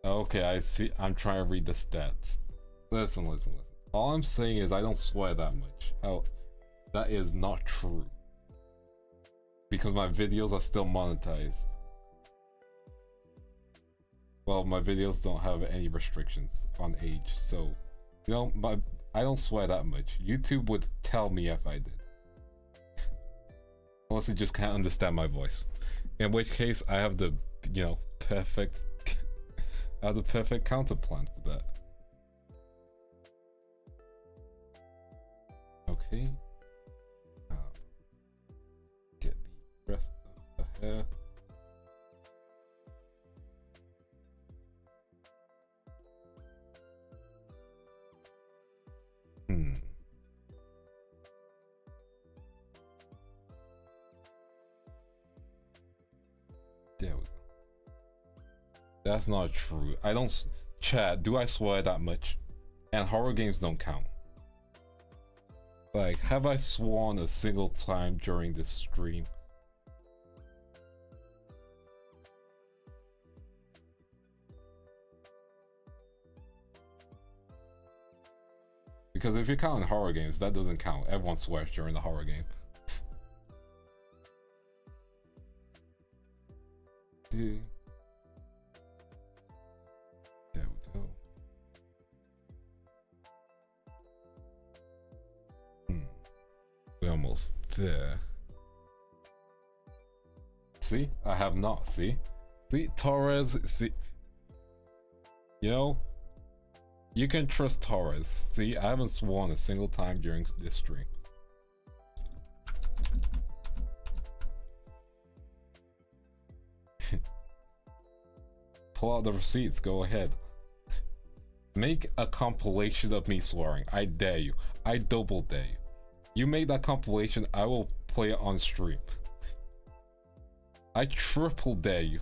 Okay, I see. I'm trying to read the stats. Listen. All I'm saying is I don't swear that much. How that is not true. Because my videos are still monetized. Well, my videos don't have any restrictions on age, so you know, I don't swear that much. YouTube would tell me if I did. Unless it just can't understand my voice. In which case I have the, you know, perfect I have the perfect counter plan for that. Okay. Get the rest of the hair. There we go. That's not true. I don't. Chat, do I swear that much? And horror games don't count. Like, have I sworn a single time during this stream? Because if you're counting horror games, that doesn't count. Everyone swears during the horror game. Dude. There we go. We're almost there. See? I have not. See? See? Torres. See? You know? You can trust Torres. See? I haven't sworn a single time during this stream. Pull out the receipts, go ahead. Make a compilation of me swearing. I dare you. I double dare you. You make that compilation, I will play it on stream. I triple dare you.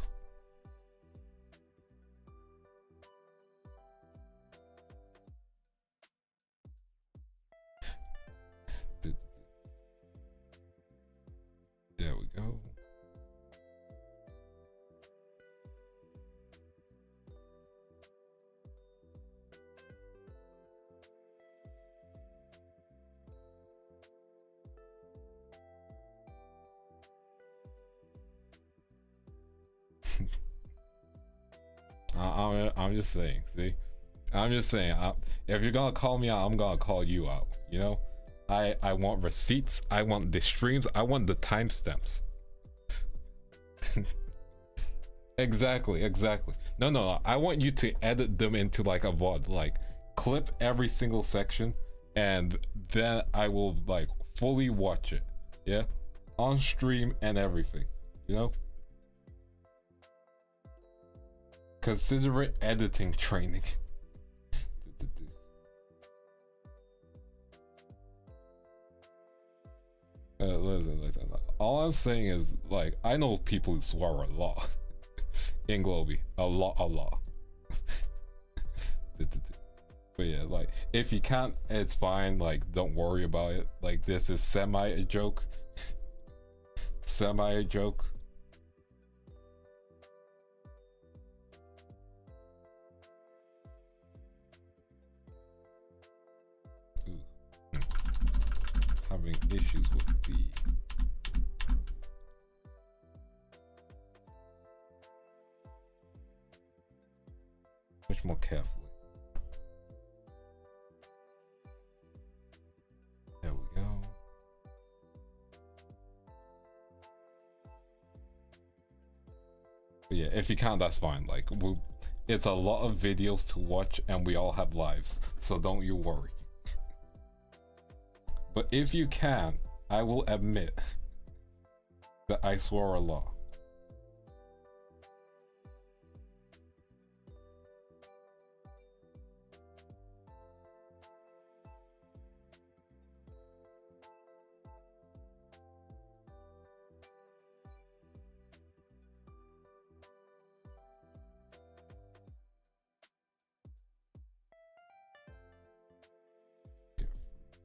There we go. I'm just saying, see? I'm just saying, if you're gonna call me out, I'm gonna call you out, you know? I want receipts, I want the streams, I want the timestamps. Exactly. No, I want you to edit them into like a VOD, like clip every single section, and then I will like fully watch it, yeah? On stream and everything, you know? Consider it editing training. Listen. All I'm saying is, like, I know people who swear a lot in Globie. A lot. But yeah, like, if you can't, it's fine. Like, don't worry about it. Like, this is semi a joke. Semi a joke. Having issues with the much more carefully. There we go. yeah, if you can't, that's fine. Like, it's a lot of videos to watch and we all have lives, so don't you worry. But if you can, I will admit that I swore a lot.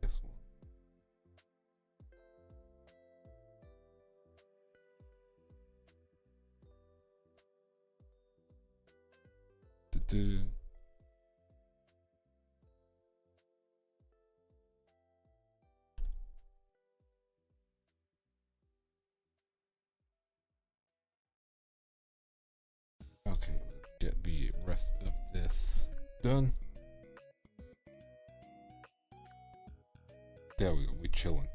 This one. Okay, get the rest of this done. There we go, we chilling.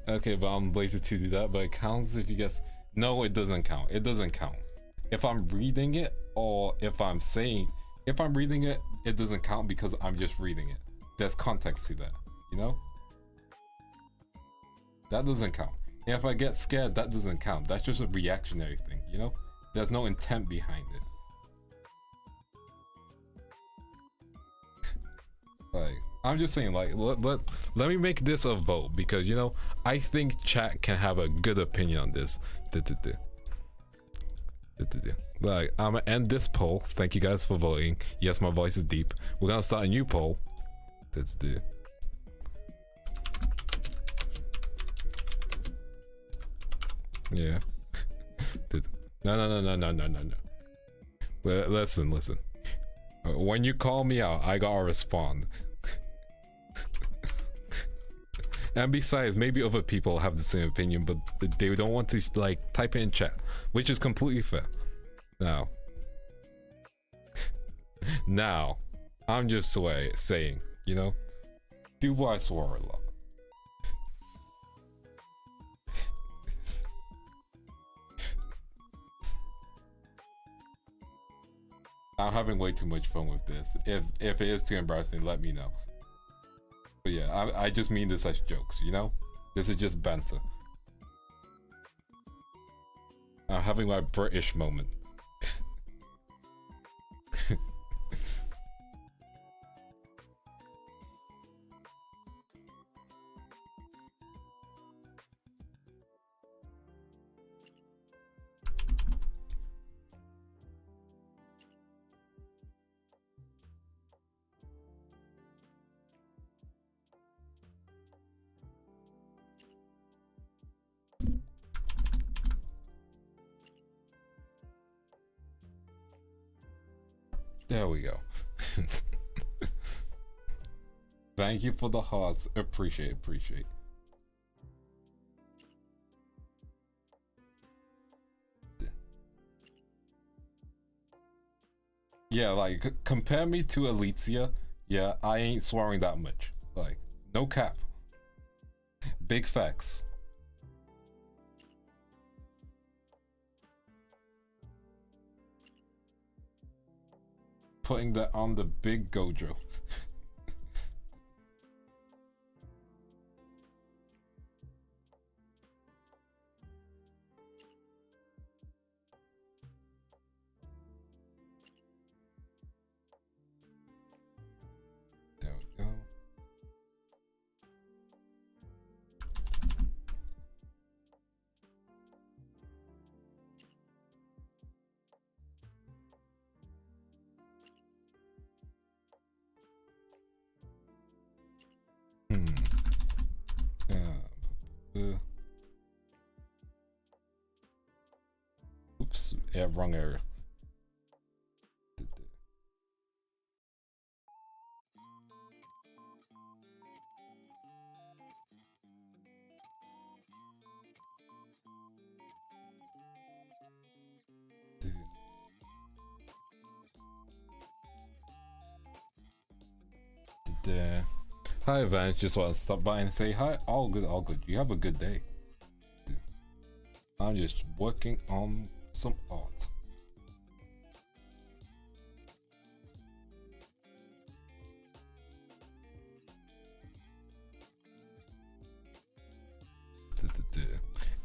Okay, but I'm lazy to do that, but it counts if you guess. No, it doesn't count. It doesn't count. If I'm reading it, or if I'm saying, if I'm reading it, it doesn't count because I'm just reading it. There's context to that, you know? That doesn't count. If I get scared, that doesn't count. That's just a reactionary thing, you know? There's no intent behind it. Like, I'm just saying, like, let me make this a vote, because, you know, I think chat can have a good opinion on this. Like, I'm gonna end this poll. Thank you guys for voting. Yes, my voice is deep. We're gonna start a new poll. Yeah. No. Listen. When you call me out, I gotta respond. And besides, maybe other people have the same opinion, but they don't want to, like, type it in chat, which is completely fair. Now, I'm just saying, you know, Dubois swore a lot. I'm having way too much fun with this. If it is too embarrassing, let me know. But yeah, I just mean this as jokes, you know? This is just banter. I'm having my British moment. There we go. Thank you for the hearts. Appreciate. Yeah, like, compare me to Alicia. Yeah, I ain't swearing that much. Like, no cap. Big facts. Putting that on the big Gojo. There we go. Oops, yeah, wrong area. Hi, Evan. Just want to stop by and say hi. All good, all good. You have a good day. Dude. I'm just working on some art.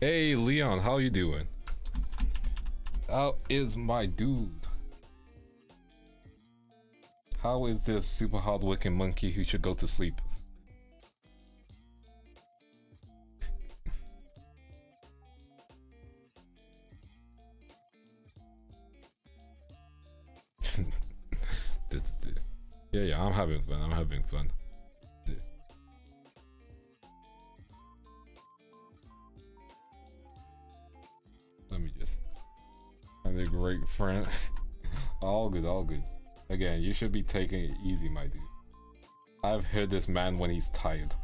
Hey, Leon, how you doing? How is my dude? How is this super hard-working monkey who should go to sleep? Yeah, I'm having fun. I'm having fun. Let me just. I'm a great friend. All good, all good. Again, you should be taking it easy, my dude. I've heard this man when he's tired.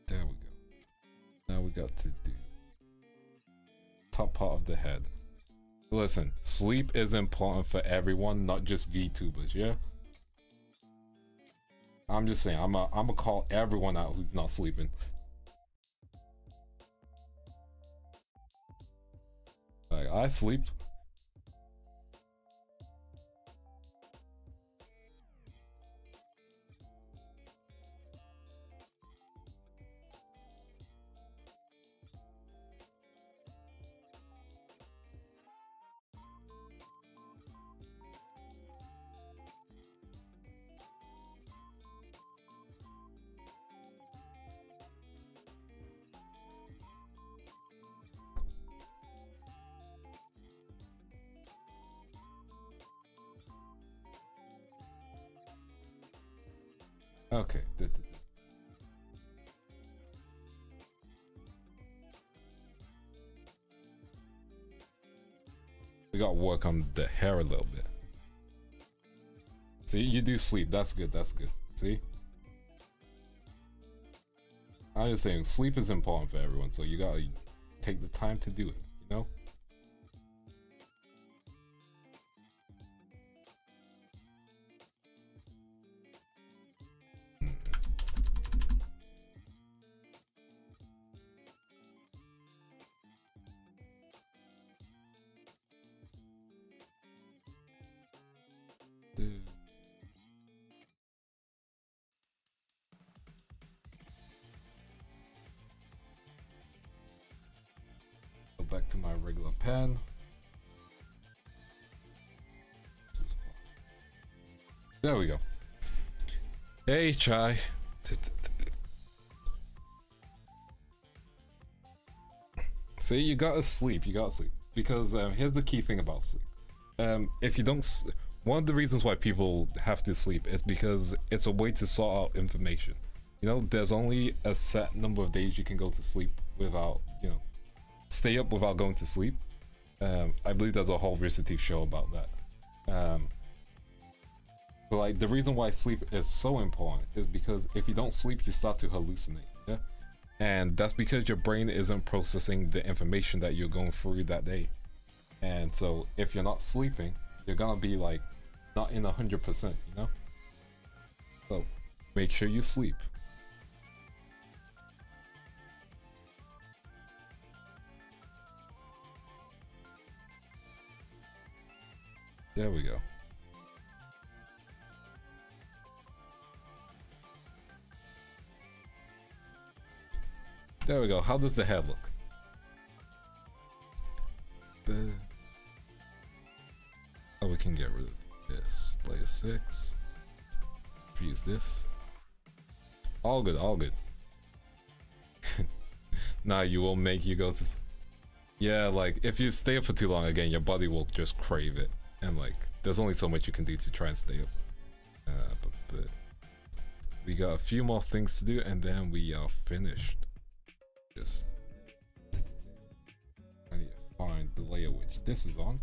There we go. Now we got to do top part of the head. Listen, sleep is important for everyone, not just VTubers, yeah? I'm just saying, I'm gonna call everyone out who's not sleeping. Like, I sleep. Okay. We got to work on the hair a little bit. See, you do sleep. That's good. That's good. See? I'm just saying, sleep is important for everyone, so you gotta take the time to do it, you know? Dude. Go back to my regular pen. There we go. Hey, Chai. See, you gotta sleep. You gotta sleep. Because here's the key thing about sleep. If you don't... One of the reasons why people have to sleep is because it's a way to sort out information. You know, there's only a set number of days you can go to sleep without, you know, stay up without going to sleep. I believe there's a whole Rooster Teeth show about that. But like, the reason why sleep is so important is because if you don't sleep, you start to hallucinate, yeah? And that's because your brain isn't processing the information that you're going through that day. And so if you're not sleeping, you're gonna be like, not in 100%, you know? So, make sure you sleep. There we go. There we go. How does the head look? Oh, we can get rid of this. Layer 6. Use this. All good, all good. Nah, you will make you go to... Yeah, like, if you stay up for too long, again, your body will just crave it. And, like, there's only so much you can do to try and stay up. But we got a few more things to do, and then we are finished. Just... I need to find the layer which this is on.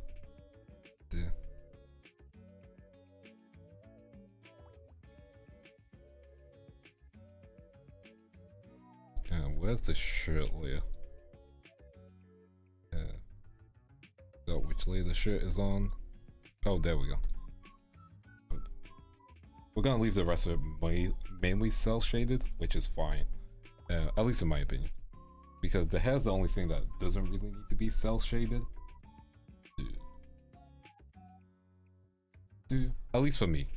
where's the shirt layer? Got which layer the shirt is on. Oh, there we go. We're gonna leave the rest of it mainly cell shaded, which is fine. At least in my opinion. Because the hair's the only thing that doesn't really need to be cell shaded. At least for me.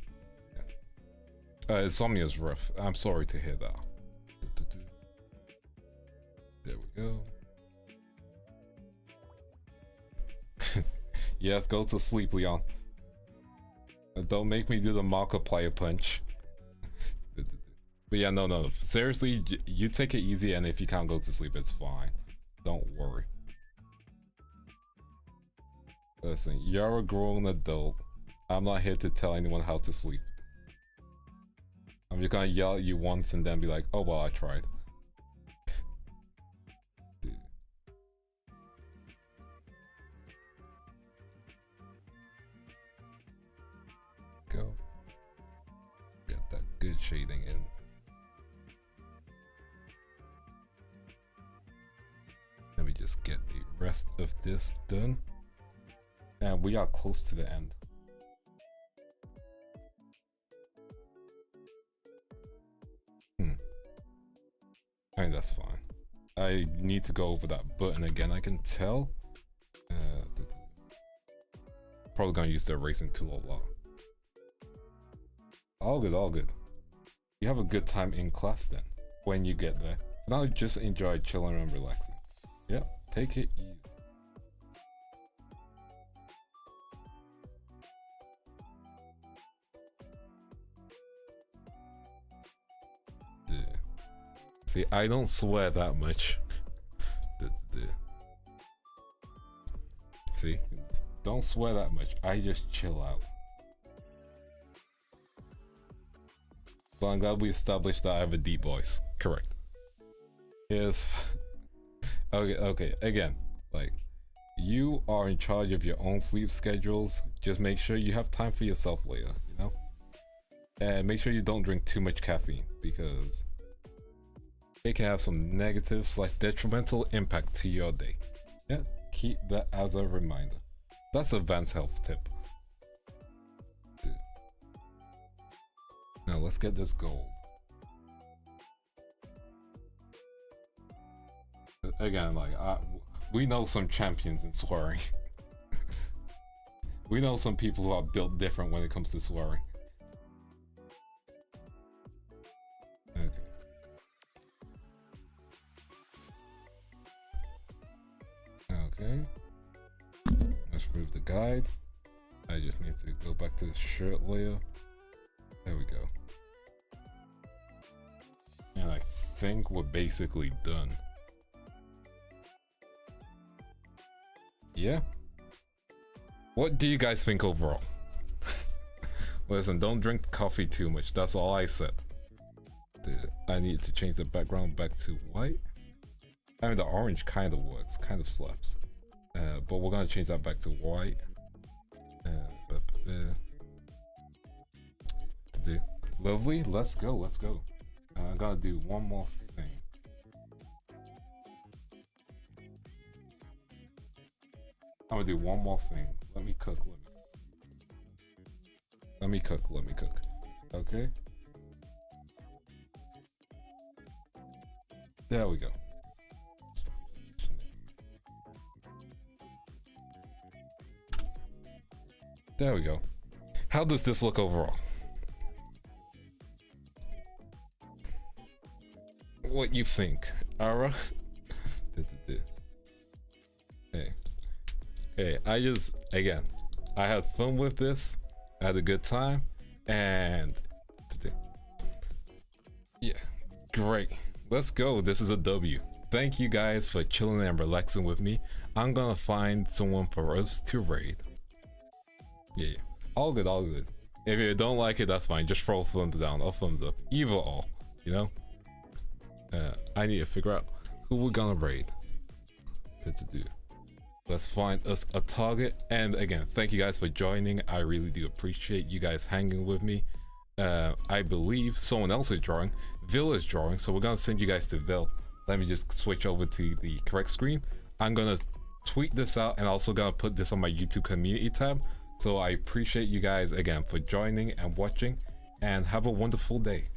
Insomnia's rough. I'm sorry to hear that. There we go. Yes, go to sleep, Leon. Don't make me do the Markiplier punch. But yeah, no. Seriously, you take it easy, and if you can't go to sleep, it's fine. Don't worry. Listen, you're a grown adult. I'm not here to tell anyone how to sleep. I'm just gonna yell at you once and then be like, oh well, I tried. Dude. Go. Get that good shading in. Let me just get the rest of this done. And we are close to the end. I mean, that's fine. I need to go over that button again, I can tell. Probably gonna use the erasing tool a lot. All good, all good. You have a good time in class then, when you get there. Now just enjoy chilling and relaxing. Yep, take it easy. See, I don't swear that much. See, don't swear that much. I just chill out. But I'm glad we established that I have a deep voice. Correct. Yes. Okay. Again, like, you are in charge of your own sleep schedules. Just make sure you have time for yourself later, you know? And make sure you don't drink too much caffeine, because it can have some negative / detrimental impact to your day. Yeah, keep that as a reminder. That's a Vance health tip. Dude. Now let's get this gold. Again, like, we know some champions in swearing. We know some people who are built different when it comes to swearing. Okay, let's remove the guide. I just need to go back to the shirt layer. There we go. And I think we're basically done. Yeah. What do you guys think overall? Listen, don't drink coffee too much. That's all I said. I need to change the background back to white. I mean, the orange kind of works, kind of slaps. But we're gonna change that back to white. Lovely, let's go. I gotta do one more thing. I'm gonna do one more thing. Let me cook. Okay. There we go. There we go. How does this look overall? What you think, Ara? Hey, I had fun with this. I had a good time, and yeah, great. Let's go. This is a W. Thank you guys for chilling and relaxing with me. I'm gonna find someone for us to raid. Yeah. All good. If you don't like it, that's fine. Just throw a thumbs down or thumbs up. Either or, you know? I need to figure out who we're gonna raid. Let's find us a target. And again, thank you guys for joining. I really do appreciate you guys hanging with me. I believe someone else is drawing. Vil is drawing, so we're gonna send you guys to Vil. let me just switch over to the correct screen. I'm gonna tweet this out and also gonna put this on my YouTube community tab. So I appreciate you guys again for joining and watching, and have a wonderful day.